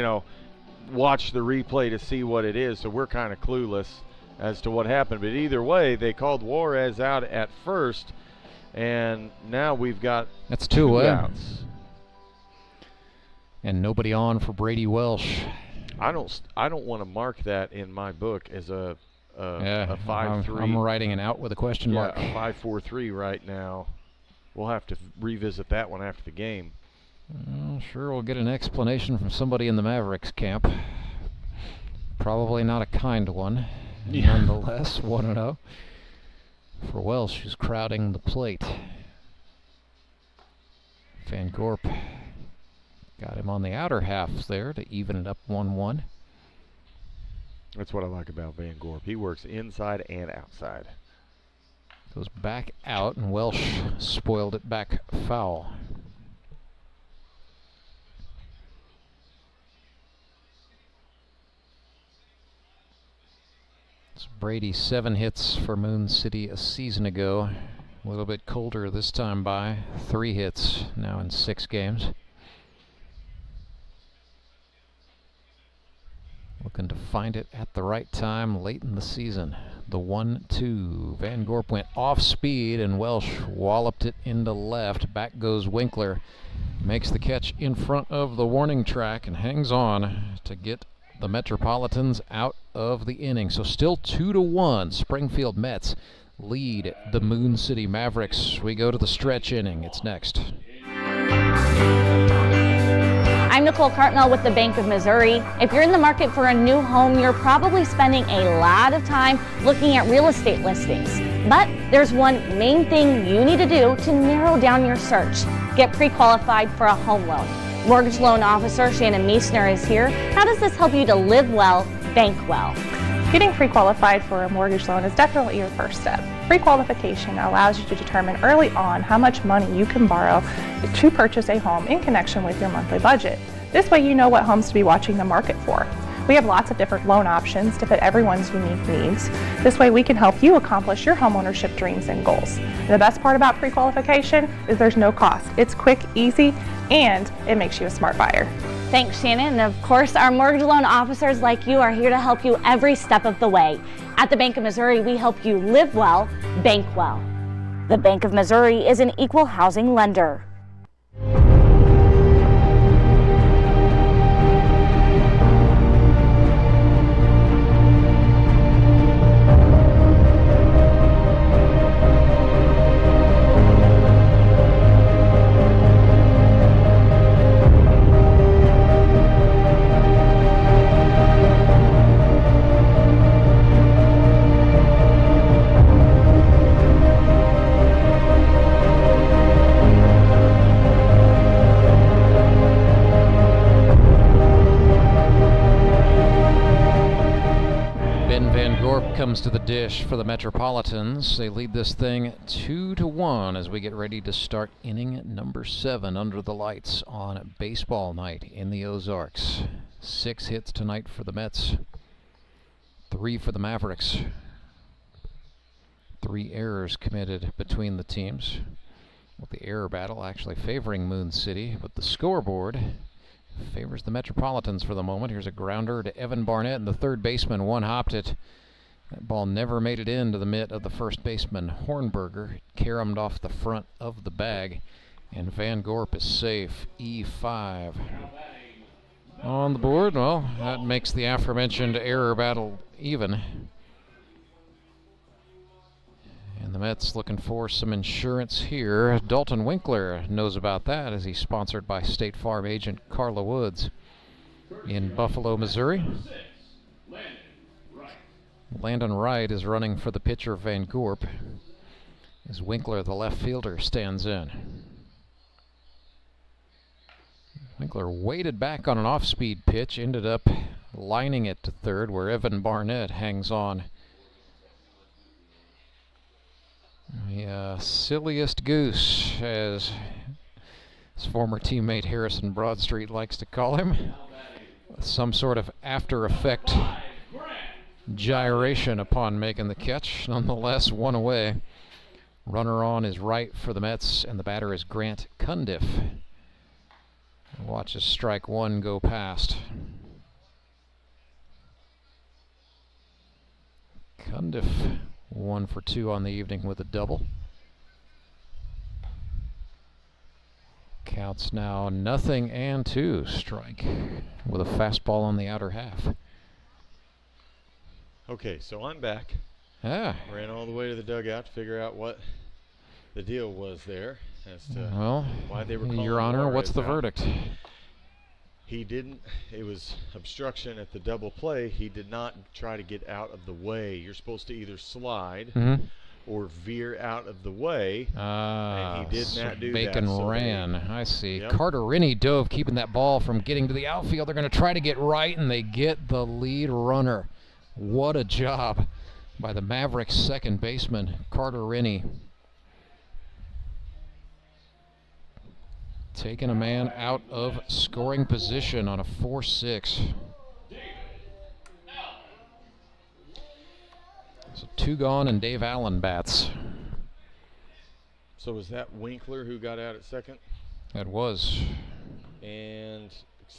Watch the replay to see what it is. So we're kind of clueless as to what happened. But either way, they called Juarez out at first, and now we've got That's two two outs. And nobody on for Brady Welsh. I don't want to mark that in my book as a 5-3. I'm writing an out with a question mark. Yeah, 5-4-3 right now. We'll have to revisit that one after the game. Well, sure, we'll get an explanation from somebody in the Mavericks camp. Probably not a kind one. Yeah. Nonetheless, 1-0 for Welsh, who's crowding the plate. Van Gorp got him on the outer half there to even it up 1-1. That's what I like about Van Gorp. He works inside and outside. Goes back out, and Welsh spoiled it back foul. It's Brady, 7 hits for Moon City a season ago. A little bit colder this time by. 3 hits now in 6 games. Looking to find it at the right time late in the season. The 1-2. Van Gorp went off speed, and Welsh walloped it into left. Back goes Winkler. Makes the catch in front of the warning track and hangs on to get the Metropolitans out of the inning. So still 2-1. Springfield Mets lead the Moon City Mavericks. We go to the stretch inning. It's next. I'm Nicole Cartnell with the Bank of Missouri. If you're in the market for a new home, you're probably spending a lot of time looking at real estate listings. But there's one main thing you need to do to narrow down your search. Get pre-qualified for a home loan. Mortgage loan officer Shannon Meissner is here. How does this help you to live well, bank well? Getting pre-qualified for a mortgage loan is definitely your first step. Pre-qualification allows you to determine early on how much money you can borrow to purchase a home in connection with your monthly budget. This way you know what homes to be watching the market for. We have lots of different loan options to fit everyone's unique needs. This way we can help you accomplish your homeownership dreams and goals. And the best part about pre-qualification is there's no cost. It's quick, easy, and it makes you a smart buyer. Thanks, Shannon. And of course, our mortgage loan officers like you are here to help you every step of the way. At the Bank of Missouri, we help you live well, bank well. The Bank of Missouri is an equal housing lender. comes to the dish for the Metropolitans. They lead this thing 2-1 as we get ready to start inning number 7 under the lights on baseball night in the Ozarks. 6 hits tonight for the Mets, 3 for the Mavericks. 3 errors committed between the teams, with the error battle actually favoring Moon City, but the scoreboard favors the Metropolitans for the moment. Here's a grounder to Evan Barnett, and the third baseman one-hopped it. That ball never made it into the mitt of the first baseman, Hornberger. It caromed off the front of the bag, and Van Gorp is safe. E5 on the board. Well, that makes the aforementioned error battle even. And the Mets looking for some insurance here. Dalton Winkler knows about that as he's sponsored by State Farm agent Carla Woods in Buffalo, Missouri. Landon Wright is running for the pitcher Van Gorp as Winkler, the left fielder, stands in. Winkler waited back on an off-speed pitch, ended up lining it to third where Evan Barnett hangs on. The silliest goose, as his former teammate Harrison Broadstreet likes to call him. Some sort of after-effect gyration upon making the catch. Nonetheless, 1 away. Runner on is Wright for the Mets, and the batter is Grant Cundiff. Watches strike 1 go past. Cundiff 1 for 2 on the evening with a double. Counts now 0-2. Strike with a fastball on the outer half. Okay, so I'm back. Ah. Ran all the way to the dugout to figure out what the deal was there as to why they were calling Your Honor, what's the out. verdict? He didn't, it was obstruction at the double play. He did not try to get out of the way. You're supposed to either slide or veer out of the way, and he did not do Bacon that. So ran. I see. Yep. Carter Rennie dove, keeping that ball from getting to the outfield. They're going to try to get right, and they get the lead runner. What a job by the Mavericks second baseman, Carter Rennie. Taking a man out of scoring position on a 4-6. So 2 gone and Dave Allen bats. So was that Winkler who got out at second? That was. And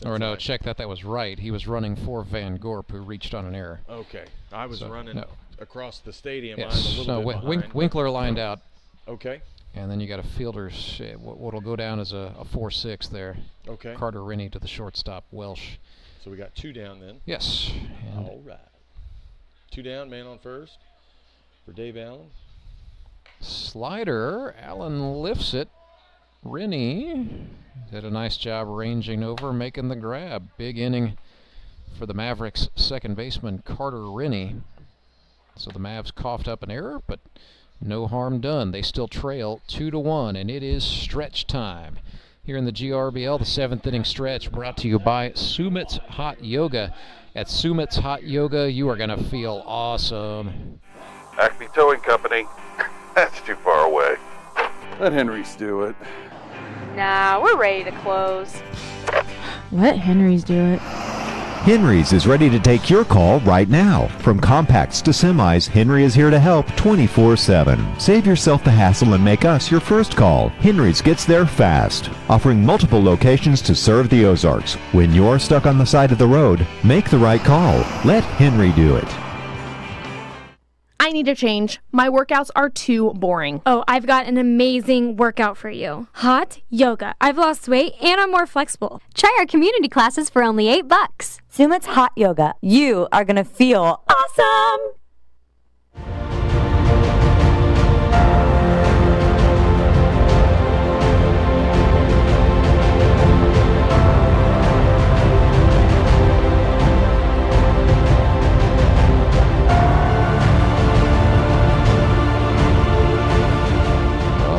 or no, check that. That was right. He was running for Van Gorp, who reached on an error. Okay, I was running across the stadium. Yes. I'm a little bit behind. Winkler lined out. Okay. And then you got a fielder's, what'll go down as a 4-6 there. Okay. Carter Rennie to the shortstop, Welsh. So we got 2 down then. Yes. All right. 2 down, man on first for Dave Allen. Slider, Allen lifts it. Rennie did a nice job ranging over, making the grab. Big inning for the Mavericks second baseman, Carter Rennie. So the Mavs coughed up an error, but no harm done. They still trail 2-1, and it is stretch time. Here in the GRBL, the 7th inning stretch brought to you by Sumit's Hot Yoga. At Sumit's Hot Yoga, you are going to feel awesome. Acme Towing Company. That's too far away. Let Henry's do it. Nah, we're ready to close. Let Henry's do it. Henry's is ready to take your call right now. From compacts to semis, Henry is here to help 24/7. Save yourself the hassle and make us your first call. Henry's gets there fast, offering multiple locations to serve the Ozarks. When you're stuck on the side of the road, make the right call. Let Henry do it. I need a change. My workouts are too boring. Oh, I've got an amazing workout for you. Hot yoga. I've lost weight and I'm more flexible. Try our community classes for only $8. Sumit's Hot Yoga. You are going to feel awesome.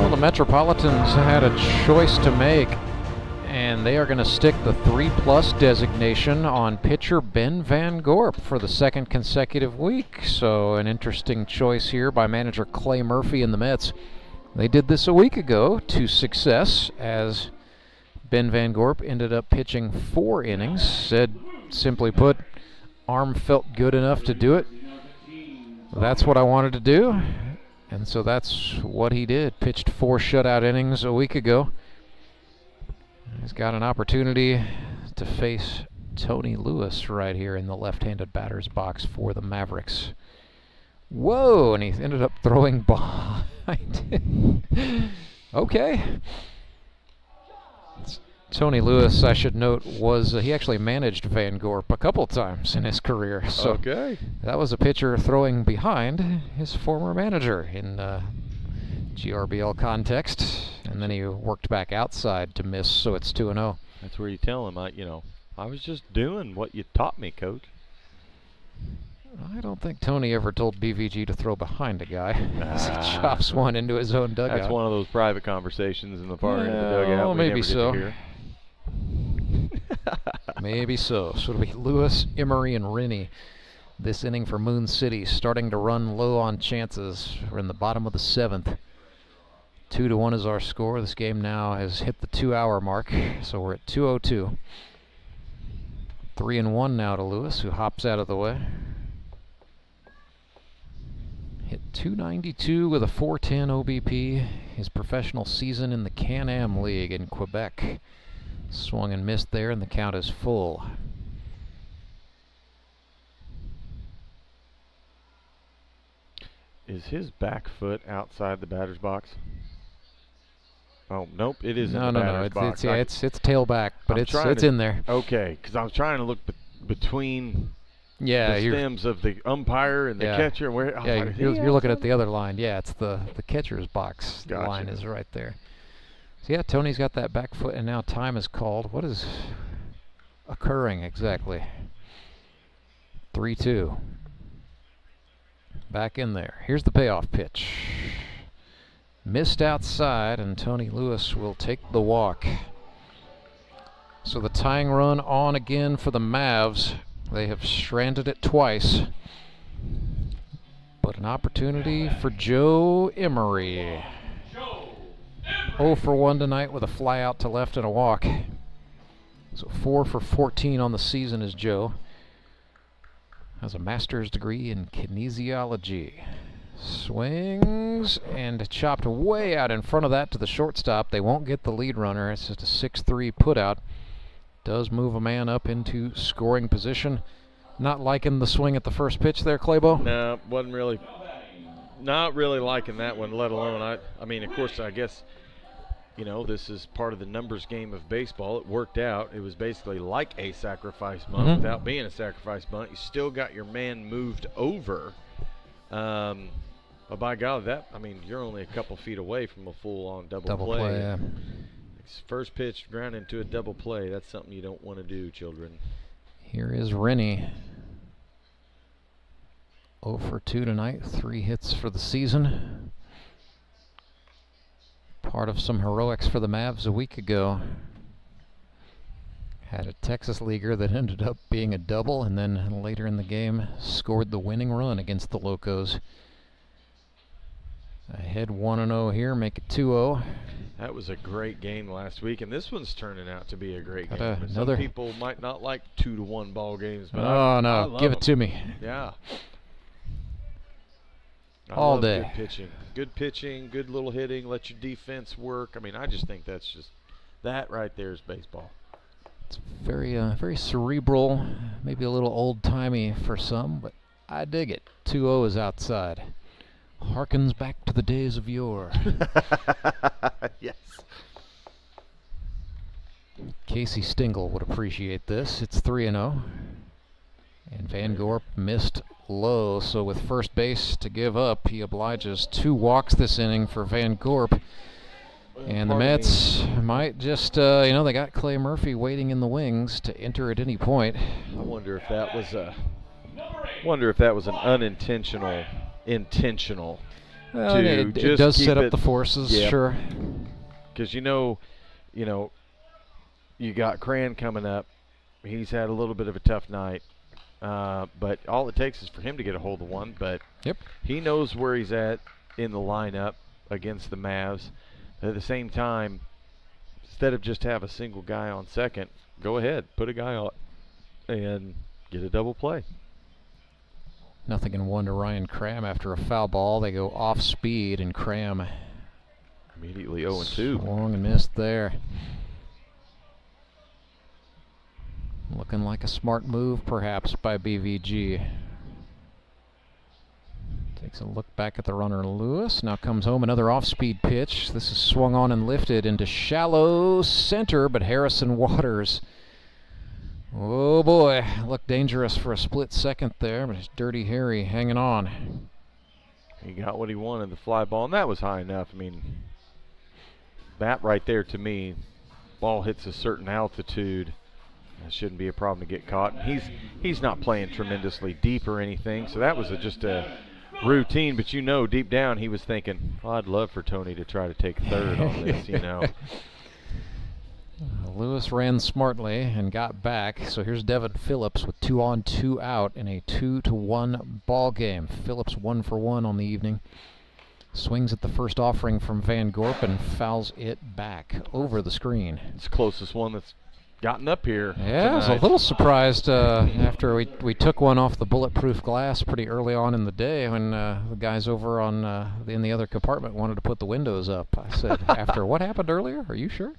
The Metropolitans had a choice to make, and And they are going to stick the 3+ designation on pitcher Ben Van Gorp for the second consecutive week. So an interesting choice here by manager Clay Murphy and the Mets. They did this a week ago to success as Ben Van Gorp ended up pitching 4 innings. Said, simply put, arm felt good enough to do it. That's what I wanted to do. And so that's what he did. Pitched 4 shutout innings a week ago. He's got an opportunity to face Tony Lewis right here in the left-handed batter's box for the Mavericks. Whoa, and he ended up throwing behind. Okay. Tony Lewis, I should note, was he actually managed Van Gorp a couple times in his career. So okay. That was a pitcher throwing behind his former manager in GRBL context, and then he worked back outside to miss, so it's 2-0. That's where you tell him, I was just doing what you taught me, Coach. I don't think Tony ever told BVG to throw behind a guy. He chops one into his own dugout. That's one of those private conversations in the far end of the dugout. Well, maybe so. Hear. Maybe so. So it'll be Lewis, Emery, and Rennie this inning for Moon City, starting to run low on chances. We're in the bottom of the 7th. 2-1 is our score. This game now has hit the 2-hour mark, so we're at 2:02. 3-1 now to Lewis, who hops out of the way. Hit .292 with a .410 OBP. His professional season in the Can-Am League in Quebec. Swung and missed there, and the count is full. Is his back foot outside the batter's box? Oh, nope, it isn't. No. It's tail back, but it's in there. Okay, because I was trying to look between the stems of the umpire and the catcher. You're looking at the other line. Yeah, it's the catcher's box. Gotcha. The line is right there. So yeah, Tony's got that back foot, and now time is called. What is occurring exactly? 3-2. Back in there. Here's the payoff pitch. Missed outside, and Tony Lewis will take the walk. So the tying run on again for the Mavs. They have stranded it twice. But an opportunity for Joe Emery. 0 for 1 tonight with a fly out to left and a walk. So 4 for 14 on the season is Joe. Has a master's degree in kinesiology. Swings and chopped way out in front of that to the shortstop. They won't get the lead runner. It's just a 6-3 put out. Does move a man up into scoring position. Not liking the swing at the first pitch there, Claybo? No, wasn't really. Not really liking that one, let alone I mean, of course, I guess, this is part of the numbers game of baseball. It worked out. It was basically like a sacrifice bunt without being a sacrifice bunt. You still got your man moved over. But by golly, you're only a couple feet away from a full-on double play. Yeah. First pitch, ground into a double play. That's something you don't want to do, children. Here is Rennie. 0 for 2 tonight, 3 hits for the season. Part of some heroics for the Mavs a week ago. Had a Texas leaguer that ended up being a double, and then later in the game scored the winning run against the Locos. Ahead 1-0 here, make it 2-0. That was a great game last week, and this one's turning out to be a great game. Another... Some people might not like 2-1 ball games, but I love give them. It to me. Yeah. All day. Good pitching, good little hitting, let your defense work. I just think that right there is baseball. It's very cerebral, maybe a little old-timey for some, but I dig it. 2-0 is outside. Harkens back to the days of yore. Yes. Casey Stengel would appreciate this. It's 3-0. And Van Gorp missed low, so with first base to give up, he obliges 2 walks this inning for Van Gorp. And the Mets might just, they got Clay Murphy waiting in the wings to enter at any point. I wonder if that was an unintentional, intentional. Well, it does set up the forces, yeah. Sure. Because you got Cran coming up. He's had a little bit of a tough night. But all it takes is for him to get a hold of one. But he knows where he's at in the lineup against the Mavs. At the same time, instead of just have a single guy on second, go ahead, put a guy on and get a double play. 0-1 to Ryan Cram after a foul ball. They go off speed, and Cram immediately 0-2. Swung and missed there. Looking like a smart move, perhaps, by BVG. Takes a look back at the runner, Lewis. Now comes home, another off-speed pitch. This is swung on and lifted into shallow center, but Harrison Waters, oh boy, looked dangerous for a split second there, but it's Dirty Harry hanging on. He got what he wanted, the fly ball, and that was high enough. I mean, that right there, to me, ball hits a certain altitude. That shouldn't be a problem to get caught. He's not playing tremendously deep or anything, so that was just a routine. But you know, deep down, he was thinking, oh, I'd love for Tony to try to take third on this, you know. Lewis ran smartly and got back. So here's Devin Phillips with 2 on, 2 out in a 2-1 ball game. Phillips 1 for 1 on the evening. Swings at the first offering from Van Gorp and fouls it back over the screen. It's the closest one that's gotten up here. Yeah, I was a little surprised after we took one off the bulletproof glass pretty early on in the day when the guys over on in the other compartment wanted to put the windows up. I said, after what happened earlier, are you sure?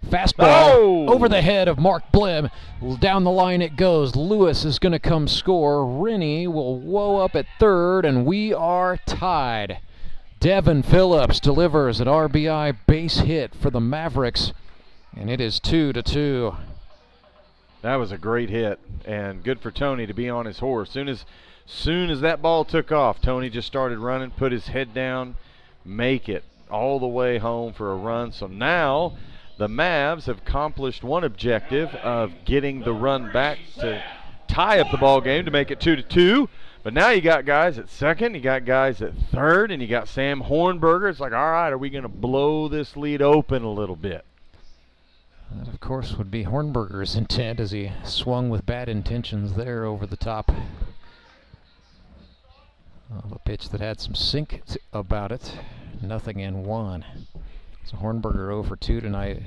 Fastball over the head of Mark Blim. Down the line it goes. Lewis is going to come score. Rennie will woe up at third, and we are tied. Devin Phillips delivers an RBI base hit for the Mavericks, and it is 2-2. That was a great hit, and good for Tony to be on his horse. Soon as that ball took off, Tony just started running, put his head down, make it all the way home for a run. So now the Mavs have accomplished one objective of getting the run back to tie up the ball game to make it 2-2. But now you got guys at second, you got guys at third, and you got Sam Hornberger. It's like, all right, are we going to blow this lead open a little bit? That, of course, would be Hornberger's intent as he swung with bad intentions there over the top of a pitch that had some sink about it. 0-1. So Hornberger 0 for 2 tonight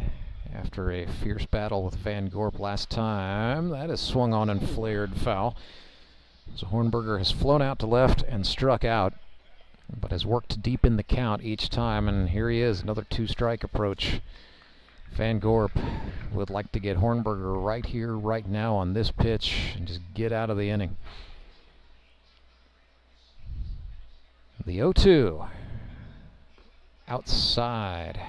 after a fierce battle with Van Gorp last time. That is swung on and flared foul. So Hornberger has flown out to left and struck out, but has worked deep in the count each time, and here he is, another 2-strike approach. Van Gorp would like to get Hornberger right here, right now on this pitch and just get out of the inning. The 0-2. Outside.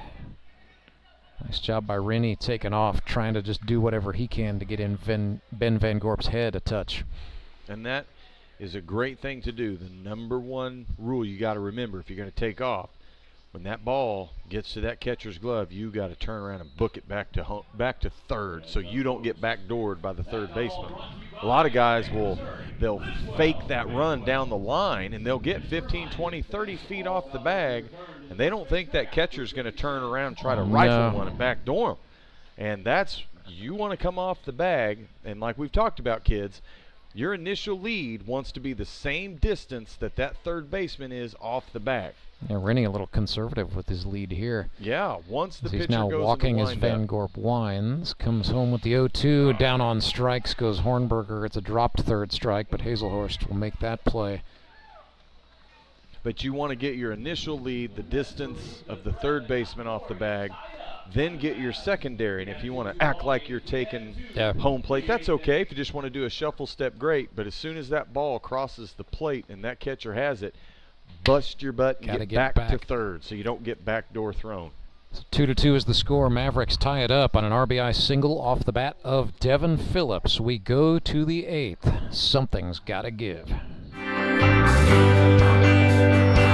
Nice job by Rennie taking off, trying to just do whatever he can to get in Ben Van Gorp's head a touch. And that is a great thing to do. The number one rule you got to remember if you're going to take off, when that ball gets to that catcher's glove, you got to turn around and book it back to third, so you don't get backdoored by the third baseman. A lot of guys they'll fake that run down the line, and they'll get 15, 20, 30 feet off the bag, and they don't think that catcher's going to turn around and try to rifle one and backdoor him. And that's, you want to come off the bag, and like we've talked about, kids, your initial lead wants to be the same distance that third baseman is off the bag. Yeah, Rennie a little conservative with his lead here. Yeah, once the pitcher he's now goes walking in the as Van Gorp winds. Comes home with the 0-2. Down on strikes goes Hornberger. It's a dropped third strike, but Hazelhorst will make that play. But you want to get your initial lead, the distance of the third baseman off the bag, then get your secondary. And if you want to act like you're taking home plate, that's okay. If you just want to do a shuffle step, great. But as soon as that ball crosses the plate and that catcher has it, bust your butt and get back to third so you don't get backdoor thrown. So 2-2 is the score. Mavericks tie it up on an RBI single off the bat of Devin Phillips. We go to the 8th. Something's got to give.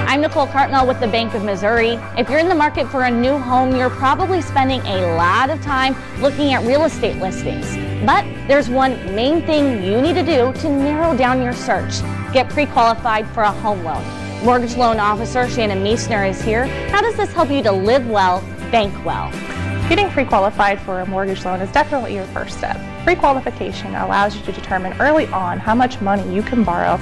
I'm Nicole Cartnell with the Bank of Missouri. If you're in the market for a new home, you're probably spending a lot of time looking at real estate listings. But there's one main thing you need to do to narrow down your search. Get pre-qualified for a home loan. Mortgage loan officer Shannon Meissner is here. How does this help you to live well, bank well? Getting pre-qualified for a mortgage loan is definitely your first step. Pre-qualification allows you to determine early on how much money you can borrow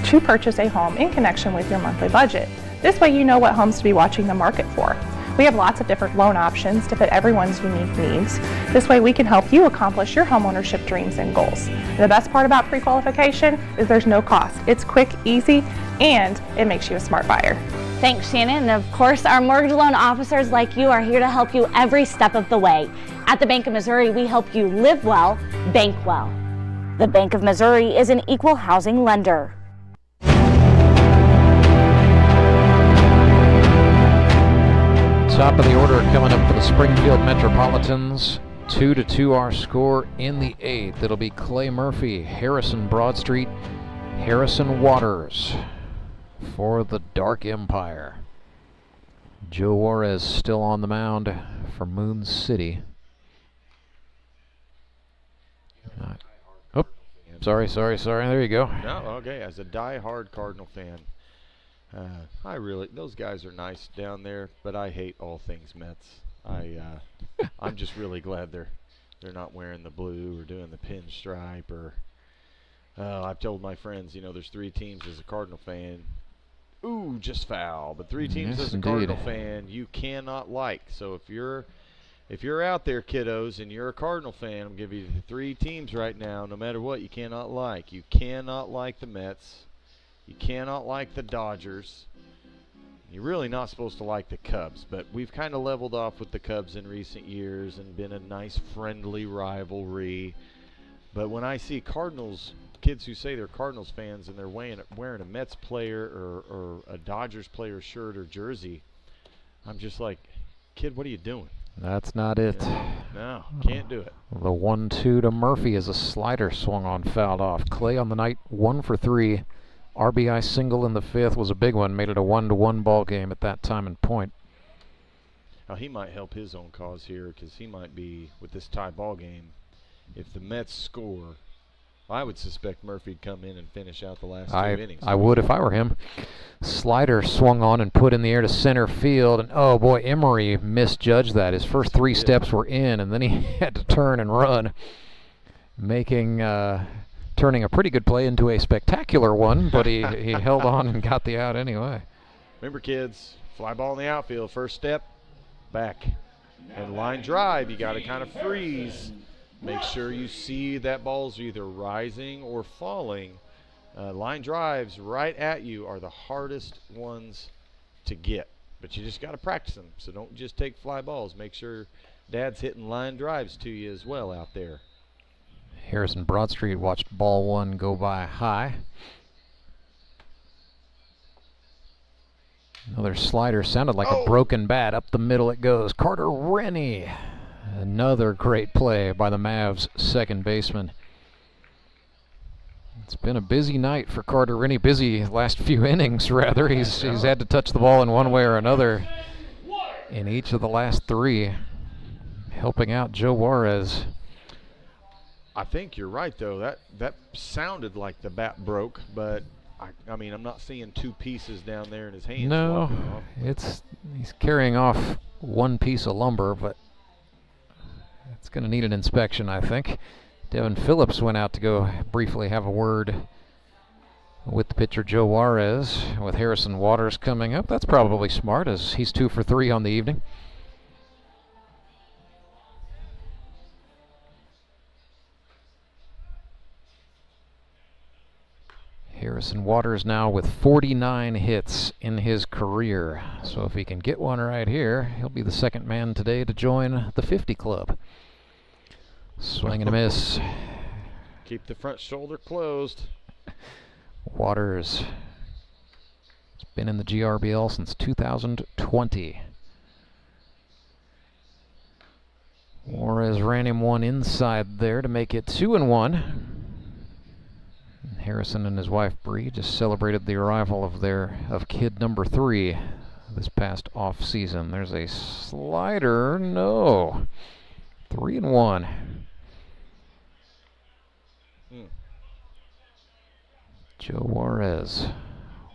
to purchase a home in connection with your monthly budget. This way you know what homes to be watching the market for. We have lots of different loan options to fit everyone's unique needs. This way we can help you accomplish your homeownership dreams and goals. And the best part about pre-qualification is there's no cost. It's quick, easy, and it makes you a smart buyer. Thanks, Shannon. And of course, our mortgage loan officers like you are here to help you every step of the way. At the Bank of Missouri, we help you live well, bank well. The Bank of Missouri is an equal housing lender. Top of the order coming up for the Springfield Metropolitans. 2-2 our score in the 8th. It'll be Clay Murphy, Harrison Broadstreet, Harrison Waters for the Dark Empire. Joe Juarez still on the mound for Moon City. Oh, sorry. There you go. No, okay. As a die-hard Cardinal fan, those guys are nice down there, but I hate all things Mets. I'm just really glad they're not wearing the blue or doing the pinstripe or. I've told my friends, there's 3 teams as a Cardinal fan. Ooh, just foul. But 3 teams as a Cardinal fan you cannot like. So if you're out there, kiddos, and you're a Cardinal fan, I'm giving you 3 teams right now. No matter what, you cannot like. You cannot like the Mets. You cannot like the Dodgers. You're really not supposed to like the Cubs, but we've kind of leveled off with the Cubs in recent years and been a nice friendly rivalry. But when I see kids who say they're Cardinals fans and they're wearing a Mets player or a Dodgers player shirt or jersey, I'm just like, kid, what are you doing? That's not it. No, can't do it. The 1-2 to Murphy as a slider swung on, fouled off. Clay on the night, 1 for 3. RBI single in the 5th was a big one, made it a 1-1 ball game at that time and point. Now, he might help his own cause here because he might be, with this tie ball game, if the Mets score, I would suspect Murphy'd come in and finish out the last 2 innings. I would if I were him. Slider swung on and put in the air to center field, and oh boy, Emery misjudged that. His first 3 steps were in, and then he had to turn and run, turning a pretty good play into a spectacular one, but he held on and got the out anyway. Remember, kids, fly ball in the outfield, first step, back. And line drive, you got to kind of freeze. Make sure you see that ball's either rising or falling. Line drives right at you are the hardest ones to get, but you just got to practice them. So don't just take fly balls. Make sure Dad's hitting line drives to you as well out there. Harrison Broadstreet watched ball 1 go by high. Another slider, sounded like a broken bat. Up the middle it goes. Carter Rennie. Another great play by the Mavs second baseman. It's been a busy night for Carter Rennie. Busy last few innings, rather. He's had to touch the ball in one way or another in each of the last 3, helping out Joe Juarez. I think you're right, though. That sounded like the bat broke, but I mean, I'm not seeing 2 pieces down there in his hands. No, he's carrying off 1 piece of lumber, but it's going to need an inspection, I think. Devin Phillips went out to go briefly have a word with the pitcher Joe Juarez, with Harrison Waters coming up. That's probably smart, as he's 2 for 3 on the evening. Harrison Waters now with 49 hits in his career. So if he can get one right here, he'll be the 2nd man today to join the 50 club. Swing and a miss. Keep the front shoulder closed. Waters has been in the GRBL since 2020. Juarez ran him one inside there to make it 2-1. Harrison and his wife Bree just celebrated the arrival of kid number 3 this past off season. There's a slider, no. 3-1. Joe Juarez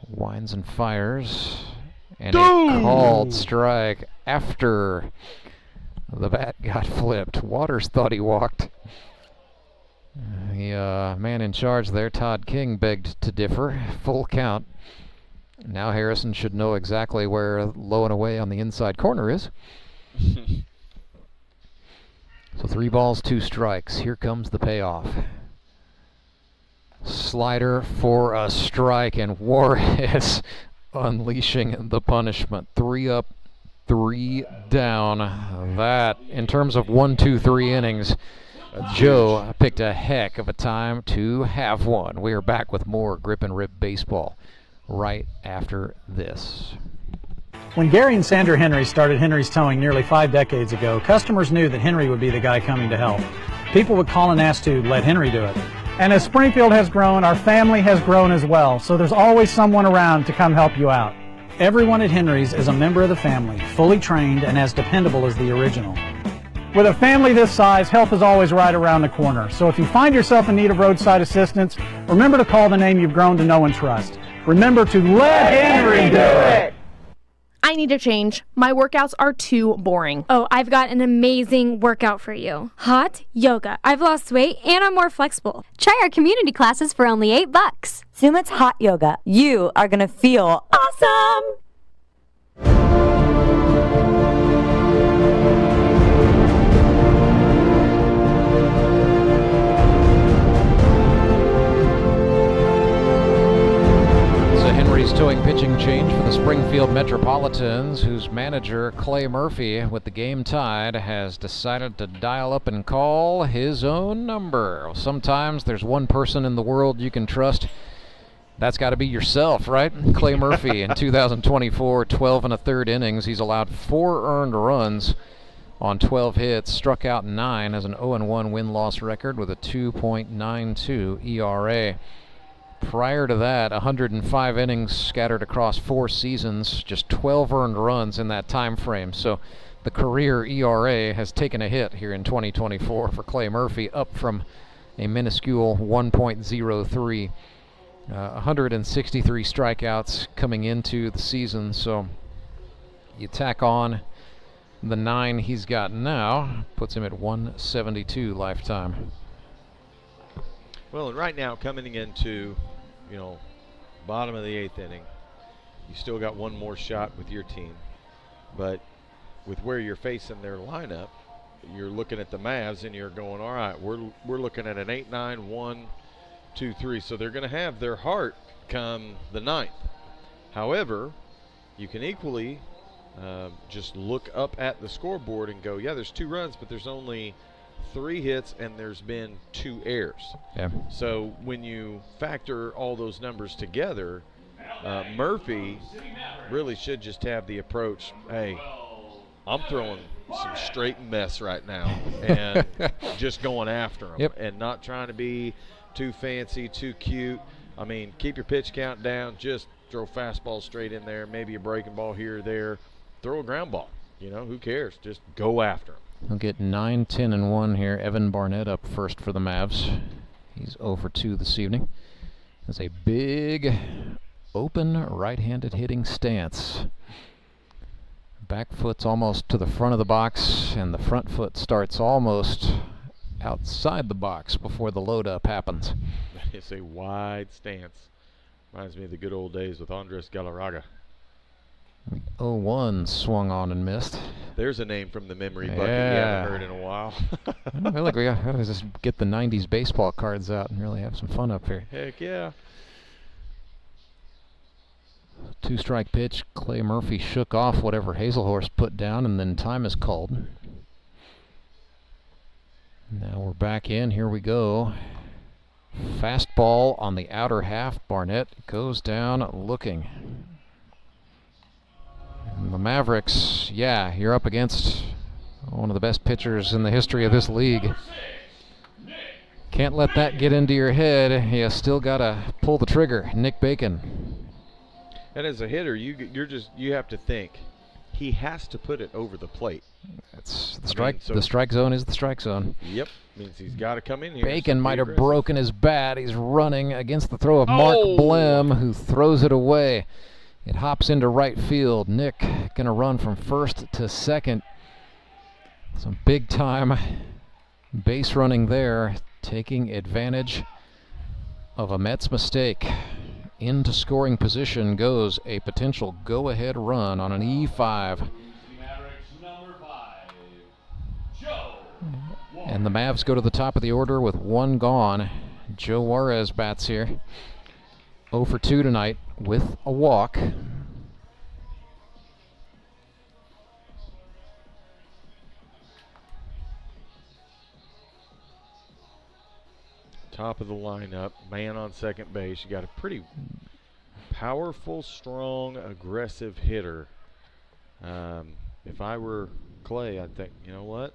winds and fires, and a called strike after The bat got flipped. Waters thought he walked. The man in charge there, Todd King, begged to differ. Full count. Now Harrison should know exactly where low and away on the inside corner is. So 3 balls, 2 strikes. Here comes the payoff. Slider for a strike, and Juarez unleashing the punishment. 3 up, 3 down. That, in terms of 1, 2, 3 innings, Joe picked a heck of a time to have one. We are back with more Grip and Rip baseball right after this. When Gary and Sandra Henry started Henry's Towing nearly 5 decades ago, customers knew that Henry would be the guy coming to help. People would call and ask to let Henry do it. And as Springfield has grown, our family has grown as well, so there's always someone around to come help you out. Everyone at Henry's is a member of the family, fully trained and as dependable as the original. With a family this size, help is always right around the corner. So if you find yourself in need of roadside assistance, remember to call the name you've grown to know and trust. Remember to let Henry do it! I need a change. My workouts are too boring. Oh, I've got an amazing workout for you. Hot yoga. I've lost weight and I'm more flexible. Try our community classes for only $8. Sumit's Hot Yoga. You are going to feel awesome! Henry's Towing pitching change for the Springfield Metropolitans, whose manager, Clay Murphy, with the game tied, has decided to dial up and call his own number. Sometimes there's one person in the world you can trust. That's got to be yourself, right? Clay Murphy in 2024, 12 1/3 innings. He's allowed 4 earned runs on 12 hits, struck out 9, has an 0-1 win-loss record with a 2.92 ERA. Prior to that, 105 innings scattered across 4 seasons, just 12 earned runs in that time frame. So the career ERA has taken a hit here in 2024 for Clay Murphy, up from a minuscule 1.03. 163 strikeouts coming into the season, so you tack on the 9 he's got now, puts him at 172 lifetime. Well, and right now, coming into, bottom of the 8th inning, you still got one more shot with your team. But with where you're facing their lineup, you're looking at the Mavs and you're going, all right, we're looking at an 8-9, 1, 2, 3. So they're going to have their heart come the 9th. However, you can equally just look up at the scoreboard and go, yeah, there's 2 runs, but there's only 3 hits and there's been 2 errors. Yeah. So when you factor all those numbers together, Murphy really should just have the approach, hey, I'm throwing some straight mess right now and just going after them. Yep. And not trying to be too fancy, too cute. I mean, keep your pitch count down, just throw fastballs straight in there, maybe a breaking ball here or there, throw a ground ball. Who cares? Just go after them. We'll get 9, 10, and 1 here. Evan Barnett up first for the Mavs. He's 0 for 2 this evening. That's a big, open, right-handed hitting stance. Back foot's almost to the front of the box, and the front foot starts almost outside the box before the load-up happens. It's a wide stance. Reminds me of the good old days with Andres Galarraga. 0-1 swung on and missed. There's a name from the memory bucket you haven't heard in a while. I feel like we got to just get the 90s baseball cards out and really have some fun up here. Heck yeah. 2-strike pitch. Clay Murphy shook off whatever Hazelhorse put down, and then time is called. Now we're back in. Here we go. Fastball on the outer half. Barnett goes down looking. And the Mavericks, yeah, you're up against one of the best pitchers in the history of this league. Can't let that get into your head. You still got to pull the trigger. Nick Bacon. And as a hitter, you have to think he has to put it over the plate. That's the strike. The strike zone is the strike zone. Yep, means he's got to come in here. Bacon might have broken his bat. He's running against the throw of Mark Blem, who throws it away. It hops into right field. Nick gonna run from first to second. Some big time base running there, taking advantage of a Mets mistake. Into scoring position goes a potential go-ahead run on an E5. And the Mavs go to the top of the order with one gone. Joe Juarez bats here. 0 for 2 tonight with a walk. Top of the lineup, man on second base. You got a pretty powerful, strong, aggressive hitter. If I were Clay, I'd think, you know what?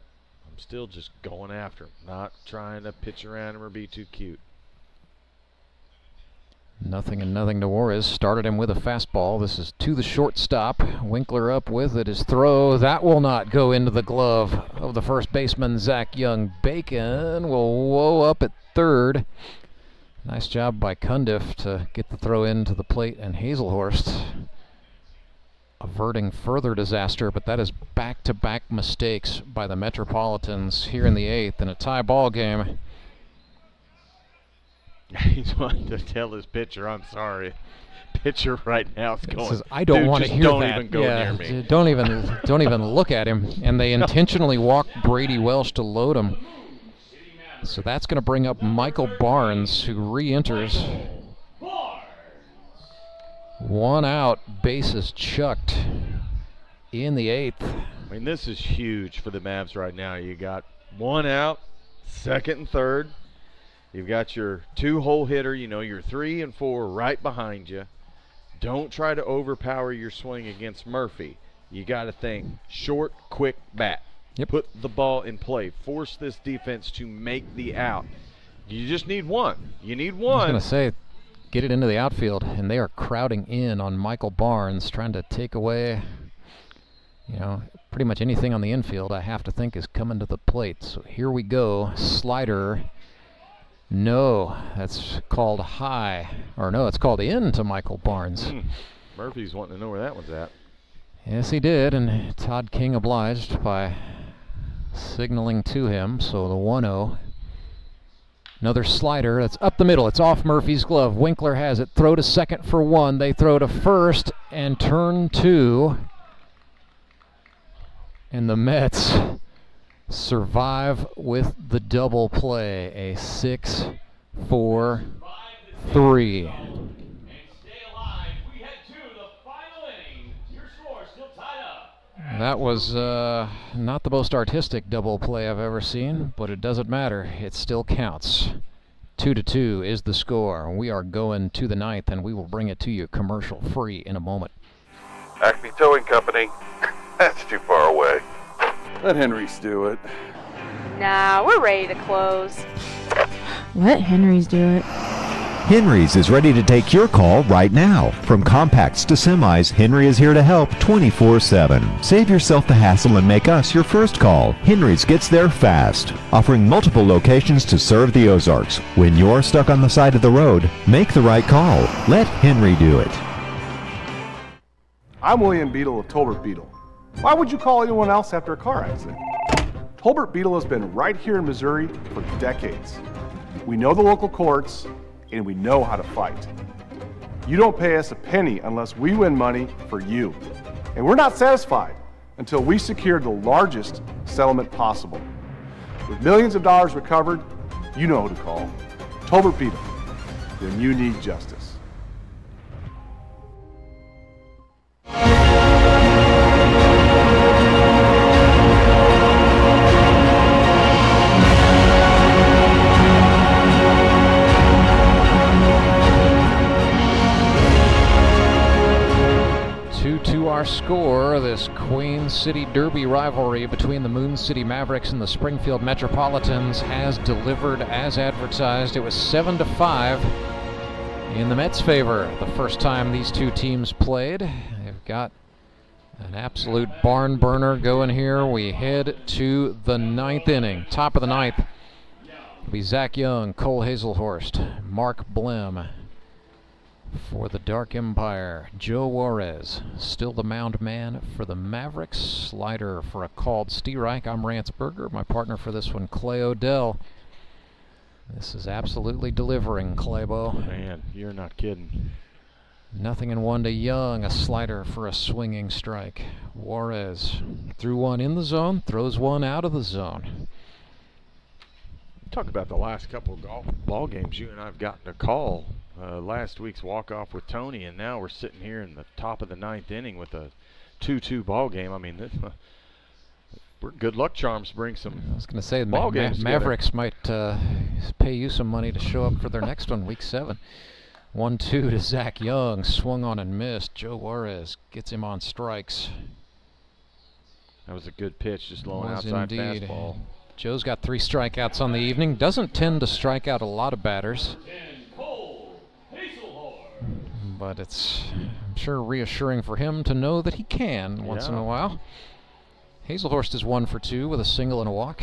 I'm still just going after him, not trying to pitch around him or be too cute. Nothing and nothing to Juarez. Started him with a fastball. This is to the shortstop. Winkler up with it. His throw. That will not go into the glove of the first baseman, Zach Young. Bacon will woe up at third. Nice job by Cundiff to get the throw into the plate, and Hazelhorst averting further disaster, but that is back-to-back mistakes by the Metropolitans here in the 8th in a tie ball game. He's wanting to tell his pitcher, I'm sorry. Pitcher right now is going, says, I don't want to hear don't that. Even go near me. Don't even look at him. And they intentionally walked Brady Welsh to load him. So that's going to bring up Michael Barnes, who re-enters. 1 out, bases chucked in the 8th. I mean, this is huge for the Mavs right now. You got 1 out, second and third. You've got your 2-hole hitter, you know, your 3 and 4 right behind you. Don't try to overpower your swing against Murphy. You got to think short, quick bat. Yep. Put the ball in play. Force this defense to make the out. You just need one. You need one. I was going to say, get it into the outfield, and they are crowding in on Michael Barnes, trying to take away, you know, pretty much anything on the infield, I have to think, is coming to the plate. So here we go. Slider. No, that's called high. Or no, it's called in to Michael Barnes. Murphy's wanting to know where that one's at. Yes, he did, and Todd King obliged by signaling to him. So the 1-0. Another slider. That's up the middle. It's off Murphy's glove. Winkler has it. Throw to second for 1. They throw to first and turn 2. And the Mets survive with the double play. A 6-4-3. That was not the most artistic double play I've ever seen, but it doesn't matter. It still counts. 2-2 is the score. We are going to the 9th, and we will bring it to you commercial free in a moment. Acme Towing Company. That's too far away. Let Henry's do it. Nah, we're ready to close. Let Henry's do it. Henry's is ready to take your call right now. From compacts to semis, Henry is here to help 24/7. Save yourself the hassle and make us your first call. Henry's gets there fast, offering multiple locations to serve the Ozarks. When you're stuck on the side of the road, make the right call. Let Henry do it. I'm William Beadle of Tolbert Beadle. Why would you call anyone else after a car accident? Tolbert Beadle has been right here in Missouri for decades. We know the local courts, and we know how to fight. You don't pay us a penny unless we win money for you. And we're not satisfied until we secure the largest settlement possible. With millions of dollars recovered, you know who to call. Tolbert Beadle, when you need justice. 2-2 our score. This Queen City Derby rivalry between the Moon City Mavericks and the Springfield Metropolitans has delivered as advertised. It was 7-5 in the Mets' favor the first time these two teams played. They've got an absolute barn burner going here. We head to the 9th inning. Top of the 9th will be Zach Young, Cole Hazelhorst, Mark Blem, For the Dark Empire, Joe Juarez, still the mound man for the Mavericks. Slider for a called Steerike. I'm Rance Berger. My partner for this one, Clay Odell. This is absolutely delivering, Claybo. Man, you're not kidding. Nothing in one to Young. A slider for a swinging strike. Juarez threw one in the zone, throws one out of the zone. Talk about the last couple of ball games you and I have gotten a call. Last week's walk-off with Tony, and now we're sitting here in the top of the 9th inning with a 2-2 ball game. I mean, we're good luck charms bring some. I was going to say, ball games Mavericks might pay you some money to show up for their next one, Week 7. 1-2 to Zach Young, swung on and missed. Joe Juarez gets him on strikes. That was a good pitch, just low and Was outside indeed. fastball. Joe's got 3 strikeouts on the evening. Doesn't tend to strike out a lot of batters. But it's, I'm sure, reassuring for him to know that he can once in a while. Hazelhorst is 1 for 2 with a single and a walk.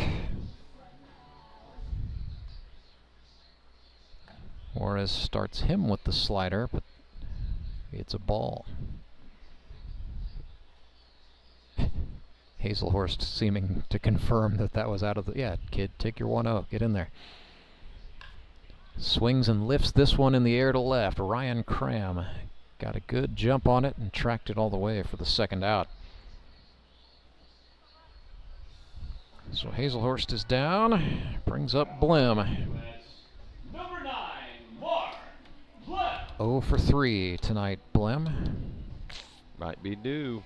Juarez starts him with the slider, but it's a ball. Hazelhorst seeming to confirm that that was out of the... Yeah, kid, take your 1-0. Get in there. Swings and lifts this one in the air to left. Ryan Cram got a good jump on it and tracked it all the way for the second out. So Hazelhorst is down, brings up Blim. Number 9, Mark Blim. 0 for 3 tonight, Blim. Might be due.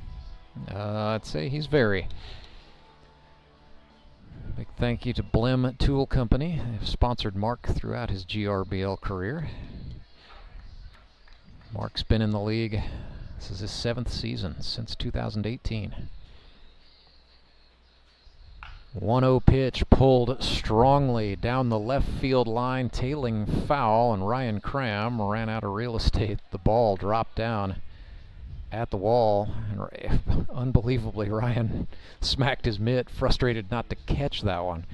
I'd say he's very. Big thank you to Blim Tool Company. They've sponsored Mark throughout his GRBL career. Mark's been in the league. This is his 7th season since 2018. 1-0 pitch pulled strongly down the left field line, tailing foul, and Ryan Cram ran out of real estate. The ball dropped down at the wall, and unbelievably Ryan smacked his mitt, frustrated not to catch that one.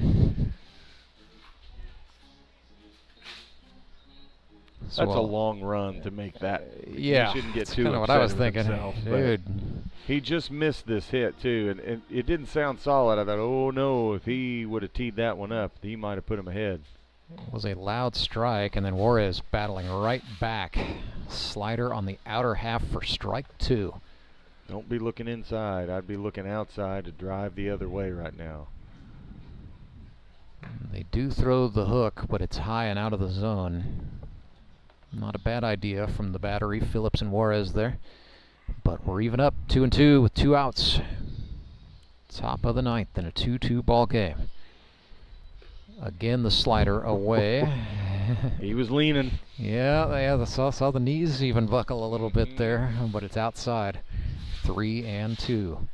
That's a long run to make that. Yeah, you shouldn't get that's too kind of upset what I was with thinking. himself, Dude, he just missed this hit too, and it didn't sound solid. I thought, oh no, if he would have teed that one up, he might have put him ahead. it was a loud strike, and then Juarez battling right back. Slider on the outer half for strike 2. Don't be looking inside. I'd be looking outside to drive the other way right now. They do throw the hook, but it's high and out of the zone. Not a bad idea from the battery, Phillips and Juarez there. But we're even up 2-2 with 2 outs. Top of the 9th in a 2-2 ball game. Again, the slider away. He was leaning. Yeah, saw the knees even buckle a little bit there, but it's outside. 3-2.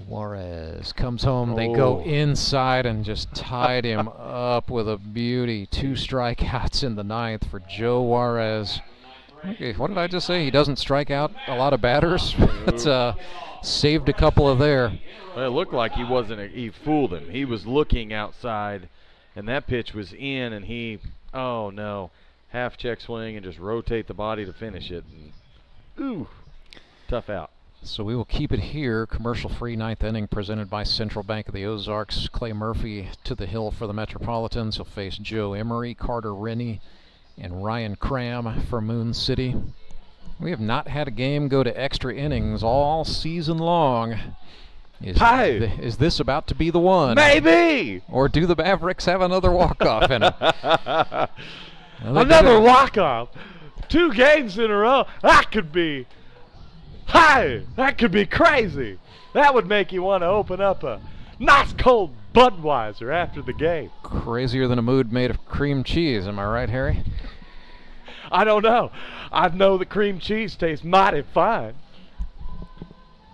Juarez comes home. They go inside and just tied him up with a beauty. 2 strikeouts in the 9th for Joe Juarez. Okay, what did I just say? He doesn't strike out a lot of batters. But saved a couple of there. Well, it looked like he wasn't. He fooled him. He was looking outside, and that pitch was in, and he, oh no, half check swing and just rotate the body to finish it. And, ooh, tough out. So we will keep it here. Commercial-free 9th inning presented by Central Bank of the Ozarks. Clay Murphy to the hill for the Metropolitans. He'll face Joe Emery, Carter Rennie, and Ryan Cram for Moon City. We have not had a game go to extra innings all season long. Is this about to be the one? Maybe! Or do the Mavericks have another walk-off in it? Another walk-off? 2 games in a row? That could be... Hi! That could be crazy! That would make you want to open up a nice cold Budweiser after the game. Crazier than a mood made of cream cheese, am I right, Harry? I don't know. I know the cream cheese tastes mighty fine.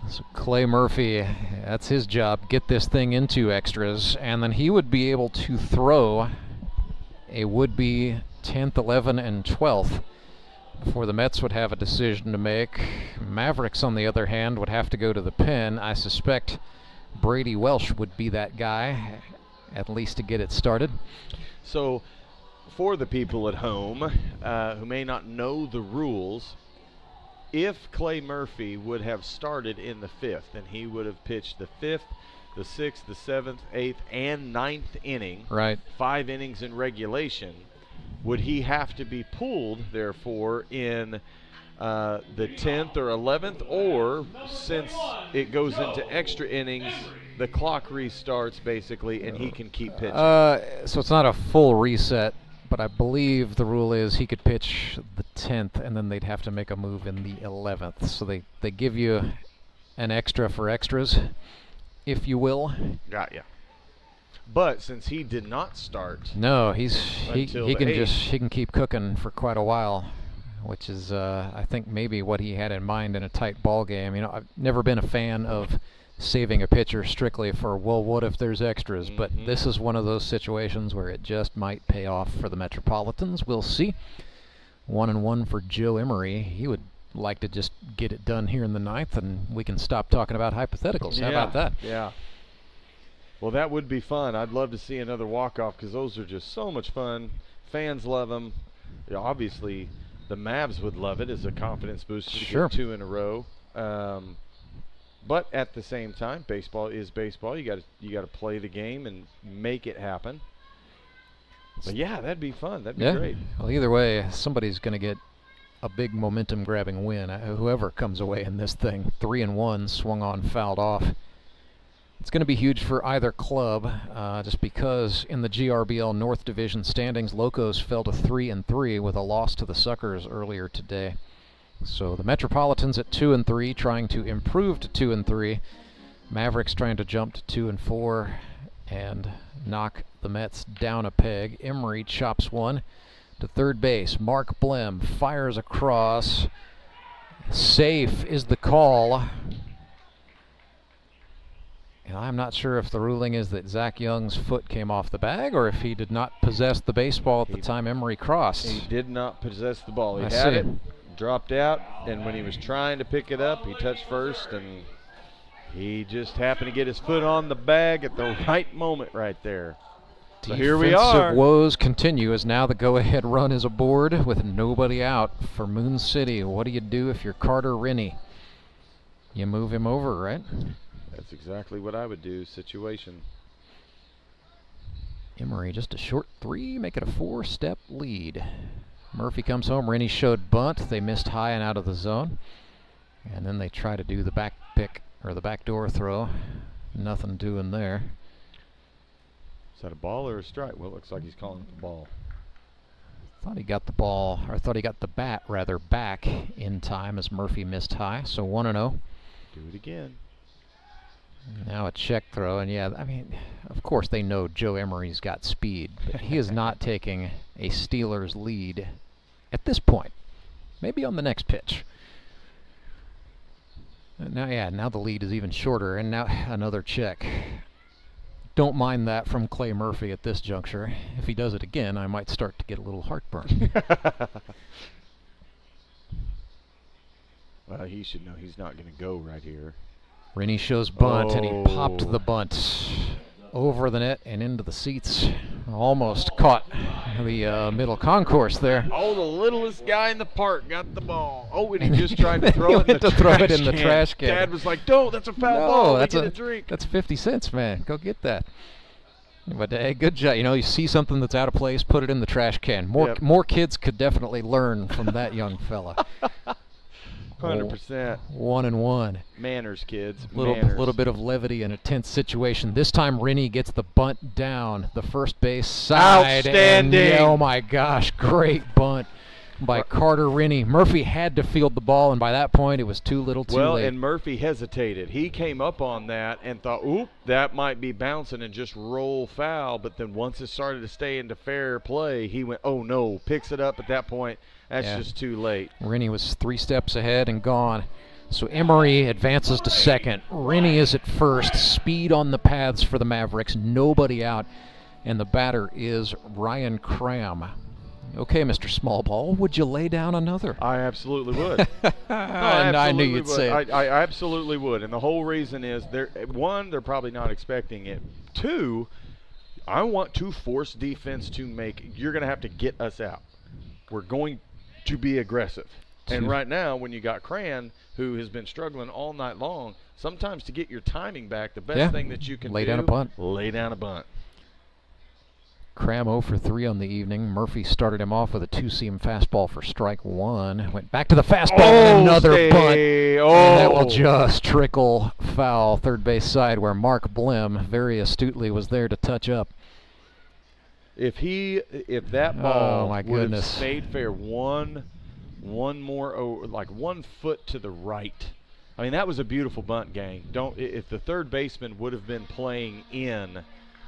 So Clay Murphy, that's his job, get this thing into extras, and then he would be able to throw a would-be 10th, 11th, and 12th before the Mets would have a decision to make. Mavericks, on the other hand, would have to go to the pen. I suspect Brady Welsh would be that guy, at least to get it started. So for the people at home who may not know the rules, if Clay Murphy would have started in the 5th, then he would have pitched the 5th, the 6th, the 7th, 8th, and 9th inning. Right. 5 innings in regulation. Would he have to be pulled, therefore, in the 10th or 11th? Or, since it goes into extra innings, the clock restarts, basically, and he can keep pitching? So it's not a full reset, but I believe the rule is he could pitch the 10th, and then they'd have to make a move in the 11th. So they give you an extra for extras, if you will. Got ya. But since he did not start, no, he can keep cooking for quite a while, which is I think maybe what he had in mind in a tight ball game. You know, I've never been a fan of saving a pitcher strictly for, well, what if there's extras? But this is one of those situations where it just might pay off for the Metropolitans. We'll see. 1-1 for Joe Emery. He would like to just get it done here in the 9th, and we can stop talking about hypotheticals. Yeah, how about that? Yeah. Well, that would be fun. I'd love to see another walk-off because those are just so much fun. Fans love them. You know, obviously, the Mavs would love it as a confidence booster to get 2 in a row. But at the same time, baseball is baseball. You got to play the game and make it happen. But yeah, that'd be fun. That'd be great. Well, either way, somebody's going to get a big momentum-grabbing win. Whoever comes away in this thing, 3-1, swung on, fouled off. It's going to be huge for either club, just because in the GRBL North Division standings, Locos fell to 3-3 with a loss to the Suckers earlier today. So the Metropolitans at 2-3, trying to improve to 2-3. Mavericks trying to jump to 2-4 and knock the Mets down a peg. Emery chops one to third base. Mark Blem fires across. Safe is the call. And I'm not sure if the ruling is that Zach Young's foot came off the bag or if he did not possess the baseball at the time Emery crossed. He did not possess the ball. He had it, dropped out, and when he was trying to pick it up, he touched first, and he just happened to get his foot on the bag at the right moment right there. So here we are. Defensive woes continue as now the go-ahead run is aboard with nobody out for Moon City. What do you do if you're Carter Rennie? You move him over, right? That's exactly what I would do, situation. Emery just a short 3, make it a 4-step lead. Murphy comes home. Rennie showed bunt. They missed high and out of the zone. And then they try to do the back pick, or the backdoor throw. Nothing doing there. Is that a ball or a strike? Well, it looks like he's calling it the ball. Thought he got the ball, or thought he got the bat, rather, back in time as Murphy missed high. So 1-0. Do it again. Now a check throw, and yeah, I mean, of course they know Joe Emery's got speed, but he is not taking a Steelers lead at this point. Maybe on the next pitch. Now the lead is even shorter, and now another check. Don't mind that from Clay Murphy at this juncture. If he does it again, I might start to get a little heartburn. Well, he should know he's not going to go right here. Rennie shows bunt, and he popped the bunt over the net and into the seats. Almost caught the middle concourse there. Oh, the littlest guy in the park got the ball. Oh, and he just tried to throw it in the trash can. Dad was like, "Don't, that's a foul ball. That's a drink." That's 50 cents, man. Go get that. But hey, good job. You know, you see something that's out of place, put it in the trash can. More kids could definitely learn from that young fella. 100%. 1-1. Manners, kids. Little bit of levity in a tense situation. This time, Rennie gets the bunt down the first base side. Outstanding. And, oh my gosh, great bunt by Carter Rennie. Murphy had to field the ball, and by that point, it was too little, too late. Well, and Murphy hesitated. He came up on that and thought, "Oop, that might be bouncing and just roll foul." But then once it started to stay into fair play, he went, "Oh no!" Picks it up at that point. That's just too late. Rennie was 3 steps ahead and gone. So Emery advances to second. Rennie is at first. Speed on the paths for the Mavericks. Nobody out. And the batter is Ryan Cram. Okay, Mr. Smallball, would you lay down another? I absolutely would. I knew you'd say it. I absolutely would. And the whole reason is, 1, they're probably not expecting it. 2, I want to force defense to make – you're going to have to get us out. We're going to be aggressive. And right now, when you got Cran, who has been struggling all night long, sometimes to get your timing back, the best thing that you can lay down a bunt. Lay down a bunt. Cram 0 for 3 on the evening. Murphy started him off with a two-seam fastball for strike one. Went back to the fastball and another bunt. And that will just trickle foul third base side where Mark Blim very astutely was there to touch up. If that ball would have goodness. stayed fair one more, like 1 foot to the right. I mean, that was a beautiful bunt, gang. If the third baseman would have been playing in,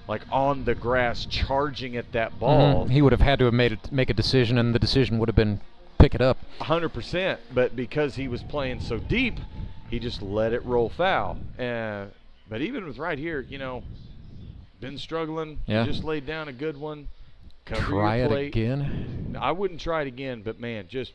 like on the grass, charging at that ball, he would have had to have make a decision, and the decision would have been pick it up. 100%. But because he was playing so deep, he just let it roll foul. But even with right here, been struggling. Yeah. Just laid down a good one. Cover Try your it plate. again. I wouldn't try it again, but man, just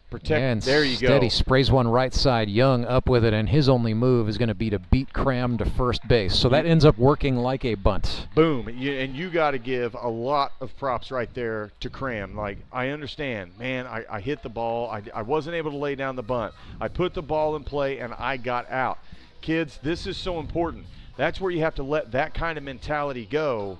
protect. And there you steady go. sprays one right side. Young up with it, and his only move is going to be to beat Cram to first base. So that ends up working like a bunt. Boom. And you got to give a lot of props right there to Cram. Like, I understand, man, I hit the ball. I wasn't able to lay down the bunt. I put the ball in play, and I got out. Kids, this is so important. That's where you have to let that kind of mentality go.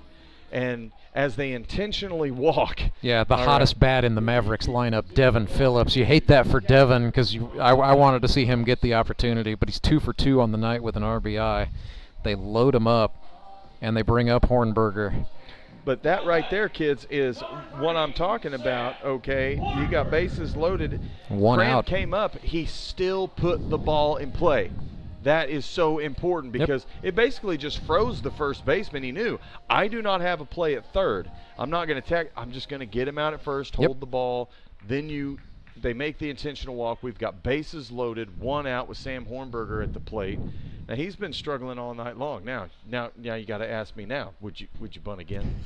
And as they intentionally walk. Yeah, the hottest bat in the Mavericks lineup, Devin Phillips. You hate that for Devin because I wanted to see him get the opportunity, but he's 2 for 2 on the night with an RBI. They load him up, and they bring up Hornberger. But that right there, kids, is what I'm talking about, okay? You got bases loaded. One Cram out. came up. He still put the ball in play. That is so important because it basically just froze the first baseman. He knew, I do not have a play at third. I'm not going to tag. I'm just going to get him out at first, hold the ball. Then they make the intentional walk. We've got bases loaded, 1 out with Sam Hornberger at the plate. Now he's been struggling all night long. Now you got to ask me now. Would you bunt again?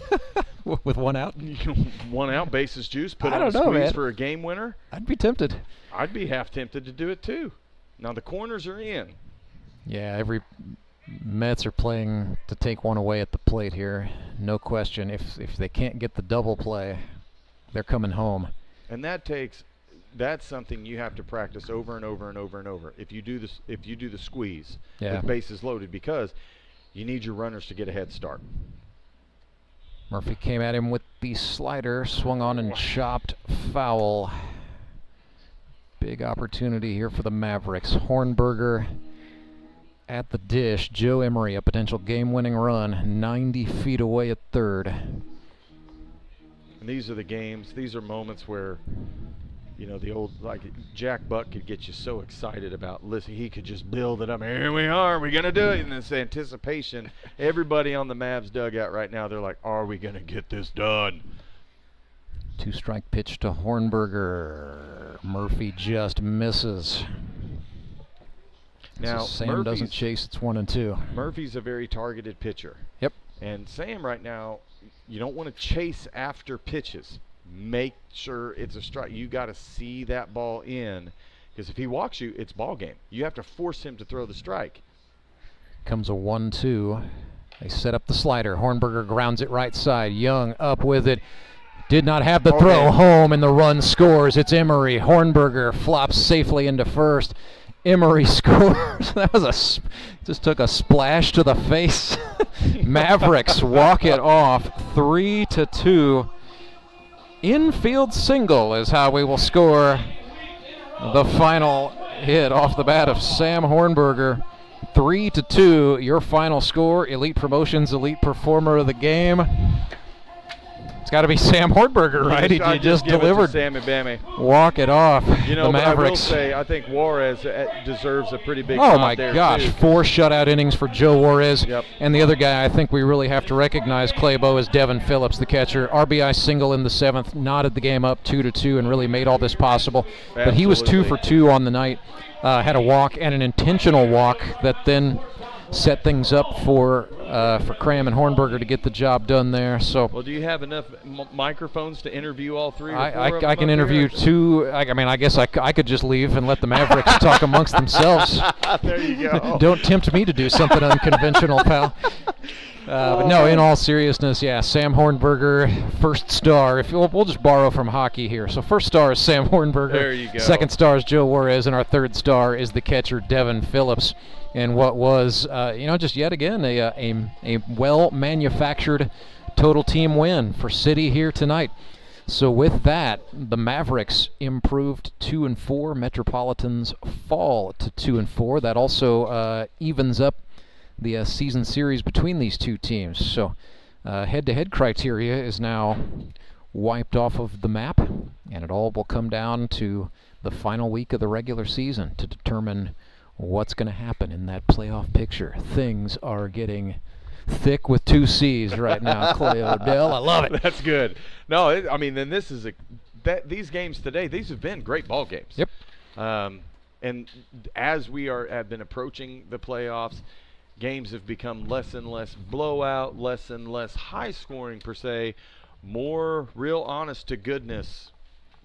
With 1 out? 1 out, bases juice. Put I on a don't know, squeeze man. for a game winner. I'd be tempted. I'd be half tempted to do it too. Now the corners are in. Yeah, every Mets are playing to take one away at the plate here. No question. If they can't get the double play, they're coming home. And that's something you have to practice over and over and over and over. If you do the squeeze with bases loaded, because you need your runners to get a head start. Murphy came at him with the slider, swung on and chopped foul. Big opportunity here for the Mavericks. Hornberger at the dish. Joe Emery, a potential game-winning run, 90 feet away at third. And these are the games, these are moments where, the old, like Jack Buck could get you so excited about, listen, he could just build it up. Here we are, we're going to do it. And this anticipation, everybody on the Mavs dugout right now, they're like, are we going to get this done? 2-strike pitch to Hornberger. Murphy just misses. Now, so Sam doesn't chase, it's 1-2. Murphy's a very targeted pitcher. Yep. And Sam right now, you don't want to chase after pitches. Make sure it's a strike. You got to see that ball in, because if he walks you, it's ball game. You have to force him to throw the strike. Comes a 1-2. They set up the slider. Hornberger grounds it right side. Young up with it. Did not have the throw home, and the run scores. It's Emery. Hornberger flops safely into first. Emery scores. That was just took a splash to the face. Mavericks walk it off 3-2. Infield single is how we will score the final hit off the bat of Sam Hornberger. 3-2, your final score. Elite Promotions Elite Performer of the Game. It's got to be Sam Hornberger, right? He just delivered. Sammy Bammy. Walk it off. The Mavericks. But I will say, I think Juarez deserves a pretty big Oh nod my there gosh, too. 4 shutout innings for Joe Juarez. Yep. And the other guy I think we really have to recognize, Claybo, is Devin Phillips, the catcher. RBI single in the 7th, knotted the game up 2-2 and really made all this possible. Absolutely. But he was 2 for 2 on the night. Had a walk and an intentional walk that then set things up for Cram and Hornberger to get the job done there. So, well, do you have enough microphones to interview all 3 or 4 I can interview 2. I guess I could just leave and let the Mavericks talk amongst themselves. There you go. Don't tempt me to do something unconventional, pal. But no, in all seriousness, yeah, Sam Hornberger, first star. If we'll just borrow from hockey here. So first star is Sam Hornberger. There you go. Second star is Joe Juarez, and our third star is the catcher Devin Phillips. And what was, just yet again a well-manufactured total team win for City here tonight. So with that, the Mavericks improved 2-4. Metropolitans fall to 2-4. That also evens up the season series between these two teams. So head-to-head criteria is now wiped off of the map, and it all will come down to the final week of the regular season to determine what's going to happen in that playoff picture. Things are getting thick with two C's right now, Clay Odell. I love it. That's good. No, then this is these games today. These have been great ball games. Yep. And as we have been approaching the playoffs, games have become less and less blowout, less and less high scoring per se, more real honest to goodness,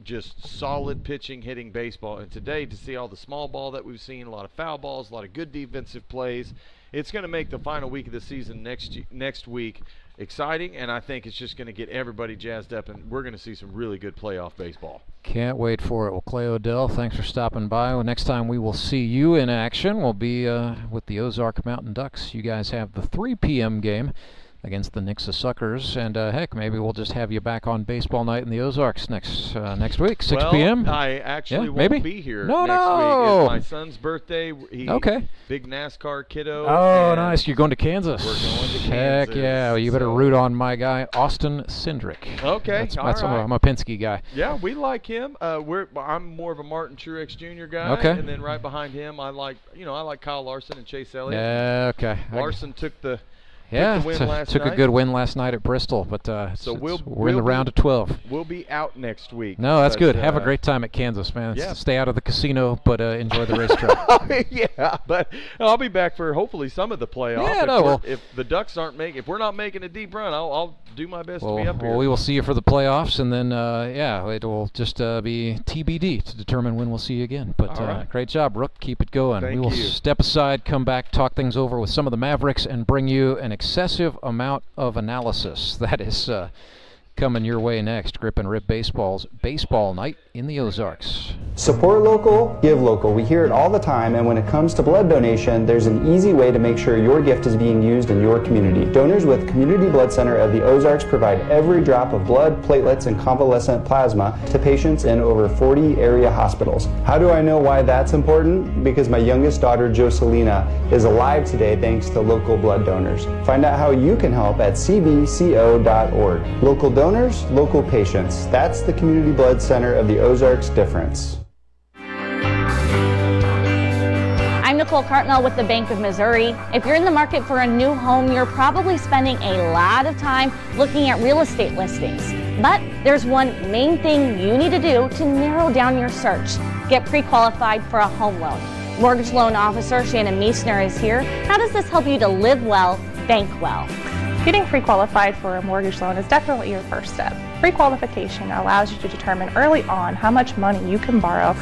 just solid pitching, hitting baseball. And today, to see all the small ball that we've seen, a lot of foul balls, a lot of good defensive plays, it's going to make the final week of the season next week exciting, and I think it's just going to get everybody jazzed up, and we're going to see some really good playoff baseball. Can't wait for it. Well, Clay Odell, thanks for stopping by. Well, next time we will see you in action will be with the Ozark Mountain Ducks. You guys have the 3 p.m. game against the Nixa Suckers, and heck, maybe we'll just have you back on baseball night in the Ozarks next week, 6 p.m. I actually won't maybe? be here No, next no. week. It's my son's birthday. Okay. Big NASCAR kiddo. Oh, and nice. You're going to Kansas. We're going to Heck Kansas. yeah. Well, you better root on my guy, Austin Cindric. Okay, That's all right. I'm a Penske guy. Yeah, we like him. I'm more of a Martin Truex Jr. guy. Okay. And then right behind him, I like Kyle Larson and Chase Elliott. Yeah, okay. Larson took the Yeah, win last took night. a good win last night at Bristol, but So we're in the round of 12. We'll be out next week. No, that's but, good. Have a great time at Kansas, man. Yeah. Stay out of the casino, but enjoy the racetrack. Yeah, but I'll be back for hopefully some of the playoffs. Yeah, if the Ducks if we're not making a deep run, I'll do my best to be up here. Well, we will see you for the playoffs, and then it will just be TBD to determine when we'll see you again. But All right. great job, Rook. Keep it going. Thank we will you. step aside, come back, talk things over with some of the Mavericks, and bring you an excessive amount of analysis. That is coming your way next. Grip and Rip Baseball's Baseball Night in the Ozarks. Support local, give local. We hear it all the time, and when it comes to blood donation, there's an easy way to make sure your gift is being used in your community. Donors with Community Blood Center of the Ozarks provide every drop of blood, platelets, and convalescent plasma to patients in over 40 area hospitals. How do I know why that's important? Because my youngest daughter, Joselina, is alive today thanks to local blood donors. Find out how you can help at cbco.org. Local donors, local patients. That's the Community Blood Center of the Ozarks difference. I'm Nicole Cartnell with the Bank of Missouri. If you're in the market for a new home, you're probably spending a lot of time looking at real estate listings. But there's one main thing you need to do to narrow down your search. Get pre-qualified for a home loan. Mortgage loan officer Shannon Meissner is here. How does this help you to live well, bank well? Getting pre-qualified for a mortgage loan is definitely your first step. Pre-qualification allows you to determine early on how much money you can borrow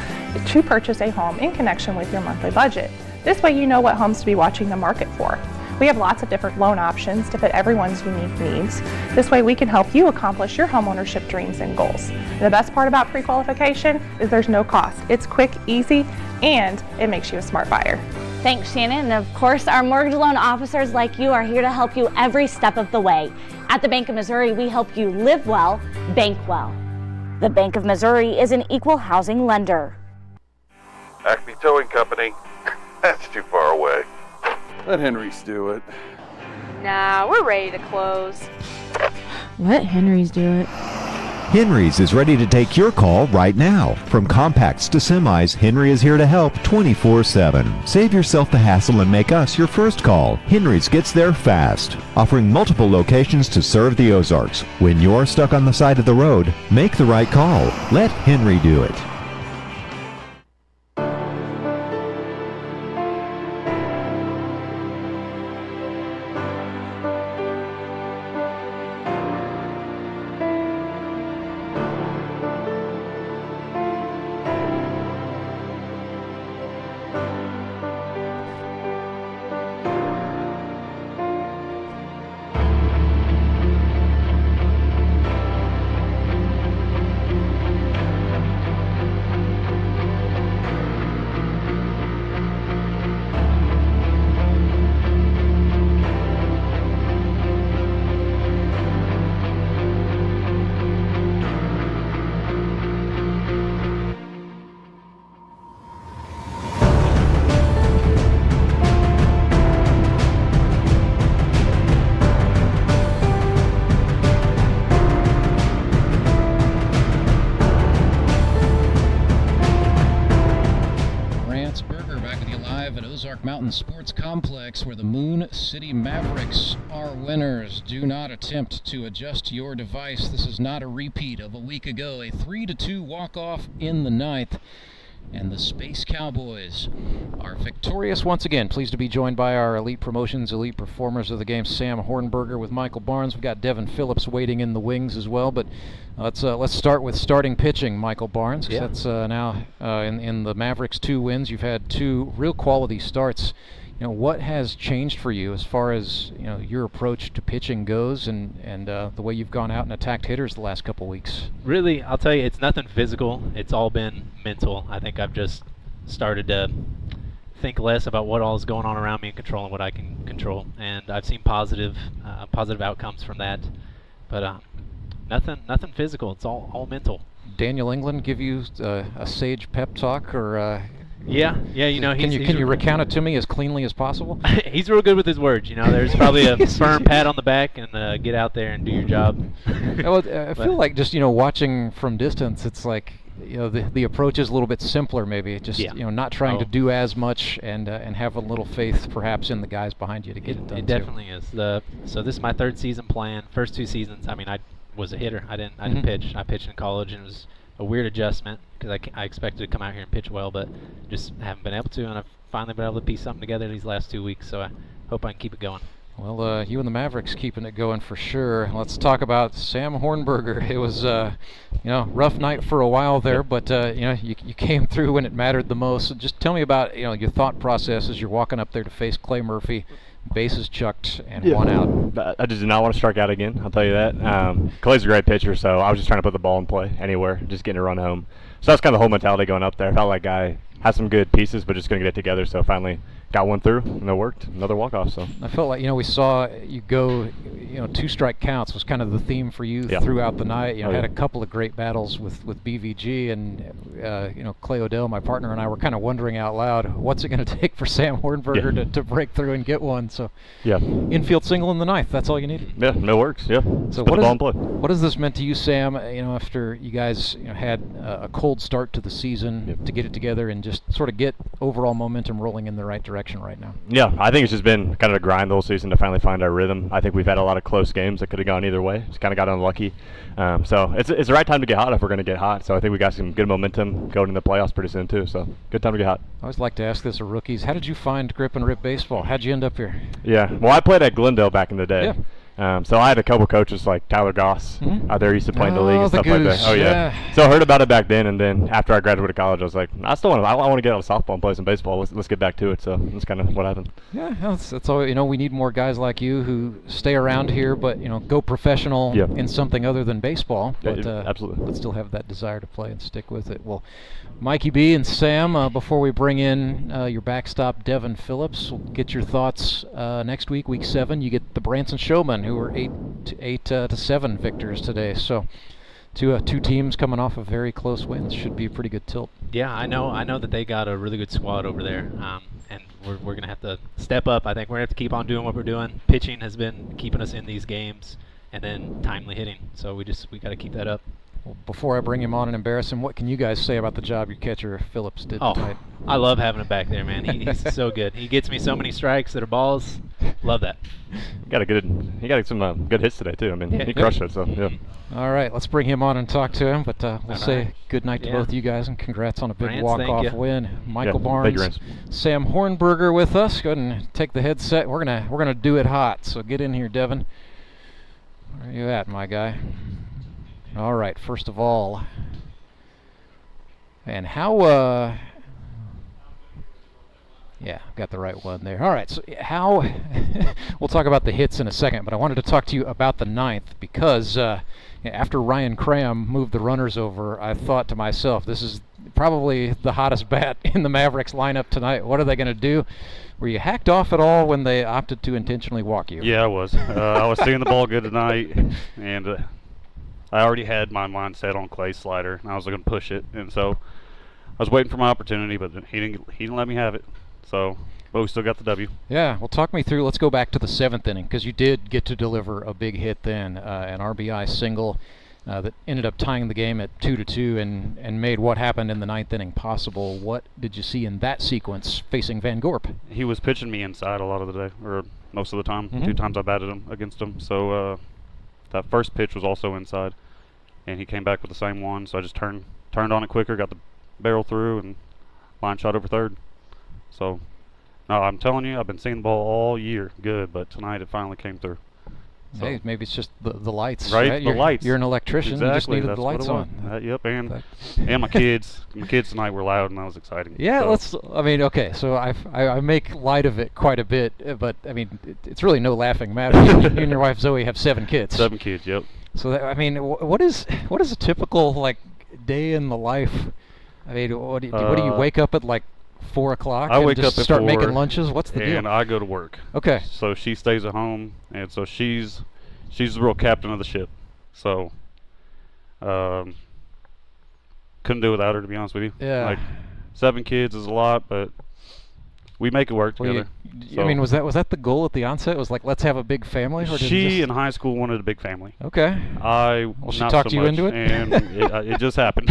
to purchase a home in connection with your monthly budget. This way you know what homes to be watching the market for. We have lots of different loan options to fit everyone's unique needs. This way we can help you accomplish your homeownership dreams and goals. And the best part about pre-qualification is there's no cost. It's quick, easy, and it makes you a smart buyer. Thanks, Shannon. And of course, our mortgage loan officers like you are here to help you every step of the way. At the Bank of Missouri, we help you live well, bank well. The Bank of Missouri is an equal housing lender. Acme Towing Company. That's too far away. Let Henry's do it. Nah, we're ready to close. Let Henry's do it. Henry's is ready to take your call right now. From compacts to semis, Henry is here to help 24/7. Save yourself the hassle and make us your first call. Henry's gets there fast, offering multiple locations to serve the Ozarks. When you're stuck on the side of the road, make the right call. Let Henry do it. Sports Complex, where the Moon City Mavericks are winners. Do not attempt to adjust your device. This is not a repeat of a week ago. A 3-2 walk-off in the ninth. And the Space Cowboys are victorious once again. Pleased to be joined by our Elite Promotions, Elite Performers of the game, Sam Hornberger with Michael Barnes. We've got Devin Phillips waiting in the wings as well. But let's start with starting pitching, Michael Barnes. Yeah. That's now in the Mavericks 2 wins. You've had 2 real quality starts. What has changed for you as far as your approach to pitching goes, and the way you've gone out and attacked hitters the last couple weeks? Really, I'll tell you, it's nothing physical. It's all been mental. I think I've just started to think less about what all is going on around me and controlling what I can control. And I've seen positive outcomes from that. But nothing physical. It's all mental. Daniel England give you a sage pep talk, or? Yeah. Can you recount it to me as cleanly as possible? He's real good with his words. There's probably a firm pat on the back and get out there and do your job. Well, I feel like just watching from distance, it's like the approach is a little bit simpler, maybe. Just not trying to do as much and have a little faith, perhaps, in the guys behind you to get it done. It definitely is. So this is my 3rd season playing. First 2 seasons, I was a hitter. I didn't pitch. I pitched in college, and it was a weird adjustment because I expected to come out here and pitch well, but just haven't been able to, and I've finally been able to piece something together these last 2 weeks, so I hope I can keep it going. Well, you and the Mavericks keeping it going for sure. Let's talk about Sam Hornberger. It was rough night for a while there, but you came through when it mattered the most. So just tell me about your thought process as you're walking up there to face Clay Murphy. Bases chucked and 1 out. I just did not want to strike out again, I'll tell you that. Clay's a great pitcher, so I was just trying to put the ball in play anywhere, just getting a run home. So that's kind of the whole mentality going up there. I felt like I had some good pieces, but just couldn't get it together, so finally got one through, and it worked. Another walk-off. So I felt like we saw you go 2 strike counts was kind of the theme for you throughout the night. Had a couple of great battles with BVG, and Clay Odell, my partner, and I were kind of wondering out loud, what's it going to take for Sam Hornberger to break through and get one? So infield single in the ninth, that's all you needed. Yeah, it works. Yeah. So what has this meant to you, Sam? After you guys had a cold start to the season, to get it together and just sort of get overall momentum rolling in the right direction right now. Yeah, I think it's just been kind of a grind the whole season to finally find our rhythm. I think we've had a lot of close games that could have gone either way. Just kind of got unlucky. So it's the right time to get hot if we're going to get hot. So I think we got some good momentum going in the playoffs pretty soon too. So good time to get hot. I always like to ask this of rookies. How did you find Grip and Rip baseball? How'd you end up here? Yeah, well, I played at Glendale back in the day. Yeah. So I had a couple coaches like Tyler Goss out there used to play in the league and stuff like that. Oh yeah. So I heard about it back then, and then after I graduated college, I was like, I want to get out of softball and play some baseball. Let's get back to it. So that's kind of what happened. Yeah, that's all. We need more guys like you who stay around here, but go professional in something other than baseball. But absolutely. But still have that desire to play and stick with it. Well, Mikey B and Sam, before we bring in your backstop Devin Phillips, we'll get your thoughts next week, week 7. You get the Branson Showmen, who are 8-7 victors today. So two teams coming off of very close wins. Should be a pretty good tilt. Yeah, I know that they got a really good squad over there, and we're gonna have to step up. I think we're gonna have to keep on doing what we're doing. Pitching has been keeping us in these games, and then timely hitting. So we got to keep that up. Well, before I bring him on and embarrass him, what can you guys say about the job your catcher Phillips did tonight? I love having him back there, man. He's so good. He gets me so many strikes that are balls. Love that. He got some good hits today too. I mean, he crushed it. So yeah. All right, let's bring him on and talk to him. But we'll say good night to both of you guys and congrats on a big walk-off win. Michael Barnes, thank you, Sam Hornberger with us. Go ahead and take the headset. We're gonna do it hot. So get in here, Devin. Where are you at, my guy? All right, first of all, and how, yeah, got the right one there. All right, so how, we'll talk about the hits in a second, but I wanted to talk to you about the ninth because after Ryan Cram moved the runners over, I thought to myself, this is probably the hottest bat in the Mavericks lineup tonight. What are they going to do? Were you hacked off at all when they opted to intentionally walk you? Yeah, I was. I was seeing the ball good tonight, and I already had my mind set on Clay's slider, and I was going to push it, and so I was waiting for my opportunity, but he didn't let me have it. So, but we still got the W. Yeah, well, talk me through. Let's go back to the 7th inning because you did get to deliver a big hit then, an RBI single. that ended up tying the game at 2-2 and made what happened in the 9th inning possible. What did you see in that sequence facing Van Gorp? He was pitching me inside a lot of the day, or most of the time. Mhm. 2 times I batted him against him. So that first pitch was also inside, and he came back with the same one. So I just turned on it quicker, got the barrel through, and line shot over third. So no, I'm telling you, I've been seeing the ball all year good, but tonight it finally came through. So. Hey, maybe it's just the lights, right? The lights. You're an electrician. Exactly. You just needed That's the lights what on. Yep, and my kids. My kids tonight were loud, and that was exciting. Yeah, so. I mean, okay, so I make light of it quite a bit, but I mean, it's really no laughing matter. You and your wife Zoe have 7 kids. 7 kids. Yep. So that, I mean, what is a typical like day in the life? I mean, what do you wake up at like 4 o'clock? I and wake just up at start 4, making lunches. What's the deal? And I go to work. Okay. So she stays at home, and so she's the real captain of the ship. So couldn't do without her, to be honest with you. Yeah. Like 7 kids is a lot, but we make it work together. I mean, was that the goal at the onset? Was like, let's have a big family? Or did She in high school wanted a big family. Okay. She talked not so you much, into it? and it just happened.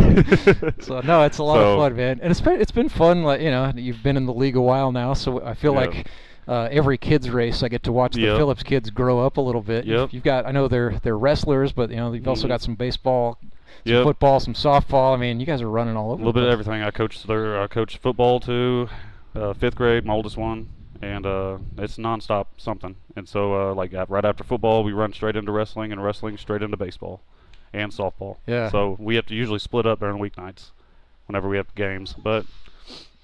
So no, it's a lot of fun, man, and it's been fun. Like, you know, you've been in the league a while now, so I feel like every kids race I get to watch the Phillips kids grow up a little bit. You've got, I know they're wrestlers, but you know you've also got some baseball, some football, some softball. I mean, you guys are running all over. A little bit of everything. I coach football too, 5th grade, my oldest one. And it's nonstop something. And so, right after football, we run straight into wrestling, and wrestling straight into baseball and softball. Yeah. So we have to usually split up during weeknights whenever we have games. But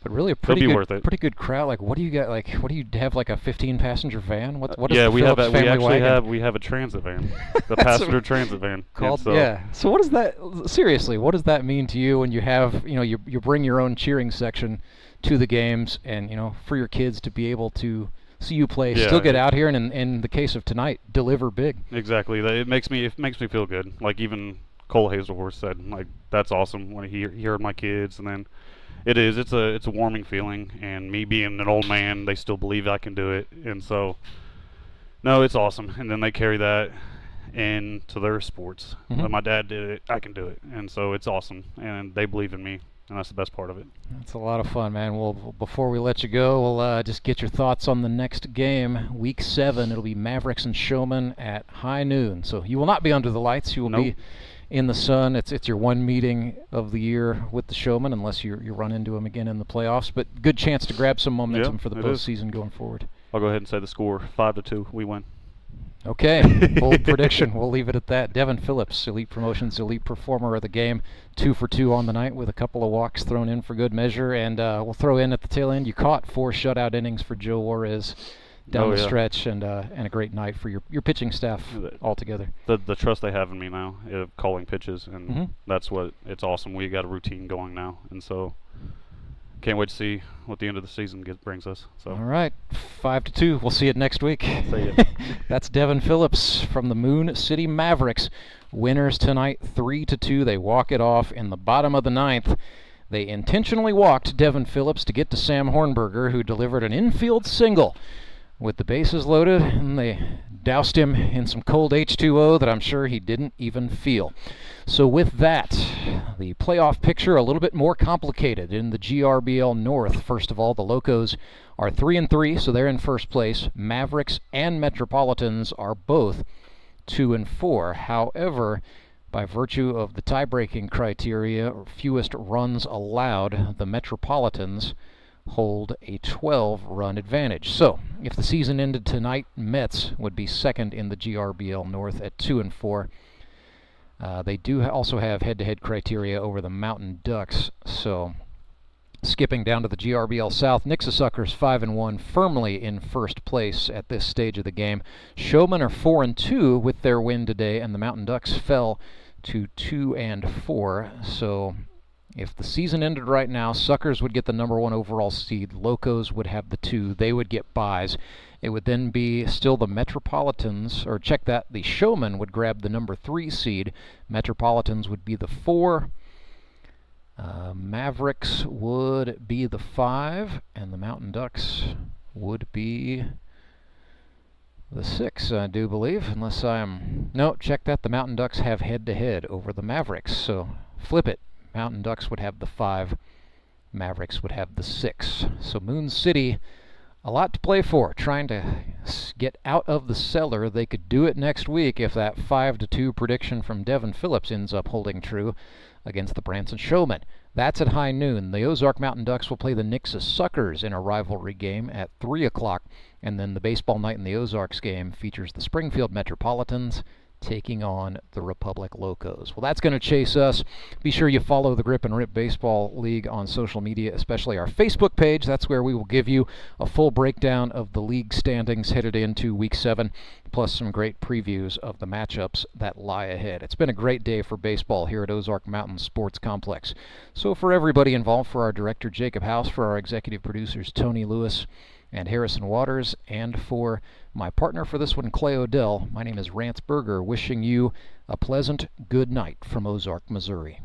really a pretty good crowd. Like, what do you got? Like, what do you have? Like a 15-passenger van? What is the Phillips family wagon? We have a transit van, the passenger transit van. Called, So what does that? Seriously, what does that mean to you when you have, you know, you bring your own cheering section to the games, and you know, for your kids to be able to see you play, still get out here, and in the case of tonight, deliver big. Exactly. It makes me feel good. Like even Cole Hazelhorse said, like, that's awesome when he heard my kids, and then it's a warming feeling. And me being an old man, they still believe I can do it, and so no, it's awesome. And then they carry that into their sports. When my dad did it, I can do it, and so it's awesome. And they believe in me. And that's the best part of it. That's a lot of fun, man. Well, before we let you go, we'll just get your thoughts on the next game, Week 7. It'll be Mavericks and Showman at high noon. So you will not be under the lights. You will be in the sun. It's your one meeting of the year with the Showman, unless you run into them again in the playoffs. But good chance to grab some momentum for the postseason going forward. I'll go ahead and say the score: 5-2. We win. Okay, bold prediction. We'll leave it at that. Devin Phillips, Elite Promotions Elite Performer of the game, 2 for 2 on the night with a couple of walks thrown in for good measure. And we'll throw in at the tail end, you caught 4 shutout innings for Joe Juarez down the stretch, and a great night for your pitching staff altogether. The trust they have in me now, of calling pitches, and that's what it's awesome. We got a routine going now, and so can't wait to see what the end of the season brings us. So. All right, 5-2. We'll see you next week. See ya. That's Devin Phillips from the Moon City Mavericks. Winners tonight, 3-2. They walk it off in the bottom of the 9th. They intentionally walked Devin Phillips to get to Sam Hornberger, who delivered an infield single with the bases loaded, and they doused him in some cold H2O that I'm sure he didn't even feel. So with that, the playoff picture a little bit more complicated in the GRBL North. First of all, the Locos are 3-3, so they're in first place. Mavericks and Metropolitans are both 2-4. However, by virtue of the tie-breaking criteria, or fewest runs allowed, the Metropolitans hold a 12-run advantage. So, if the season ended tonight, Mets would be second in the GRBL North at 2-4. They do also have head-to-head criteria over the Mountain Ducks. So, skipping down to the GRBL South, Nixasuckers 5-1, firmly in first place at this stage of the game. Showmen are 4-2 with their win today, and the Mountain Ducks fell to 2-4. So, if the season ended right now, Suckers would get the number 1 overall seed. Locos would have the 2. They would get buys. It would then be still the Metropolitans, or check that, the Showmen would grab the number 3 seed. Metropolitans would be the 4. Mavericks would be the 5, and the Mountain Ducks would be The 6, I do believe, unless I'm... No, check that. The Mountain Ducks have head-to-head over the Mavericks, so flip it. Mountain Ducks would have the 5, Mavericks would have the 6. So Moon City, a lot to play for, trying to get out of the cellar. They could do it next week if that 5-2 prediction from Devin Phillips ends up holding true against the Branson Showmen. That's at high noon. The Ozark Mountain Ducks will play the Nixa Suckers in a rivalry game at 3 o'clock, and then the baseball night in the Ozarks game features the Springfield Metropolitans taking on the Republic Locos. Well, that's going to chase us. Be sure you follow the Grip and Rip Baseball League on social media, especially our Facebook page. That's where we will give you a full breakdown of the league standings headed into Week 7, plus some great previews of the matchups that lie ahead. It's been a great day for baseball here at Ozark Mountain Sports Complex. So for everybody involved, for our director Jacob House, for our executive producers Tony Lewis and Harrison Waters, and for my partner for this one, Clay Odell, my name is Rance Berger, wishing you a pleasant good night from Ozark, Missouri.